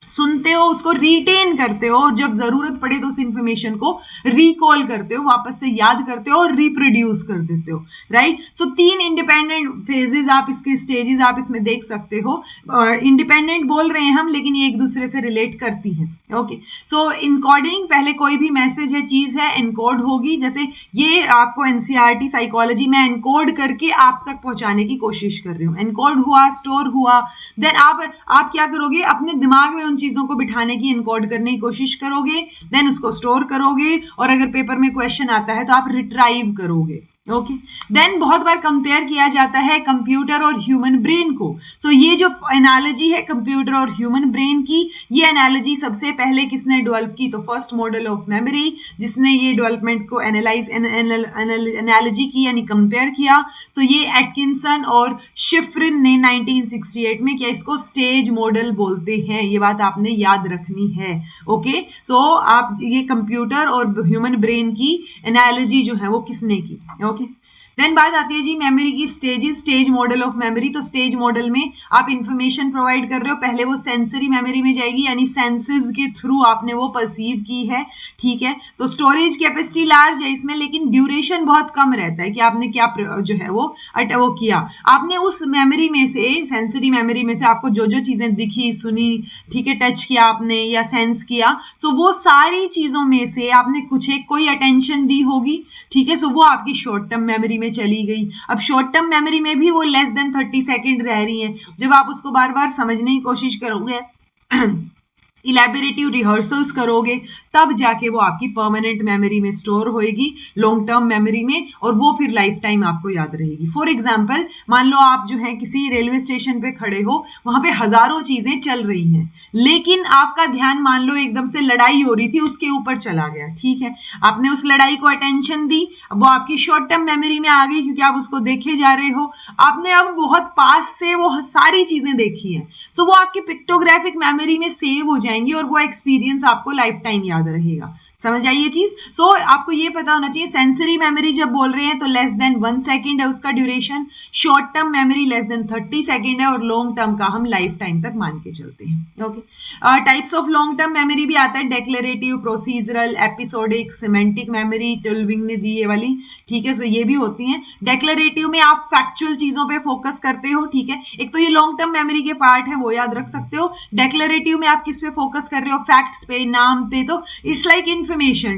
सुनते हो, उसको रिटेन करते हो और जब जरूरत पड़े तो उस इंफॉर्मेशन को रिकॉल करते हो, वापस से याद करते हो और रिप्रोड्यूस कर देते हो, राइट। सो 3 इंडिपेंडेंट फेजेस आप इसके स्टेजेस आप इसमें देख सकते हो। इंडिपेंडेंट बोल रहे हैं हम, लेकिन ये एक दूसरे से रिलेट करती हैं। ओके, सो इनकोडिंग, पहले कोई भी मैसेज है, चीज है, एनकोड होगी। जैसे ये आपको एनसीईआरटी साइकोलॉजी में एनकोड करके आप तक पहुंचाने की कोशिश कर रही हूँ। एनकोड हुआ, स्टोर हुआ, देन आप क्या करोगे, अपने दिमाग में उन चीजों को बिठाने की, एनकोड करने की कोशिश करोगे, देन उसको स्टोर करोगे, और अगर पेपर में क्वेश्चन आता है तो आप रिट्राइव करोगे। ओके, देन बहुत बार कंपेयर किया जाता है कंप्यूटर और ह्यूमन ब्रेन को। सो ये जो एनालॉजी है कंप्यूटर और ह्यूमन ब्रेन की, ये एनालॉजी सबसे पहले किसने डेवलप की, तो फर्स्ट मॉडल ऑफ मेमोरी, जिसने ये डेवलपमेंट को एनालाइज एनालॉजी की यानी कंपेयर किया, तो ये एटकिंसन और शिफ्रिन ने 1968 में किया। इसको स्टेज मॉडल बोलते हैं, ये बात आपने याद रखनी है। ओके, सो आप ये कंप्यूटर और ह्यूमन ब्रेन की एनालॉजी जो है वो किसने की। ओके, देन बात आती है जी मेमोरी की stages, stage model of memory. तो स्टेज मॉडल में आप इंफॉर्मेशन प्रोवाइड कर रहे हो, पहले वो सेंसरी मेमोरी में जाएगी, यानी सेंसेस के थ्रू आपने वो परसीव की है, ठीक है। तो स्टोरेज कैपेसिटी लार्ज है इसमें, लेकिन ड्यूरेशन बहुत कम रहता है कि आपने क्या जो है वो किया। आपने उस मेमोरी में से, सेंसरी मेमोरी में से आपको जो जो चीजें दिखी, सुनी, ठीक है, टच किया आपने या सेंस किया, सो वो सारी चीजों में से आपने कुछ एक कोई अटेंशन दी होगी, ठीक है। सो वो आपकी शॉर्ट टर्म मेमोरी में चली गई। अब शॉर्ट टर्म मेमोरी में भी वो लेस देन 30 सेकेंड रह रही है। जब आप उसको बार बार समझने की कोशिश करोगे, इलेबोरेटिव रिहर्सल्स करोगे, तब जाके वो आपकी परमानेंट मेमोरी में स्टोर होएगी, लॉन्ग टर्म मेमोरी में, और वो फिर लाइफ टाइम आपको याद रहेगी। फॉर एग्जाम्पल, मान लो आप जो है किसी रेलवे स्टेशन पे खड़े हो, वहां पे हजारों चीजें चल रही हैं, लेकिन आपका ध्यान मान लो एकदम से लड़ाई हो रही थी उसके ऊपर चला गया, ठीक है। आपने उस लड़ाई को अटेंशन दी, वो आपकी शॉर्ट टर्म मेमोरी में आ गई क्योंकि आप उसको देखे जा रहे हो। आपने अब बहुत पास से वो सारी चीजें देखी हैं, सो वो आपकी पिक्टोग्राफिक मेमोरी में सेव हो जाएंगी और वो एक्सपीरियंस आपको लाइफ टाइम याद रहेगा। समझ आई ये चीज। सो आपको ये पता होना चाहिए, सेंसरी मेमोरी जब बोल रहे हैं तो लेस देन 1 सेकेंड है उसका duration, short term memory less than 30 second है, और लॉन्ग टर्म का हम लाइफ टाइम तक मान के चलते हैं। Okay, types of long term memory भी आता है, declarative, procedural, episodic, semantic memory, टुल्विंग ने दी ये वाली, ठीक है। सो ये भी होती है। डेक्लेरेटिव में आप फैक्चुअल चीजों पे फोकस करते हो, ठीक है। एक तो ये लॉन्ग टर्म मेमोरी के पार्ट है, वो याद रख सकते हो। डेक्लेरेटिव में आप किस पे फोकस कर रहे हो, फैक्ट्स पे, नाम पे, तो it's like information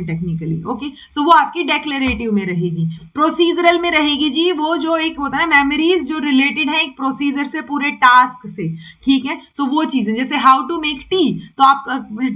technically. Okay, so वो आपकी डेक्लेरेटिव में रहेगी। प्रोसीजरल में रहेगी जी वो जो एक होता है ना मेमोरीज जो रिलेटेड है एक प्रोसीजर से, पूरे टास्क से, ठीक है। सो वो चीजें जैसे हाउ टू मेक टी, तो आप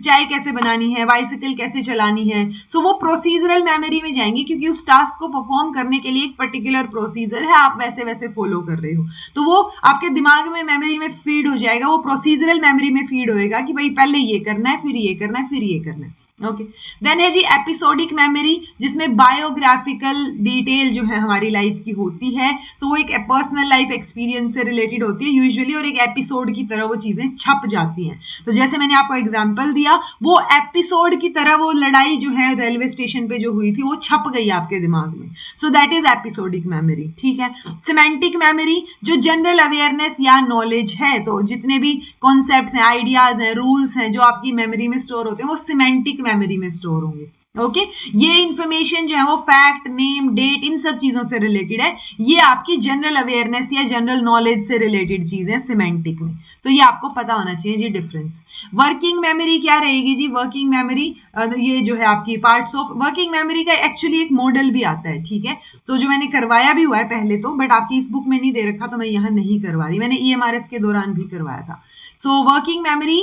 चाय कैसे बनानी है, बाइसिकल कैसे चलानी है, सो वो प्रोसीजरल मेमोरी में जाएंगी क्योंकि उस टास्क को परफॉर्म करने के लिए एक पर्टिकुलर प्रोसीजर है, आप वैसे वैसे फॉलो कर रहे हो, तो वो आपके दिमाग में मेमोरी में फीड हो जाएगा, वो प्रोसीजरल मेमोरी में फीड होएगा कि भाई पहले ये करना है, फिर ये करना है, फिर ये करना है। ओके, देन है जी एपिसोडिक मेमोरी, जिसमें बायोग्राफिकल डिटेल जो है हमारी लाइफ की होती है, तो वो एक पर्सनल लाइफ एक्सपीरियंस से रिलेटेड होती है यूजुअली, और एक एपिसोड की तरह वो चीजें छप जाती हैं। तो जैसे मैंने आपको एग्जांपल दिया, वो एपिसोड की तरह वो लड़ाई जो है रेलवे स्टेशन पे जो हुई थी वो छप गई आपके दिमाग में, so that is episodic memory, ठीक है। सिमेंटिक मेमोरी जो जनरल अवेयरनेस या नॉलेज है, तो जितने भी कॉन्सेप्ट्स हैं, आइडियाज हैं, रूल्स हैं जो आपकी मेमोरी में स्टोर होते हैं, वो सिमेंटिक मेमोरी में स्टोर होंगे। ओके, ये इंफॉर्मेशन जो है वो फैक्ट, नेम, डेट, इन सब चीजों से रिलेटेड है, ये आपकी जनरल अवेयरनेस या जनरल नॉलेज से रिलेटेड चीजें सिमेंटिक में, तो ये आपको पता होना चाहिए जी डिफरेंस। वर्किंग मेमोरी क्या रहेगी जी, वर्किंग मेमोरी ये जो है आपकी पार्ट्स ऑफ वर्किंग मेमोरी का एक्चुअली एक मॉडल भी आता है, ठीक है। तो जो मैंने करवाया भी हुआ है पहले तो, बट आपकी इस बुक में नहीं दे रखा तो मैं यहाँ नहीं करवा रही, मैंने EMRS के दौरान भी करवाया था। So working memory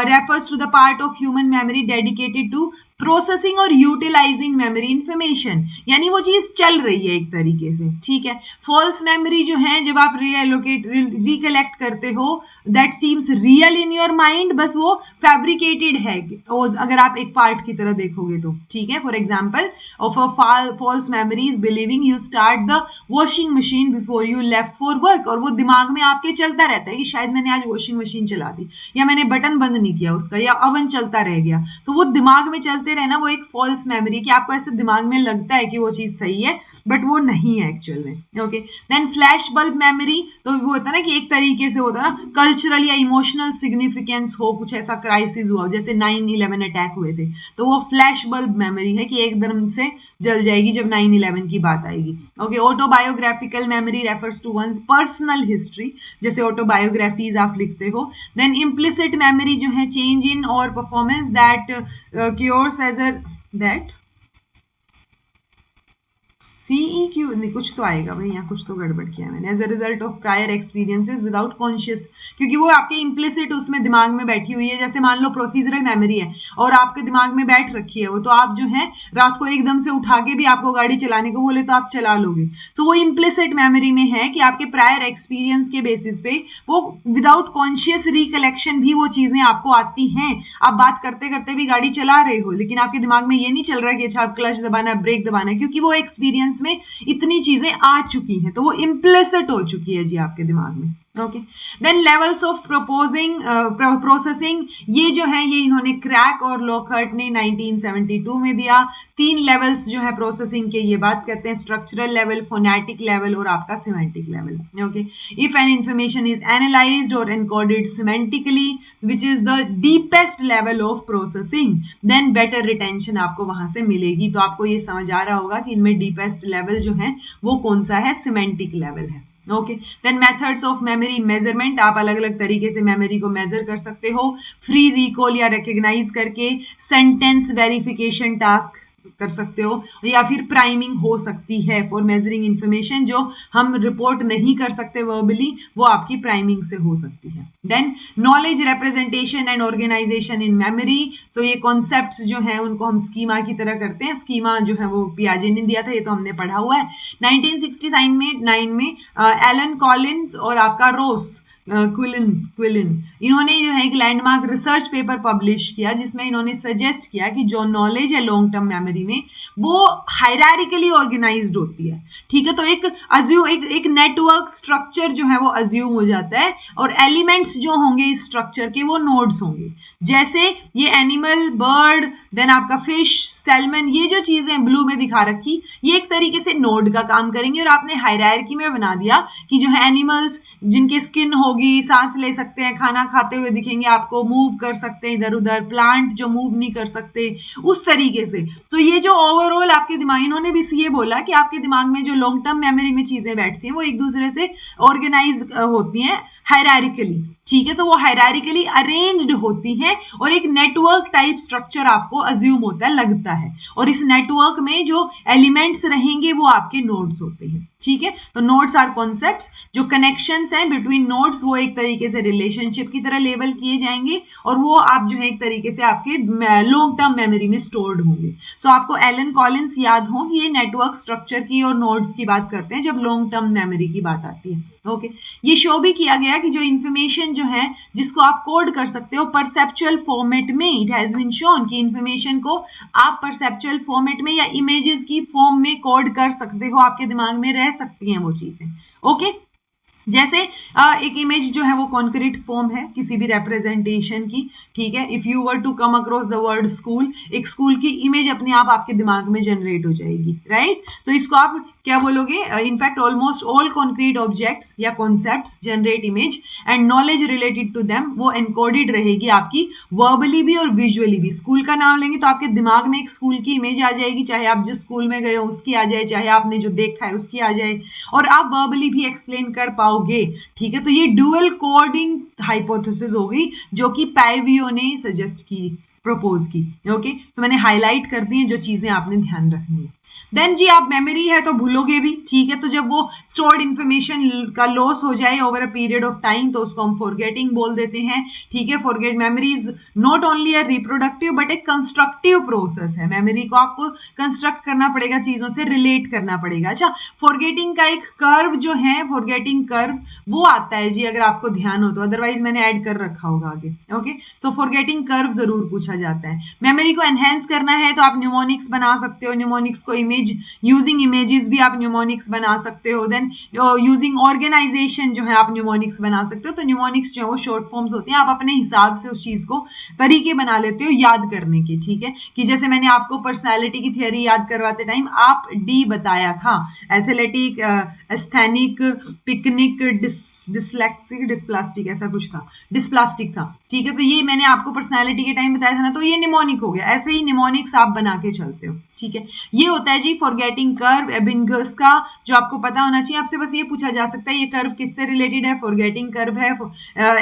refers to the part of human memory dedicated to processing और यूटिलाइजिंग मेमोरी इंफॉर्मेशन, यानी वो चीज चल रही है एक तरीके से, ठीक है। फॉल्स मेमोरी जो है, जब आप रिकलेक्ट करते हो, that seems real in your mind, बस वो फैब्रिकेटेड है अगर आप एक पार्ट की तरह देखोगे तो, ठीक है। For example of a false memory is believing you start the washing machine before you left for work, और वो दिमाग में आपके चलता रहता है कि शायद मैंने आज वॉशिंग मशीन चला दी, या मैंने बटन बंद नहीं किया उसका, या अवन चलता रह गया, तो वो दिमाग में चलते रहना, वो एक फॉल्स मेमोरी कि आपको ऐसे दिमाग में लगता है कि वो चीज सही है, बट वो नहीं है एक्चुअल में। Okay, then flash bulb memory, तो वो होता है ना कि एक तरीके से होता है ना कल्चरल या इमोशनल सिग्निफिकेंस हो, कुछ ऐसा क्राइसिस हुआ जैसे 9/11 अटैक हुए थे, तो वो फ्लैश बल्ब मेमोरी है कि एकदम से जल जाएगी जब 9/11 की बात आएगी। Okay, autobiographical memory refers to one's personal history, जैसे ऑटोबायोग्राफीज आप लिखते हो। देन इम्प्लिसिट मेमोरी जो है चेंज इन और performance that occurs as a that C Q नहीं, कुछ तो आएगा भाई, यहाँ कुछ तो गड़बड़ किया मैंने। As a result of prior experiences without conscious, क्योंकि वो आपके इम्प्लिसिट उसमें दिमाग में बैठी हुई है। जैसे मान लो प्रोसीजरल मेमोरी है और आपके दिमाग में बैठ रखी है वो, तो आप जो है रात को एकदम से उठा के भी आपको गाड़ी चलाने को बोले तो आप चला लोगे। तो वो इम्प्लिसिट मेमोरी में है कि आपके प्रायर एक्सपीरियंस के बेसिस पे वो विदाउट कॉन्शियस रिकलेक्शन भी वो चीजें आपको आती हैं। आप बात करते करते भी गाड़ी चला रहे हो, लेकिन आपके दिमाग में ये नहीं चल रहा है कि अच्छा क्लच दबाना है, ब्रेक दबाना है, क्योंकि वो एक्सपीरियंस में इतनी चीजें आ चुकी हैं, तो वो इम्प्लिसिट हो चुकी है जी आपके दिमाग में। Okay, then levels of processing, ये जो है ये इन्होंने क्रैक और लॉकहार्ट ने 1972 में दिया। 3 लेवल्स जो है प्रोसेसिंग के ये बात करते हैं, स्ट्रक्चरल लेवल, फोनेटिक लेवल और आपका semantic level. Okay, if an information is analysed और encoded semantically which is the deepest level of processing, then better retention आपको वहां से मिलेगी। तो आपको ये समझ आ रहा होगा कि इनमें डीपेस्ट लेवल जो है वो कौन सा है, सिमेंटिक लेवल है। Okay, then methods of memory measurement, आप अलग अलग तरीके से मेमोरी को मेजर कर सकते हो। फ्री रिकॉल या रिकॉग्नाइज करके, सेंटेंस वेरिफिकेशन टास्क कर सकते हो, या फिर प्राइमिंग हो सकती है फॉर मेजरिंग इंफॉर्मेशन, जो हम रिपोर्ट नहीं कर सकते वर्बली, वो आपकी प्राइमिंग से हो सकती है। Then knowledge representation and organisation in memory, तो ये कॉन्सेप्ट्स जो हैं उनको हम स्कीमा की तरह करते हैं। स्कीमा जो है वो पियाजे ने दिया था, ये तो हमने पढ़ा हुआ है। 1969 में एलन कॉलिन्स और आपका रोस क्विलिन इन्होंने जो है एक लैंडमार्क रिसर्च पेपर पब्लिश किया, जिसमें इन्होंने सजेस्ट किया कि जो नॉलेज है लॉन्ग टर्म मेमोरी में वो हायरार्किकली ऑर्गेनाइज्ड होती है। ठीक है, तो एक नेटवर्क स्ट्रक्चर जो है वो अज्यूम हो जाता है, और एलिमेंट्स जो होंगे इस स्ट्रक्चर के वो नोड्स होंगे। जैसे ये एनिमल, बर्ड, देन आपका फिश, सैल्मन, ये जो चीजें ब्लू में दिखा रखी, ये एक तरीके से नोड का काम करेंगे। और आपने हायरार्की में बना दिया कि जो है एनिमल्स जिनके स्किन होगी, सांस ले सकते हैं, खाना खाते हुए दिखेंगे आपको, मूव कर सकते हैं इधर उधर, प्लांट जो मूव नहीं कर सकते, उस तरीके से। तो ये जो ओवरऑल आपके दिमाग, इन्होंने भी ये बोला कि आपके दिमाग में जो लॉन्ग टर्म मेमोरी में चीजें बैठती हैं वो एक दूसरे से ऑर्गेनाइज होती हैं हायरार्किकली। ठीक है, तो वो हायरार्किकली अरेंज्ड होती हैं और एक नेटवर्क टाइप स्ट्रक्चर आपको अज्यूम होता है, लगता है। और इस नेटवर्क में जो एलिमेंट्स रहेंगे वो आपके नोड्स होते हैं। ठीक है, तो नोड्स आर कॉन्सेप्ट्स, जो कनेक्शंस हैं बिटवीन नोड्स वो एक तरीके से रिलेशनशिप की तरह लेबल किए जाएंगे, और वो आप जो है एक तरीके से आपके लॉन्ग टर्म मेमोरी में स्टोर्ड होंगे। सो आपको एलन कॉलिन्स याद हो कि ये नेटवर्क स्ट्रक्चर की और नोड्स की बात करते हैं जब लॉन्ग टर्म मेमोरी की बात आती है। ओके, ये शो भी किया गया कि जो इंफॉर्मेशन जो है जिसको आप कोड कर सकते हो परसेप्चुअल फॉर्मेट में, इट हैज बीन शोन कि इंफॉर्मेशन को आप परसेप्चुअल फॉर्मेट में या इमेजेस की फॉर्म में कोड कर सकते हो, आपके दिमाग में रह सकती हैं वो चीजें। ओके, जैसे एक इमेज जो है वो कॉन्क्रीट फॉर्म है किसी भी रिप्रेजेंटेशन की। ठीक है, if you were to come across the word school, एक स्कूल की इमेज अपने आप आपके दिमाग में जनरेट हो जाएगी, राइट। तो इसको आप क्या बोलोगे, in fact almost all concrete objects या concepts generate image and knowledge related to them, वो एनकोडेड रहेगी आपकी वर्बली भी और विजुअली भी। स्कूल का नाम लेंगे तो आपके दिमाग में एक स्कूल की इमेज आ जाएगी, चाहे आप जिस स्कूल में गए हो उसकी आ जाए, चाहे आपने जो देखा है उसकी आ जाए, और आप वर्बली भी एक्सप्लेन कर पाओगे। ठीक है, तो ये डुअल कोडिंग हाइपोथेसिस हो गई जो कि पैवियो ने सजेस्ट की, प्रपोज की। ओके, तो मैंने हाईलाइट कर दी है जो चीजें आपने ध्यान रखनी है। देन जी आप मेमोरी है तो भूलोगे भी। ठीक है, तो जब वो स्टोर्ड इंफॉर्मेशन का लॉस हो जाए over a period of time तो उसको हम फॉरगेटिंग बोल देते हैं। ठीक है, forget memory is not only a reproductive but एक कंस्ट्रक्टिव प्रोसेस है। मेमोरी को आपको कंस्ट्रक्ट करना पड़ेगा, चीजों से रिलेट करना पड़ेगा। अच्छा, फॉरगेटिंग का एक कर्व जो है, फॉरगेटिंग कर्व वो आता है जी, अगर आपको ध्यान हो तो, अदरवाइज मैंने ऐड कर रखा होगा आगे। ओके, सो फॉरगेटिंग कर्व जरूर पूछा जाता है। मेमोरी को एनहेंस करना है तो आप न्यूमोनिक्स बना सकते हो, न्यूमोनिक्स को इमेज यूजिंग इमेजेस भी आप न्यूमोनिक्स बना सकते हो, देन यूजिंग ऑर्गेनाइजेशन जो है आप न्यूमोनिक्स बना सकते हो। तो न्यूमोनिक्स जो है वो शॉर्ट फॉर्म्स होते हैं, आप अपने हिसाब से उस चीज को तरीके बना लेते हो याद करने के, ठीक है। कि जैसे मैंने आपको पर्सनैलिटी की थियरी याद करवाते टाइम आप डी बताया था, athletic, asthenic, picnic, dyslexic, dysplastic, ऐसा कुछ था, डिस्प्लास्टिक था, ठीक है। तो ये मैंने आपको पर्सनैलिटी के टाइम बताया था ना, तो ये निमोनिक हो गया। ऐसे ही निमोनिक्स आप बना के चलते हो, ठीक है। ये होता है जी फॉरगेटिंग कर्व, एबिंगस का, जो आपको पता होना चाहिए। आपसे बस ये पूछा जा सकता है ये कर्व किससे रिलेटेड है, फॉरगेटिंग कर्व है,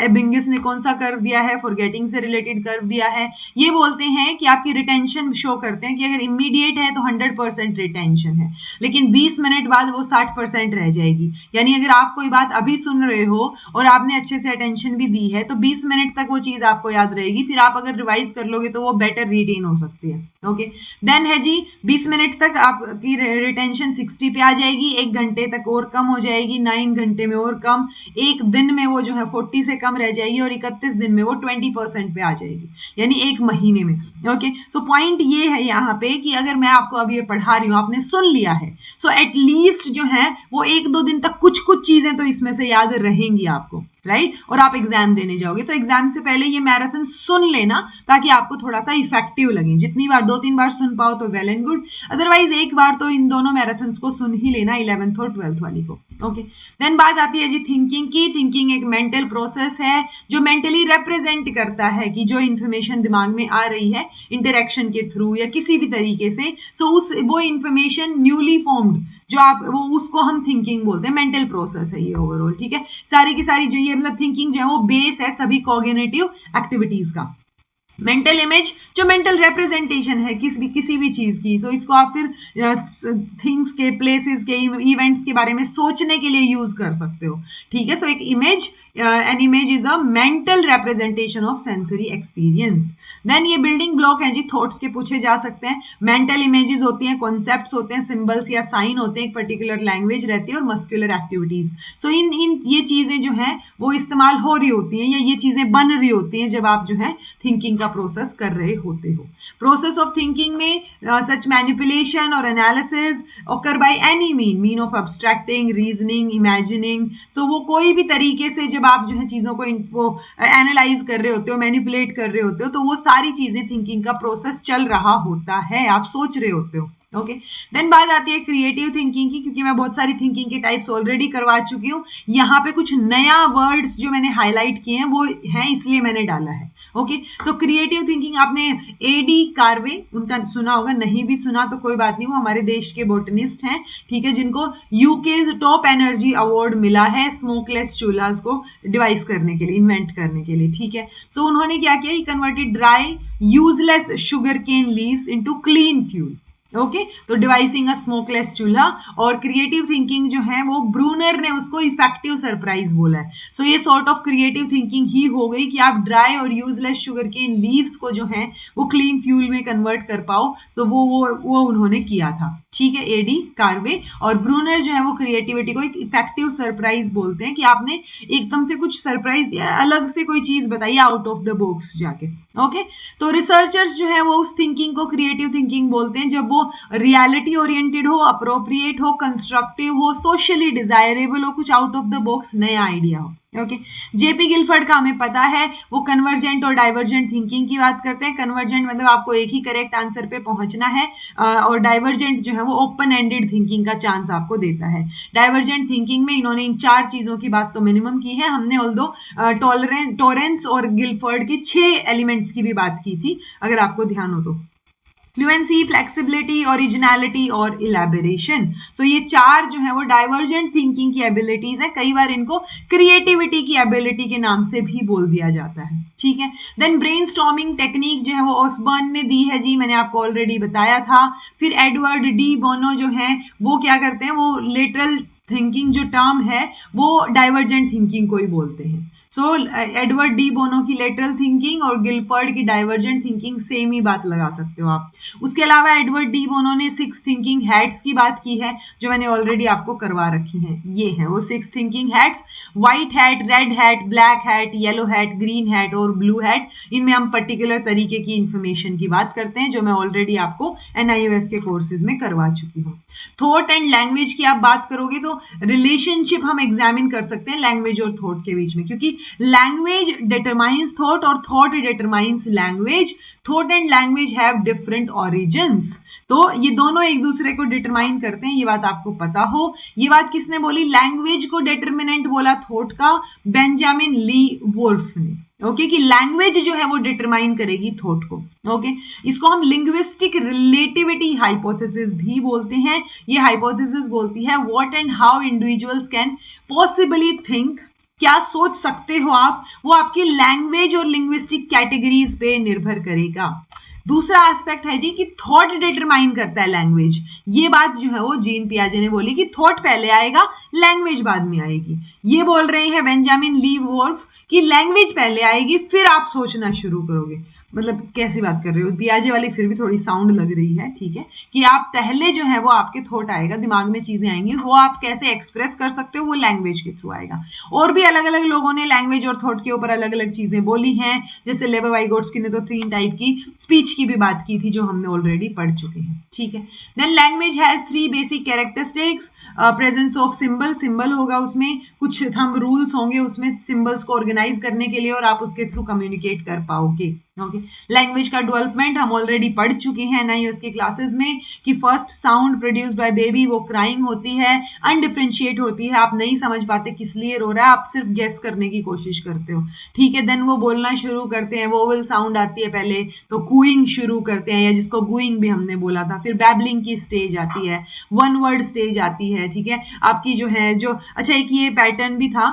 एबिंगस ने कौन सा कर्व दिया है, फॉरगेटिंग से रिलेटेड कर्व दिया है। ये बोलते हैं कि आपकी रिटेंशन शो करते हैं कि अगर इमीडिएट है तो 100% रिटेंशन है, लेकिन 20 मिनट बाद वो 60% रह जाएगी। यानी अगर आप कोई बात अभी सुन रहे हो और आपने अच्छे से अटेंशन भी दी है तो 20 मिनट तक वो चीज आपको याद रहेगी, फिर आप अगर रिवाइज कर लोगे तो वो बेटर रिटेन हो सकती है। ओके, देन है जी 20 मिनट तक आपकी रिटेंशन 60 पे आ जाएगी, 1 घंटे तक और कम हो जाएगी, 9 घंटे में और कम, 1 दिन में वो जो है 40 से कम रह जाएगी और 31 दिन में वो 20% पे आ जाएगी, यानी 1 महीने में। ओके, सो पॉइंट ये है यहाँ पे कि अगर मैं आपको अभी ये पढ़ा रही हूँ, आपने सुन लिया है, सो एटलीस्ट जो है वो 1-2 दिन तक कुछ कुछ चीजें तो इसमें से याद रहेंगी आपको, राइट। और आप एग्जाम देने जाओगे तो एग्जाम से पहले ये मैराथन सुन लेना ताकि आपको थोड़ा सा इफेक्टिव लगे। जितनी बार 2-3 बार सुन पाओ तो वेल एंड गुड, अदरवाइज एक बार तो इन दोनों मैराथन्स को सुन ही लेना, 11th और 12th वाली को। ओके, देन बात आती है जी थिंकिंग की। थिंकिंग एक मेंटल प्रोसेस है जो मेंटली रिप्रेजेंट करता है कि जो इंफॉर्मेशन दिमाग में आ रही है इंटरेक्शन के थ्रू या किसी भी तरीके से, सो उस वो इंफॉर्मेशन न्यूली फॉर्म्ड जो आप वो उसको हम थिंकिंग बोलते हैं। मेंटल प्रोसेस है ये ओवरऑल, ठीक है। सारी की सारी जो ये मतलब थिंकिंग जो है वो बेस है सभी कॉग्निटिव एक्टिविटीज का। मेंटल इमेज जो मेंटल रिप्रेजेंटेशन है किसी भी चीज की, सो इसको आप फिर थिंग्स के, प्लेसेस के, इवेंट्स के बारे में सोचने के लिए यूज कर सकते हो, ठीक है। सो एक image, an image is a mental representation of sensory experience. Then ये बिल्डिंग ब्लॉक है जी थॉट्स के, पूछे जा सकते हैं। मेंटल इमेजेस होती हैं, कॉन्सेप्ट्स होते हैं, सिंबल्स या साइन होते हैं, एक पर्टिकुलर लैंग्वेज रहती है और मस्कुलर एक्टिविटीज। सो इन ये चीजें जो हैं वो इस्तेमाल हो रही होती हैं या ये चीजें बन रही होती हैं जब आप जो है थिंकिंग का प्रोसेस कर रहे होते हो। प्रोसेस ऑफ थिंकिंग में सच मैनिपुलेशन और analysis occur by any mean of abstracting, reasoning, imagining. So वो कोई भी तरीके से जब आप जो है चीजों को एनालाइज कर रहे होते हो, मैनिपुलेट कर रहे होते हो, तो वो सारी चीजें थिंकिंग का प्रोसेस चल रहा होता है, आप सोच रहे होते हो। ओके, देन बात आती है क्रिएटिव थिंकिंग की, क्योंकि मैं बहुत सारी थिंकिंग की टाइप्स ऑलरेडी करवा चुकी हूँ। यहाँ पे कुछ नया वर्ड्स जो मैंने हाईलाइट किए हैं वो हैं, इसलिए मैंने डाला है। ओके, सो क्रिएटिव थिंकिंग आपने एडी कार्वे उनका सुना होगा, नहीं भी सुना तो कोई बात नहीं, वो हमारे देश के बोटनिस्ट हैं, ठीक है, जिनको यूके टॉप एनर्जी अवार्ड मिला है स्मोकलेस चूल्हास को डिवाइस करने के लिए, इन्वेंट करने के लिए, ठीक है। सो उन्होंने क्या किया, he converted dry useless sugar cane leaves into clean fuel. Okay, तो डिवाइसिंग अ स्मोकलेस चूल्हा। और क्रिएटिव थिंकिंग जो है वो ब्रूनर ने उसको इफेक्टिव सरप्राइज बोला है। सो ये सॉर्ट ऑफ क्रिएटिव थिंकिंग ही हो गई कि आप ड्राई और यूजलेस शुगर के लीव्स को जो है वो क्लीन फ्यूल में कन्वर्ट कर पाओ, तो वो उन्होंने किया था, ठीक है, एडी कार्वे। और ब्रूनर जो है वो क्रिएटिविटी को एक इफेक्टिव सरप्राइज बोलते हैं कि आपने एकदम से कुछ सरप्राइज दिया, अलग से कोई चीज बताइए आउट ऑफ द बॉक्स जाके। ओके, तो रिसर्चर्स जो है वो उस थिंकिंग को क्रिएटिव थिंकिंग बोलते हैं जब वो रियलिटी ओरिएंटेड हो, अप्रोप्रिएट हो, कंस्ट्रक्टिव हो, सोशली डिजायरेबल हो, कुछ आउट ऑफ द बॉक्स नया आइडिया हो। ओके, जेपी गिलफर्ड का हमें पता है वो कन्वर्जेंट और डाइवर्जेंट थिंकिंग की बात करते हैं। कन्वर्जेंट मतलब आपको एक ही करेक्ट आंसर पे पहुंचना है, और डाइवर्जेंट जो है वो ओपन एंडेड थिंकिंग का चांस आपको देता है। डाइवर्जेंट थिंकिंग में इन्होंने इन 4 चीजों की बात तो मिनिमम की है, हमने ऑल्दो टॉरेंस और गिलफर्ड की 6 एलिमेंट्स की भी बात की थी, अगर आपको ध्यान हो तो। फ्लुएंसी, फ्लेक्सिबिलिटी, ओरिजिनलिटी और इलेबोरेशन। सो ये 4 जो है वो डाइवर्जेंट थिंकिंग की एबिलिटीज है। कई बार इनको क्रिएटिविटी की एबिलिटी के नाम से भी बोल दिया जाता है, ठीक है। देन ब्रेनस्टॉर्मिंग टेक्निक जो है वो ऑसबर्न ने दी है जी, मैंने आपको ऑलरेडी बताया था। फिर एडवर्ड डी बोनो जो है वो क्या करते हैं, वो लेटरल थिंकिंग जो टर्म है वो डाइवर्जेंट थिंकिंग को ही बोलते हैं। सो एडवर्ड डी बोनो की लेटरल थिंकिंग और गिलफर्ड की डाइवर्जेंट थिंकिंग सेम ही बात लगा सकते हो आप। उसके अलावा एडवर्ड डी बोनो ने 6 थिंकिंग हैट्स की बात की है, जो मैंने ऑलरेडी आपको करवा रखी है। ये है वो 6 thinking hats, white hat, red hat, black hat, yellow hat, green hat और ब्लू हैट। इनमें हम पर्टिकुलर तरीके की इंफॉर्मेशन की बात करते हैं, जो मैं ऑलरेडी आपको NIOS के कोर्सेज में करवा चुकी हूँ। थॉट एंड लैंग्वेज की आप बात करोगे तो रिलेशनशिप हम एग्जामिन कर सकते हैं लैंग्वेज और थॉट के बीच में, क्योंकि लैंग्वेज डिटरमाइंस थॉट और thought determines language. Thought and language have different origins, तो ये दोनों एक दूसरे को डिटरमाइन करते हैं, ये बात आपको पता हो। ये बात किसने बोली? लैंग्वेज को डिटरमिनेंट बोला थॉट का बेंजामिन ली वुल्फ ने। ओके कि लैंग्वेज जो है वो डिटरमाइन करेगी थॉट को। ओके इसको हम लिंग्विस्टिक रिलेटिविटी हाइपोथेसिस भी बोलते हैं। ये हाइपोथेसिस बोलती है what and how individuals can possibly think, क्या सोच सकते हो आप, वो आपकी लैंग्वेज और लिंग्विस्टिक कैटेगरीज पे निर्भर करेगा। दूसरा एस्पेक्ट है जी कि थॉट डिटरमाइन करता है लैंग्वेज। ये बात जो है वो जीन पियाजे ने बोली कि थॉट पहले आएगा, लैंग्वेज बाद में आएगी। ये बोल रहे हैं बेंजामिन ली वुल्फ कि लैंग्वेज पहले आएगी फिर आप सोचना शुरू करोगे। मतलब कैसी बात कर रहे हो, पियाजे वाली फिर भी थोड़ी साउंड लग रही है, ठीक है, कि आप पहले जो है वो आपके थॉट आएगा, दिमाग में चीजें आएंगी, वो आप कैसे एक्सप्रेस कर सकते हो वो लैंग्वेज के थ्रू आएगा। और भी अलग अलग लोगों ने लैंग्वेज और थॉट के ऊपर अलग अलग चीजें बोली हैं, जैसे लेवी वाइगोट्स्की ने तो 3 टाइप की स्पीच की भी बात की थी, जो हमने ऑलरेडी पढ़ चुके हैं, ठीक है। Then language has 3 basic characteristics, presence of symbol, symbol होगा उसमें, कुछ थंब रूल्स होंगे उसमें सिंबल्स को ऑर्गेनाइज करने के लिए, और आप उसके थ्रू कम्युनिकेट कर पाओगे। ओके लैंग्वेज का डेवलपमेंट हम ऑलरेडी पढ़ चुके हैं NIOS के क्लासेस में कि first sound produced by baby वो क्राइंग होती है, अनडिफरेंशिएट होती है, आप नहीं समझ पाते किस लिए रो रहा है, आप सिर्फ गेस करने की कोशिश करते हो, ठीक है। देन वो बोलना शुरू करते हैं, वोवेल साउंड आती है पहले, तो कूइंग शुरू करते हैं, या जिसको गूइंग भी हमने बोला था। फिर बैबलिंग की स्टेज आती है, वन वर्ड स्टेज आती है, ठीक है। आपकी जो है जो अच्छा एक ये पैटर्न भी था,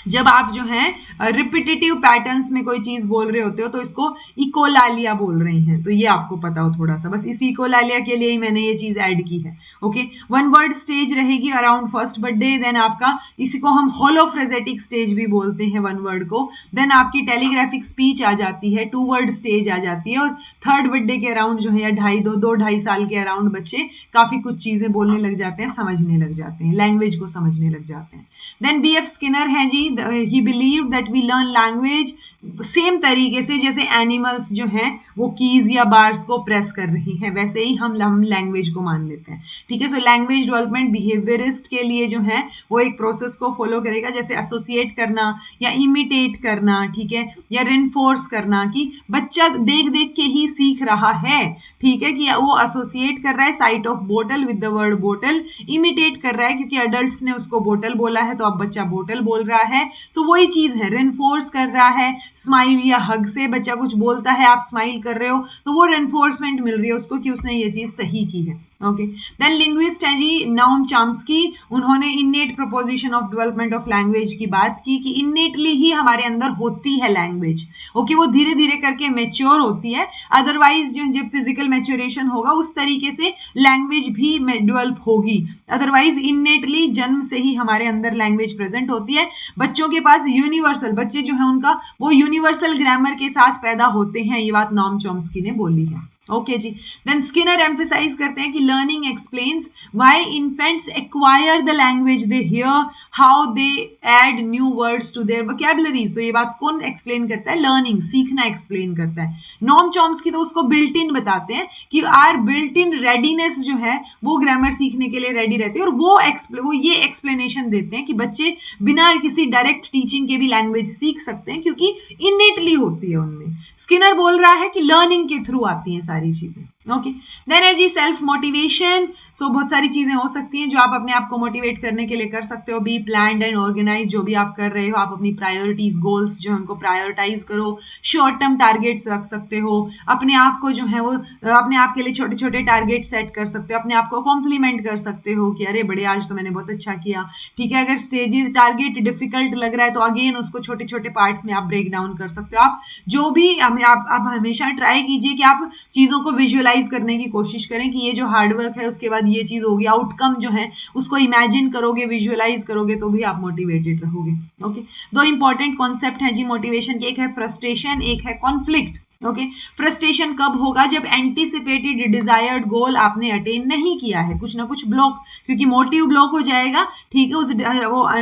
जब आप जो है रिपीटेटिव पैटर्न्स में कोई चीज बोल रहे होते हो तो इसको इकोलालिया बोल रहे हैं, तो ये आपको पता हो थोड़ा सा, बस इस इकोलालिया के लिए ही मैंने ये चीज ऐड की है। ओके वन वर्ड स्टेज रहेगी अराउंड फर्स्ट बर्थडे, देन आपका इसी को हम होलोफ्रेजेटिक स्टेज भी बोलते हैं वन वर्ड को। देन आपकी टेलीग्राफिक स्पीच आ जाती है, 2 वर्ड स्टेज आ जाती है, और थर्ड बर्थडे के अराउंड जो है या 2.5 साल के अराउंड बच्चे काफी कुछ चीजें बोलने लग जाते हैं, समझने लग जाते हैं, लैंग्वेज को समझने लग जाते हैं। देन BF स्किनर है जी, he believed that we learn language same तरीके से जैसे एनिमल्स जो हैं वो कीज या बार्स को प्रेस कर रही हैं, वैसे ही हम लैंग्वेज को मान लेते हैं, ठीक है। सो लैंग्वेज डेवलपमेंट बिहेवियरिस्ट के लिए जो है वो एक प्रोसेस को फॉलो करेगा, जैसे एसोसिएट करना या इमिटेट करना, ठीक है, या रेनफोर्स करना, कि बच्चा देख देख के ही सीख रहा है, ठीक है, कि वो एसोसिएट कर रहा है site of bottle with the word bottle, imitate कर रहा है क्योंकि अडल्ट्स ने उसको बोटल बोला है तो अब बच्चा बोटल बोल रहा है। सो वही चीज है, रेनफोर्स कर रहा है, स्माइल या हग से बच्चा कुछ बोलता है, आप स्माइल कर रहे हो तो वो रेनफोर्समेंट मिल रही है उसको कि उसने ये चीज सही की है। ओके देन लिंग्विस्ट है जी नोम चॉम्स्की, उन्होंने innate proposition of development of language की बात की कि इन्नेटली ही हमारे अंदर होती है लैंग्वेज, ओके वो धीरे धीरे करके मेच्योर होती है, अदरवाइज जो जब फिजिकल मेच्योरेशन होगा उस तरीके से लैंग्वेज भी डेवलप होगी, अदरवाइज इन्नेटली जन्म से ही हमारे अंदर लैंग्वेज प्रेजेंट होती है। बच्चों के पास यूनिवर्सल, बच्चे जो है उनका वो यूनिवर्सल ग्रामर के साथ पैदा होते हैं, ये बात नोम चॉम्स्की ने बोली है। ओके जी देन स्किनर एम्फेसाइज करते हैं कि learning explains why infants acquire the language they hear, how they add new words to their vocabularies. तो ये बात कौन एक्सप्लेन करता है? लर्निंग, सीखना एक्सप्लेन करता है। नोम चॉम्स्की तो उसको बिल्ट इन बताते हैं कि आर बिल्ट इन रेडीनेस जो है वो ग्रामर सीखने के लिए रेडी रहते हैं, और वो ये एक्सप्लेनेशन देते हैं कि बच्चे बिना किसी डायरेक्ट टीचिंग के भी लैंग्वेज सीख सकते हैं क्योंकि इनेटली होती है उनमें। स्किनर बोल रहा है कि लर्निंग के थ्रू आती हैं सारी चीजें। ओके देन है जी सेल्फ मोटिवेशन। सो बहुत सारी चीजें हो सकती हैं जो आप अपने आप को मोटिवेट करने के लिए कर सकते हो। बी प्लान्ड एंड ऑर्गेनाइज, जो भी आप कर रहे हो आप अपनी प्रायोरिटीज गोल्स जो है उनको प्रायोरिटाइज करो। शॉर्ट टर्म टारगेट्स रख सकते हो, अपने आप को जो है वो अपने आप के लिए छोटे छोटे टारगेट सेट कर सकते हो, अपने आप को कॉम्प्लीमेंट कर सकते हो कि अरे बड़े आज तो मैंने बहुत अच्छा किया, ठीक है। अगर स्टेज टारगेट डिफिकल्ट लग रहा है तो अगेन उसको छोटे छोटे पार्ट्स में आप ब्रेक डाउन कर सकते हो। आप जो भी आप हमेशा ट्राई कीजिए कि आप चीजों को विजुअलाइज विजुअलाइज करने की कोशिश करें कि ये जो हार्डवर्क है उसके बाद ये चीज होगी, आउटकम जो है उसको इमेजिन करोगे, विजुअलाइज करोगे तो भी आप मोटिवेटेड रहोगे। ओके, दो इंपॉर्टेंट कॉन्सेप्ट है जी मोटिवेशन के, एक है फ्रस्ट्रेशन, एक है कॉन्फ्लिक्ट। ओके, फ्रस्ट्रेशन कब होगा? जब एंटीसिपेटेड डिजायर्ड गोल आपने अटेन नहीं किया है, कुछ ना कुछ ब्लॉक, क्योंकि मोटिव ब्लॉक हो जाएगा, ठीक है, उस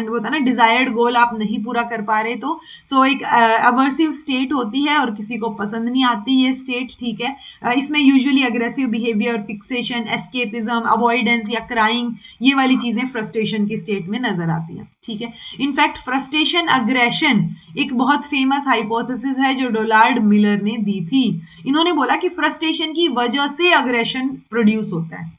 वो था ना डिजायर्ड गोल आप नहीं पूरा कर पा रहे तो। सो एक अवर्सिव स्टेट होती है और किसी को पसंद नहीं आती ये स्टेट, ठीक है। इसमें usually aggressive behaviour, fixation, escapism, avoidance या क्राइंग, ये वाली चीजें फ्रस्ट्रेशन की स्टेट में नजर आती हैं, ठीक है। इनफैक्ट फ्रस्ट्रेशन अग्रेशन एक बहुत फेमस हाइपोथेसिस है जो डोनाल्ड मिलर ने दी थी। इन्होंने बोला कि फ्रस्ट्रेशन की वजह से अग्रेशन प्रोड्यूस होता है।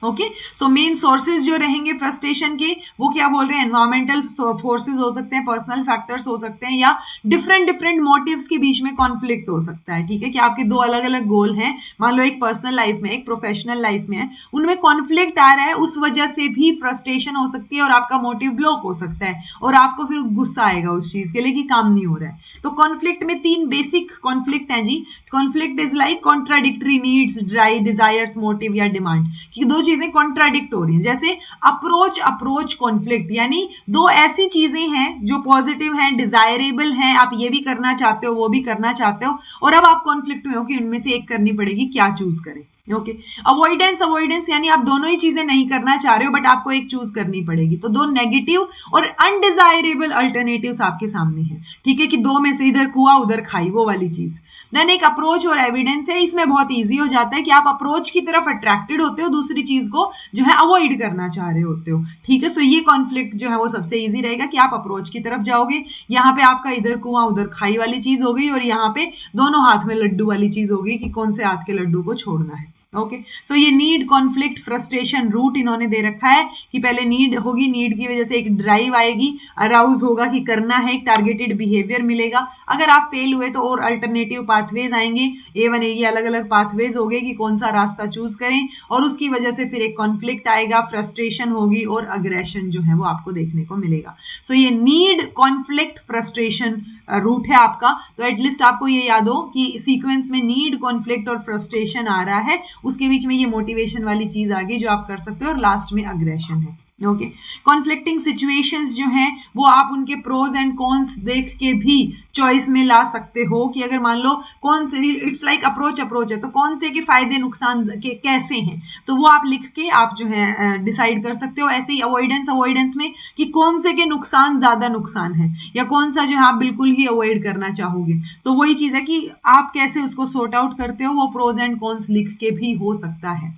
ओके, सो मेन सोर्सेज जो रहेंगे फ्रस्ट्रेशन के वो क्या बोल रहे हैं? एनवायरमेंटल फोर्सेज हो सकते हैं, पर्सनल फैक्टर्स हो सकते हैं, या डिफरेंट मोटिव्स के बीच में कॉन्फ्लिक्ट हो सकता है, ठीक है, कि आपके दो अलग अलग गोल हैं, मान लो एक पर्सनल लाइफ में एक प्रोफेशनल लाइफ में है, उनमें कॉन्फ्लिक्ट आ रहा है, उस वजह से भी फ्रस्ट्रेशन हो सकती है और आपका मोटिव ब्लॉक हो सकता है और आपको फिर गुस्सा आएगा उस चीज के लिए कि काम नहीं हो रहा है। तो कॉन्फ्लिक्ट में तीन बेसिक कॉन्फ्लिक्ट हैं जी। Conflict is like contradictory needs, desires, motive या डिमांड, कि दो चीजें कॉन्ट्राडिक्ट हो रही हैं। जैसे अप्रोच कॉन्फ्लिक्ट, यानी दो ऐसी चीजें हैं जो पॉजिटिव हैं, डिजायरेबल हैं, आप ये भी करना चाहते हो वो भी करना चाहते हो, और अब आप कॉन्फ्लिक्ट में हो कि उनमें से एक करनी पड़ेगी, क्या चूज करें। ओके, अवॉइडेंस यानी आप दोनों ही चीजें नहीं करना चाह रहे हो बट आपको एक चूज करनी पड़ेगी, तो दो नेगेटिव और अनडिजायरेबल अल्टरनेटिव्स आपके सामने हैं, ठीक है, कि दो में से इधर कुआ उधर खाई, वो वाली चीज। देन एक अप्रोच और एविडेंस है, इसमें बहुत इजी हो जाता है कि आप अप्रोच की तरफ अट्रैक्टेड होते हो, दूसरी चीज को जो है अवॉइड करना चाह रहे होते हो, ठीक है। सो ये कॉन्फ्लिक्ट जो है वो सबसे इजी रहेगा कि आप अप्रोच की तरफ जाओगे, यहाँ पे आपका इधर कुआं उधर खाई वाली चीज हो गई, और यहाँ पे दोनों हाथ में लड्डू वाली चीज हो गई कि कौन से हाथ के लड्डू को छोड़ना है। ओके, सो ये नीड कॉन्फ्लिक्ट फ्रस्ट्रेशन रूट इन्होंने दे रखा है कि पहले नीड होगी, नीड की वजह से एक ड्राइव आएगी, अराउज होगा कि करना है, एक टारगेटेड बिहेवियर मिलेगा, अगर आप फेल हुए तो और अल्टरनेटिव पाथवेज आएंगे, A1 ये अलग अलग पाथवेज होंगे कि कौन सा रास्ता चूज करें, और उसकी वजह से फिर एक कॉन्फ्लिक्ट आएगा, फ्रस्ट्रेशन होगी और अग्रेशन जो है वो आपको देखने को मिलेगा। सो ये नीड कॉन्फ्लिक्ट फ्रस्ट्रेशन रूट है आपका, तो एटलीस्ट आपको ये याद हो कि सीक्वेंस में नीड कॉन्फ्लिक्ट और फ्रस्ट्रेशन आ रहा है, उसके बीच में ये मोटिवेशन वाली चीज आ गई जो आप कर सकते हो, और लास्ट में अग्रेशन है। ओके, कॉन्फ्लिक्टिंग सिचुएशंस जो हैं वो आप उनके प्रोज एंड कॉन्स देख के भी चॉइस में ला सकते हो, कि अगर मान लो कौन से, इट्स लाइक अप्रोच है, तो कौन से के फायदे नुकसान के कैसे हैं, तो वो आप लिख के आप जो है डिसाइड कर सकते हो। ऐसे ही अवॉइडेंस में कि कौन से के नुकसान ज्यादा नुकसान है, या कौन सा जो है आप बिल्कुल ही अवॉइड करना चाहोगे, तो वही चीज है कि आप कैसे उसको सॉर्ट आउट करते हो, वो प्रोज एंड कॉन्स लिख के भी हो सकता है।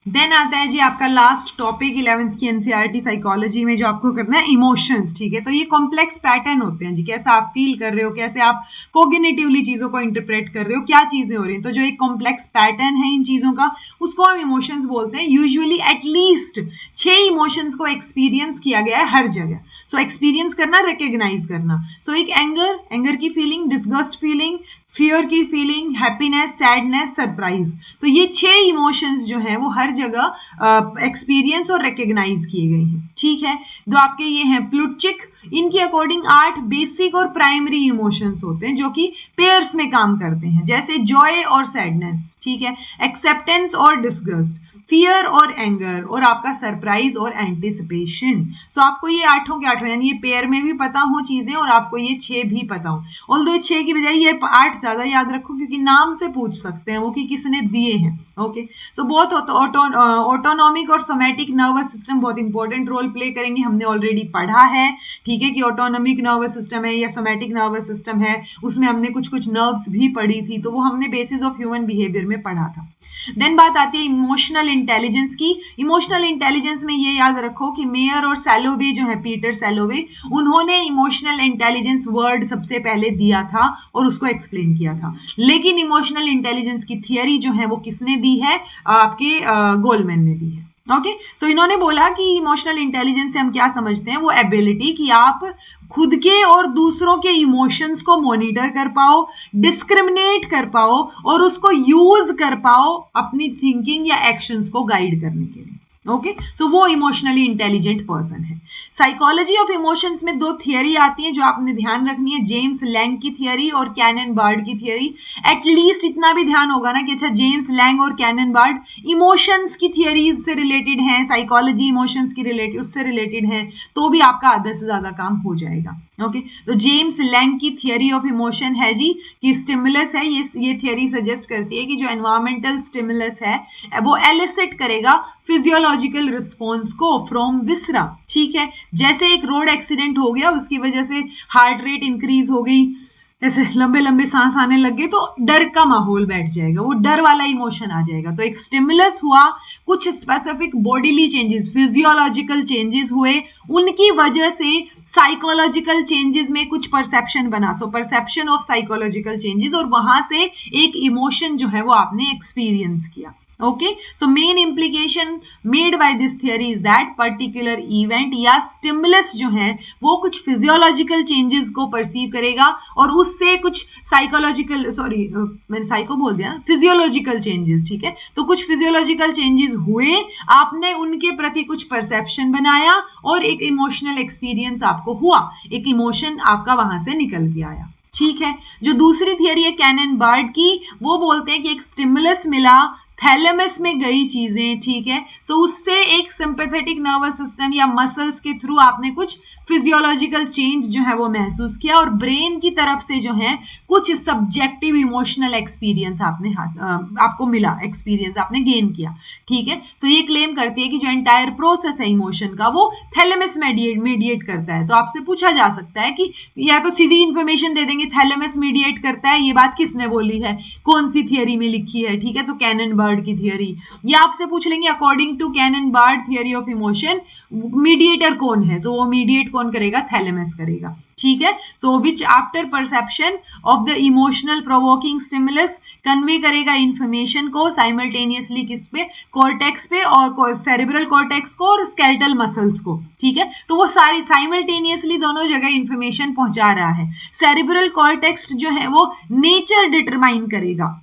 देन आता है जी आपका लास्ट टॉपिक 11th की एनसीईआरटी साइकोलॉजी में जो आपको करना है, इमोशंस, ठीक है। तो ये कॉम्प्लेक्स पैटर्न होते हैं जी, कैसा आप फील कर रहे हो, कैसे आप कोग्निटिवली चीजों को इंटरप्रेट कर रहे हो, क्या चीजें हो रही हैं, तो जो एक कॉम्प्लेक्स पैटर्न है इन चीजों का उसको हम इमोशंस बोलते हैं। यूजुअली एटलीस्ट 6 इमोशंस को एक्सपीरियंस किया गया है हर जगह। सो एक्सपीरियंस करना, रिकग्नाइज करना, सो एक एंगर की फीलिंग, डिस्गस्ट फीलिंग, फियर की फीलिंग, हैप्पीनेस, सैडनेस, सरप्राइज, तो ये 6 इमोशंस जो हैं वो हर जगह एक्सपीरियंस और रिकग्नाइज किए गए हैं, ठीक है। जो आपके ये हैं प्लुटचिक, इनके अकॉर्डिंग 8 बेसिक और प्राइमरी इमोशंस होते हैं जो कि पेयर्स में काम करते हैं, जैसे जॉय और सैडनेस, ठीक है, एक्सेप्टेंस और डिस्गस्ट, फियर और एंगर, और आपका सरप्राइज और एंटिसिपेशन। सो आपको ये 8 के 8 यानी ये पेयर में भी पता हो चीजें और आपको ये 6 भी पता हो, ऑल्दो 6 की बजाय ये 8 ज्यादा याद रखो क्योंकि नाम से पूछ सकते हैं वो कि किसने दिए हैं। ओके, सो बहुत ऑटोनॉमिक और सोमैटिक नर्वस सिस्टम बहुत इंपॉर्टेंट रोल प्ले करेंगे, हमने ऑलरेडी पढ़ा है, ठीक है, कि ऑटोनॉमिक नर्वस सिस्टम है या सोमैटिक नर्वस सिस्टम है, उसमें हमने कुछ नर्व्स भी पढ़ी थी, तो वो हमने बेसिस ऑफ ह्यूमन बिहेवियर में पढ़ा था। देन बात आती है इमोशनल इंटेलिजेंस की। इमोशनल इंटेलिजेंस में ये याद रखो कि मेयर और सैलोवे जो है, पीटर सैलोवे, उन्होंने इमोशनल इंटेलिजेंस वर्ड सबसे पहले दिया था और उसको एक्सप्लेन किया था, लेकिन इमोशनल इंटेलिजेंस की थियरी जो है वो किसने दी है? आपके गोलमैन ने दी है। ओके, सो इन्होंने बोला कि इमोशनल इंटेलिजेंस से हम क्या समझते हैं, वो एबिलिटी कि आप खुद के और दूसरों के इमोशंस को मॉनिटर कर पाओ, डिस्क्रिमिनेट कर पाओ और उसको यूज कर पाओ अपनी थिंकिंग या एक्शंस को गाइड करने के लिए। ओके सो वो इमोशनली इंटेलिजेंट पर्सन है। साइकोलॉजी ऑफ इमोशंस में दो थियरी आती है जो आपने ध्यान रखनी है, जेम्स लैंग की थियरी और कैनन बार्ड की थियरी। एटलीस्ट इतना भी ध्यान होगा ना कि अच्छा जेम्स लैंग और कैनन बार्ड इमोशंस की थियरीज से रिलेटेड हैं, साइकोलॉजी इमोशंस की रिलेटेड उससे रिलेटेड है, तो भी आपका आधा से ज्यादा काम हो जाएगा। ओके तो जेम्स लैंग की थियरी ऑफ इमोशन है जी कि स्टिमुलस है, ये थियरी सजेस्ट करती है कि जो एनवायरमेंटल स्टिमुलस है वो एलिसिट करेगा फिजियोलॉजिकल रिस्पॉन्स को फ्रॉम विसरा। ठीक है, जैसे एक रोड एक्सीडेंट हो गया, उसकी वजह से हार्ट रेट इंक्रीज हो गई, ऐसे लंबे लंबे सांस आने लग गए, तो डर का माहौल बैठ जाएगा, वो डर वाला इमोशन आ जाएगा। तो एक स्टिमुलस हुआ, कुछ specific bodily changes, physiological changes हुए, उनकी वजह से साइकोलॉजिकल चेंजेस में कुछ परसेप्शन बना, so perception of psychological changes, और वहां से एक इमोशन जो है वो आपने एक्सपीरियंस किया। Okay, so main implication made by this theory is that particular event या stimulus जो है वो कुछ physiological changes को perceive करेगा और उससे कुछ psychological, मैंने psycho बोल दिया ना, physiological changes, ठीक है, तो कुछ physiological changes हुए, आपने उनके प्रति कुछ perception बनाया और एक emotional experience आपको हुआ, एक emotion आपका वहां से निकल के आया। ठीक है, जो दूसरी थियरी है कैनन बार्ड की, वो बोलते हैं कि एक स्टिमुलस मिला, थैलेमस में गई चीजें, ठीक है, सो उससे एक सिंपैथेटिक नर्वस सिस्टम या मसल्स के थ्रू आपने कुछ फिजियोलॉजिकल चेंज जो है वो महसूस किया, और ब्रेन की तरफ से जो है कुछ सब्जेक्टिव इमोशनल एक्सपीरियंस आपको मिला, एक्सपीरियंस आपने गेन किया। ठीक है, सो ये क्लेम करती है कि जो एंटायर प्रोसेस है इमोशन का वो थैलेमस मीडिएट करता है। तो आपसे पूछा जा सकता है कि या तो सीधी इंफॉर्मेशन दे देंगे थैलेमस मीडिएट करता है, ये बात किसने बोली है, कौन सी थियरी में लिखी है, ठीक है, तो कैनन बार्ड की थियरी, या आपसे पूछ लेंगे according to Cannon Bard theory of emotion mediator कौन है, तो वो मीडिएट कौन करेगा, थैलेमस करेगा। ठीक है, so which after perception of the emotional provoking stimulus convey करेगा इंफॉर्मेशन को साइमल्टेनियसली किस पे, कॉर्टेक्स पे, और सेरेब्रल कॉर्टेक्स को और स्केलेटल मसल्स को। ठीक है, तो वो सारी साइमल्टेनियसली दोनों जगह इंफॉर्मेशन पहुंचा रहा है। सेरेब्रल कॉर्टेक्स जो है वो नेचर डिटरमाइन करेगा,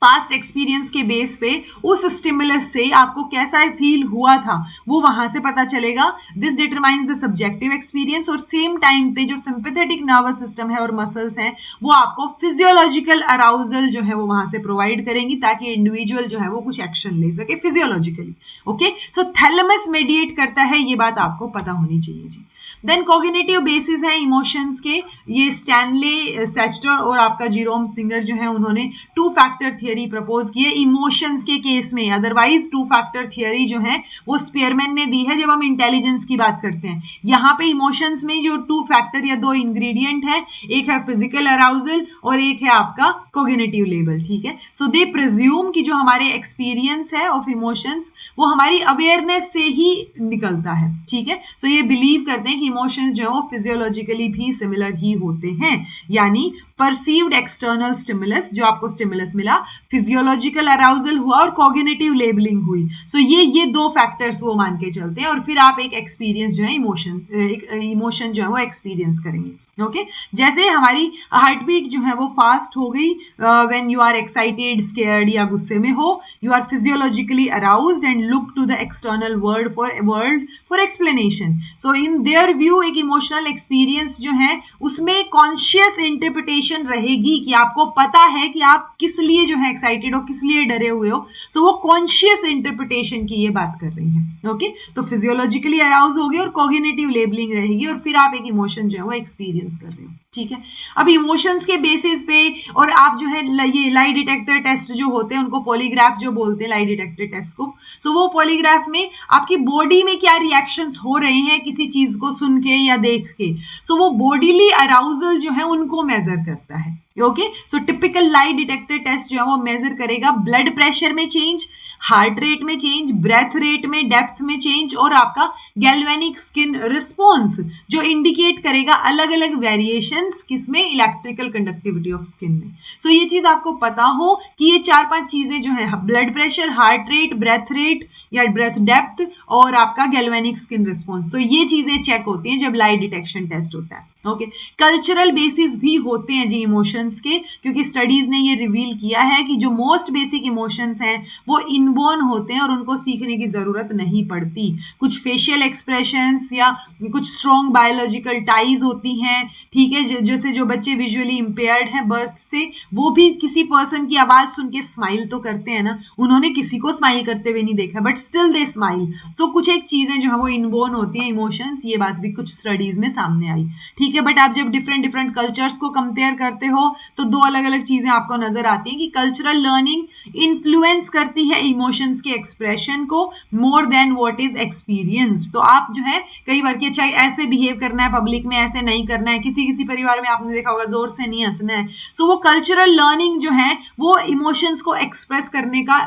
पास्ट एक्सपीरियंस के बेस पे उस स्टिमुलस से आपको कैसा फील हुआ था वो वहां से पता चलेगा। This determines the subjective experience, और सेम टाइम पे जो सिंपैथेटिक नर्वस सिस्टम है और मसल्स हैं वो आपको फिजियोलॉजिकल अराउजल जो है वो वहां से प्रोवाइड करेंगी ताकि इंडिविजुअल जो है वो कुछ एक्शन ले सके फिजियोलॉजिकली। ओके, सो थैलेमस मेडिएट करता है, ये बात आपको पता होनी चाहिए जी। देन कॉग्निटिव बेसिस है इमोशंस के, ये स्टैनले सैचटर और आपका जीरोम सिंगर जो है उन्होंने टू फैक्टर थियरी प्रपोज की है इमोशंस के केस में। अदरवाइज टू फैक्टर थियरी जो है वो स्पीयरमैन ने दी है जब हम इंटेलिजेंस की बात करते हैं। यहाँ पे इमोशंस में जो टू फैक्टर या दो इंग्रेडिएंट है, एक है फिजिकल अराउजल और एक है आपका कॉग्निटिव लेवल। ठीक है, सो दे प्रिज्यूम कि जो हमारे एक्सपीरियंस है ऑफ इमोशंस वो हमारी अवेयरनेस से ही निकलता है। ठीक है, सो ये बिलीव करते हैं कि इमोशंस जो है वो फिजियोलॉजिकली भी सिमिलर ही होते हैं, यानी परसीव्ड एक्सटर्नल स्टिमुलस, जो आपको स्टिमुलस मिला, फिजियोलॉजिकल अराउजल हुआ और कॉग्निटिव लेबलिंग हुई। सो ये दो फैक्टर्स वो मान के चलते हैं और फिर आप एक एक्सपीरियंस जो है इमोशन जो है वो एक्सपीरियंस करेंगे। ओके, जैसे हमारी हार्ट बीट जो है वो फास्ट हो गई when you are excited, scared या गुस्से में हो, you are physiologically aroused and look to the external world for explanation. So in their view एक इमोशनल एक्सपीरियंस जो है उसमें कॉन्शियस इंटरप्रिटेशन रहेगी कि आपको पता है कि आप किस लिए जो है एक्साइटेड हो, किस लिए डरे हुए हो। सो वो कॉन्शियस इंटरप्रिटेशन की ये बात कर रही है। ओके, तो फिजियोलॉजिकली अराउज होगी और कॉग्निटिव लेबलिंग रहेगी और फिर आप एक इमोशन जो है वो एक्सपीरियंस कर रहे हो। ठीक है, अब इमोशंस के बेसिस पे और आप जो है ये लाई डिटेक्टर टेस्ट जो होते हैं उनको पॉलीग्राफ जो बोलते हैं, लाई डिटेक्टर टेस्ट को। सो वो पॉलीग्राफ में आपकी बॉडी में क्या रिएक्शंस हो रहे हैं किसी चीज को सुन के या देख के, सो वो बॉडीली अराउजल जो है उनको मेजर करता है। ओके, सो टिपिकल लाई डिटेक्टर टेस्ट जो है वो मेजर करेगा ब्लड प्रेशर में चेंज, हार्ट रेट में चेंज, ब्रेथ रेट में, डेप्थ में चेंज और आपका गैल्वेनिक स्किन रिस्पॉन्स जो इंडिकेट करेगा अलग अलग वेरिएशंस किसमें, इलेक्ट्रिकल कंडक्टिविटी ऑफ स्किन में। सो ये चीज आपको पता हो कि ये 4-5 चीजें जो है ब्लड प्रेशर, हार्ट रेट या ब्रेथ डेप्थ और आपका गैल्वेनिक स्किन रिस्पॉन्स, तो ये चीजें चेक होती हैं जब लाई डिटेक्शन टेस्ट होता है। ओके कल्चरल बेसिस भी होते हैं जी इमोशंस के, क्योंकि स्टडीज ने ये रिवील किया है कि जो मोस्ट बेसिक इमोशंस हैं वो इनबोर्न होते हैं और उनको सीखने की जरूरत नहीं पड़ती। कुछ फेशियल एक्सप्रेशंस या कुछ स्ट्रॉन्ग बायोलॉजिकल टाइज होती हैं, ठीक है, जैसे जो बच्चे विजुअली इम्पेयर्ड हैं बर्थ से, वो भी किसी पर्सन की आवाज सुन के स्माइल तो करते हैं ना, उन्होंने किसी को स्माइल करते हुए नहीं देखा बट स्टिल दे स्माइल। तो कुछ एक चीजें जो है वो इनबोर्न होती हैं इमोशंस, ये बात भी कुछ स्टडीज में सामने आई, ठीक है। बट आप जब डिफरेंट डिफरेंट कल्चर्स को कंपेयर करते हो तो दो अलग अलग चीजें आपको नजर आती हैं कि कल्चरल लर्निंग इन्फ्लुएंस करती है इमोशंस के एक्सप्रेशन को more than what is experienced. तो आप जो है कई बार कि अच्छा ऐसे बिहेव करना है पब्लिक में, ऐसे नहीं करना है, किसी किसी परिवार में आपने देखा होगा जोर से नहीं हंसना है। सो वो कल्चरल लर्निंग जो है वो इमोशंस को एक्सप्रेस करने का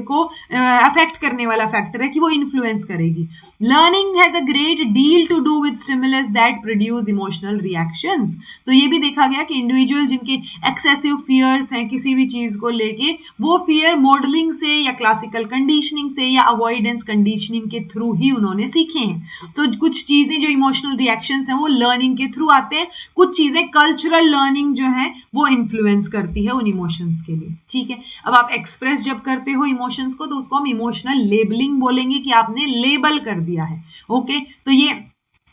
को अफेक्ट करने वाला फैक्टर है कि वो इन्फ्लुएंस करेगी। Learning has a great deal to do with stimulus that produce emotional reactions. तो ये भी देखा गया कि इंडिविजुअल जिनके एक्सेसिव फियर्स हैं किसी भी चीज को लेके, वो फियर मॉडलिंग से या क्लासिकल कंडीशनिंग से या अवॉइडेंस कंडीशनिंग के थ्रू ही उन्होंने सीखे हैं। तो कुछ चीजें जो इमोशनल रिएक्शंस हैं वो लर्निंग के थ्रू आते हैं, कुछ चीजें कल्चरल लर्निंग जो है वो इन्फ्लुएंस करती है उन इमोशंस के लिए, ठीक है। अब आप एक्सप्रेस जब करते हो इमोशंस को तो उसको हम इमोशनल लेबलिंग बोलेंगे कि आपने लेबल कर दिया है, ओके। तो ये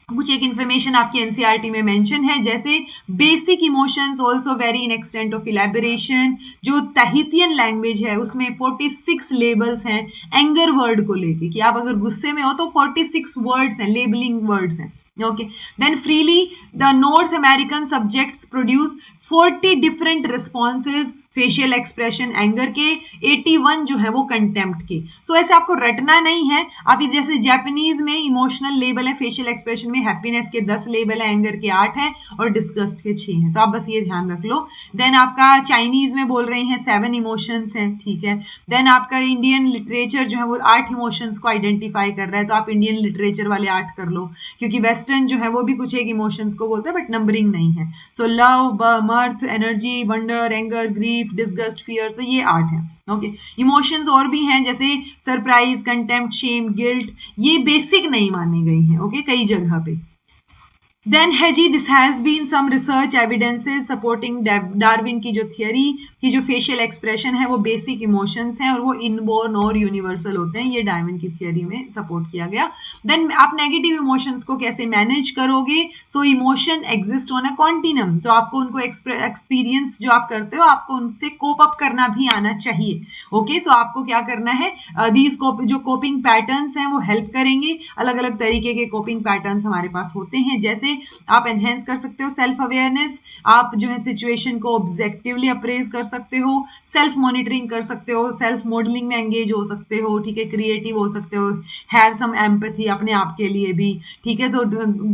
कुछ एक इन्फॉर्मेशन आपकी एनसीईआरटी में मेंशन है, जैसे basic emotions also vary in extent of elaboration. जो तहितियन लैंग्वेज है उसमें 46 लेबल्स हैं एंगर वर्ड को लेके, कि आप अगर गुस्से में हो तो 46 वर्ड्स हैं, लेबलिंग वर्ड्स हैं, okay. Then freely the North American subjects produce 40 different responses facial expression anger के, 81 जो है वो कंटेम्प्ट के। सो ऐसे आपको रटना नहीं है। आप जैसे जापानीज में इमोशनल लेबल है फेशियल एक्सप्रेशन में, हैप्पीनेस के 10 लेबल है, एंगर के 8 हैं और डिस्गस्ट के 6 हैं, तो आप बस ये ध्यान रख लो। देन आपका चाइनीज में बोल रही हैं 7 इमोशंस हैं, ठीक है। देन आपका इंडियन लिटरेचर जो है वो 8 इमोशंस को आइडेंटिफाई कर रहा है, तो आप इंडियन लिटरेचर वाले 8 कर लो, क्योंकि वेस्टर्न जो है वो भी कुछ एक इमोशंस को बोलते हैं बट नंबरिंग नहीं है। So love, mirth, energy, wonder, anger, grief, disgust, fear, तो ये 8 हैं, ओके। इमोशंस और भी हैं जैसे सरप्राइज, कंटेम्प्ट, शेम, गिल्ट, ये बेसिक नहीं माने गए हैं, ओके, कई जगह पे। देन है जी this has been some research evidences supporting Darwin की जो थियरी कि जो फेशियल एक्सप्रेशन है वो बेसिक इमोशंस हैं और वो इनबोर्न और यूनिवर्सल होते हैं, ये डार्विन की थियरी में सपोर्ट किया गया। देन आप नेगेटिव इमोशंस को कैसे मैनेज करोगे? So emotion exist on a continuum, तो आपको उनको एक्सपीरियंस जो आप करते हो आपको उनसे कोप अप करना भी आना चाहिए, ओके। सो आपको क्या करना है, दीज जो कोपिंग पैटर्न्स हैं वो हेल्प करेंगे। अलग अलग तरीके के कोपिंग पैटर्न्स हमारे पास होते हैं, जैसे आप एनहेंस कर सकते हो सेल्फ अवेयरनेस, आप जो है सिचुएशन को ऑब्जेक्टिवली अप्रेज कर सकते हो, सेल्फ मॉनिटरिंग कर सकते हो, सेल्फ मॉडलिंग में एंगेज हो सकते हो, ठीक है, क्रिएटिव हो सकते हो, हैव सम एम्पैथी अपने आप के लिए भी, ठीक है। तो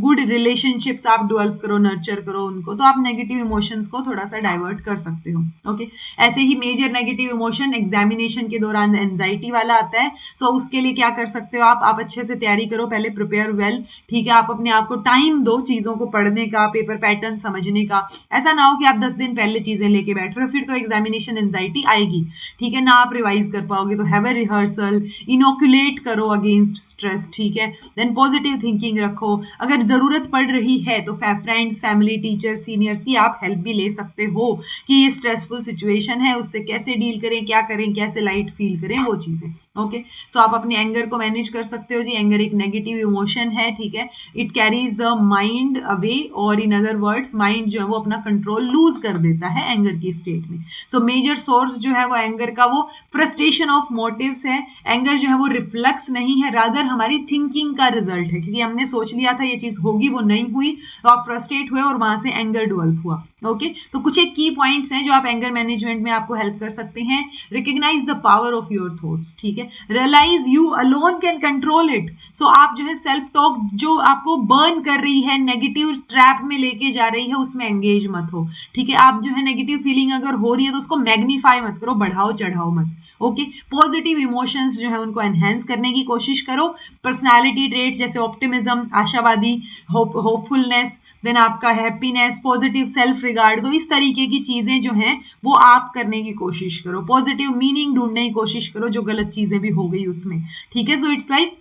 गुड रिलेशनशिप्स आप डेवलप करो, नर्चर करो उनको, तो आप नेगेटिव इमोशंस को थोड़ा सा डाइवर्ट कर सकते हो, ओके। ऐसे ही मेजर नेगेटिव इमोशन एग्जामिनेशन के दौरान एंजाइटी वाला आता है, सो उसके लिए क्या कर सकते हो आप अच्छे से तैयारी करो, पहले प्रिपेयर वेल, ठीक है। आप अपने आप को टाइम दो चीजों को पढ़ने का, पेपर पैटर्न समझने का। ऐसा ना हो कि आप 10 दिन पहले चीजें लेके बैठ रहे हो, फिर तो एग्जामिनेशन एंजाइटी आएगी, ठीक है ना, आप रिवाइज कर पाओगे। तो हैव अ रिहर्सल, इनोकुलेट करो अगेंस्ट स्ट्रेस, ठीक है। देन पॉजिटिव थिंकिंग रखो, अगर जरूरत पड़ रही है तो फ्रेंड्स, फैमिली, टीचर, सीनियर्स की आप हेल्प भी ले सकते हो कि ये स्ट्रेसफुल सिचुएशन है उससे कैसे डील करें, क्या करें, कैसे लाइट फील करें, वो चीजें, ओके। सो आप अपने एंगर को मैनेज कर सकते हो जी। एंगर एक नेगेटिव इमोशन है, ठीक है, it carries the mind away, और इन अदर वर्ड्स माइंड जो है वो अपना कंट्रोल लूज कर देता है एंगर की स्टेट में। सो मेजर सोर्स जो है वो एंगर का वो फ्रस्ट्रेशन ऑफ मोटिव्स है। एंगर जो है वो रिफ्लेक्स नहीं है, रादर हमारी थिंकिंग का रिजल्ट है, क्योंकि हमने सोच लिया था ये चीज होगी, वो नहीं हुई, तो आप फ्रस्ट्रेट हुए और वहां से एंगर डेवलप हुआ, ओके। तो कुछ एक की पॉइंट्स हैं जो आप एंगर मैनेजमेंट में आपको हेल्प कर सकते हैं। Recognise the power of your thoughts, ठीक है। Realise you alone can control it, so आप जो है सेल्फ टॉक जो आपको बर्न कर रही है, नेगेटिव ट्रैप में लेके जा रही है, उसमें एंगेज मत हो, ठीक है। आप जो है नेगेटिव फीलिंग अगर हो रही है तो उसको मैग्नीफाई मत करो, बढ़ाओ चढ़ाओ मत, ओके। पॉजिटिव इमोशंस जो है उनको एनहेंस करने की कोशिश करो। पर्सनालिटी ट्रेट्स जैसे ऑप्टिमिज्म, आशावादी, होपफुलनेस, देन आपका हैप्पीनेस, पॉजिटिव सेल्फ रिगार्ड, तो इस तरीके की चीजें जो हैं वो आप करने की कोशिश करो। पॉजिटिव मीनिंग ढूंढने की कोशिश करो जो गलत चीजें भी हो गई उसमें, ठीक है। सो इट्स लाइक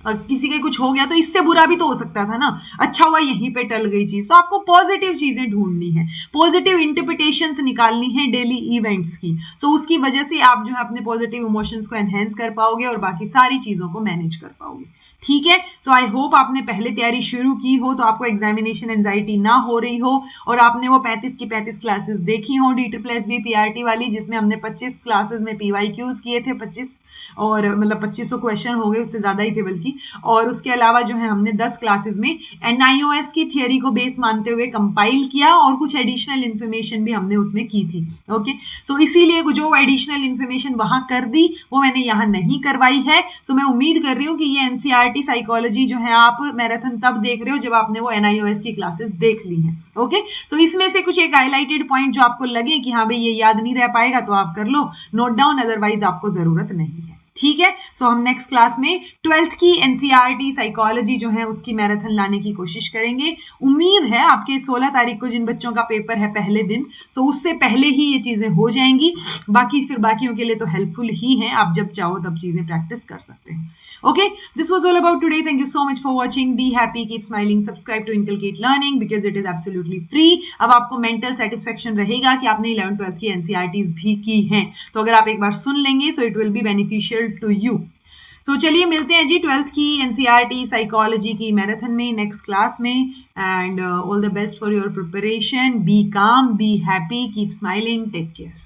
किसी के कुछ हो गया तो इससे बुरा भी तो हो सकता था ना, अच्छा हुआ यहीं पे टल गई चीज। तो आपको पॉजिटिव चीजें ढूंढनी है, पॉजिटिव इंटरप्रिटेशंस निकालनी है डेली इवेंट्स की। सो उसकी वजह से आप जो है अपने पॉजिटिव इमोशंस को एनहेंस कर पाओगे और बाकी सारी चीजों को मैनेज कर पाओगे। ठीक है, सो आई होप आपने पहले तैयारी शुरू की हो तो आपको एग्जामिनेशन एंजाइटी ना हो रही हो, और आपने वो 35 की 35 क्लासेस देखी हो DSSB PRT वाली, जिसमें हमने 25 क्लासेस में PYQs किए थे, 25 और मतलब 2500 क्वेश्चन हो गए, उससे ज्यादा ही थे बल्कि। और उसके अलावा जो है हमने 10 क्लासेस में NIOS की थियरी को बेस मानते हुए कंपाइल किया और कुछ एडिशनल इंफॉर्मेशन भी हमने उसमें की थी। ओके, सो इसीलिए जो एडिशनल इंफॉर्मेशन वहां कर दी वो मैंने यहाँ नहीं करवाई है। सो मैं उम्मीद कर रही हूँ कि ये NCERT साइकोलॉजी जो है आप मैराथन तब देख रहे हो जब आपने वो NIOS की क्लासेस देख ली हैं। ओके, सो इसमें से कुछ एक हाईलाइटेड पॉइंट जो आपको लगे कि हाँ भाई ये याद नहीं रह पाएगा तो आप कर लो नोट डाउन, अदरवाइज आपको जरूरत नहीं है। ठीक है, सो हम नेक्स्ट क्लास में 12th की NCERT साइकोलॉजी जो है उसकी मैराथन लाने की कोशिश करेंगे। उम्मीद है आपके 16 तारीख को जिन बच्चों का पेपर है पहले दिन, सो उससे पहले ही ये चीजें हो जाएंगी। बाकी फिर बाकियों के लिए तो हेल्पफुल ही है, आप जब चाहो तब चीजें प्रैक्टिस कर सकते हैं। Okay, this was all about today. Thank you so much for watching. Be happy, keep smiling, subscribe to Inculcate Learning because it is absolutely free. अब आपको मेंटल सेटिस्फेक्शन रहेगा कि आपने 11th 12th की NCERTs भी की हैं, तो अगर आप एक बार सुन लेंगे so it will be beneficial to you. तो चलिए मिलते हैं जी 12th की NCERT साइकोलॉजी की मैराथन में नेक्स्ट क्लास में, and all the best for your preparation. Be calm, be happy, keep smiling, take care.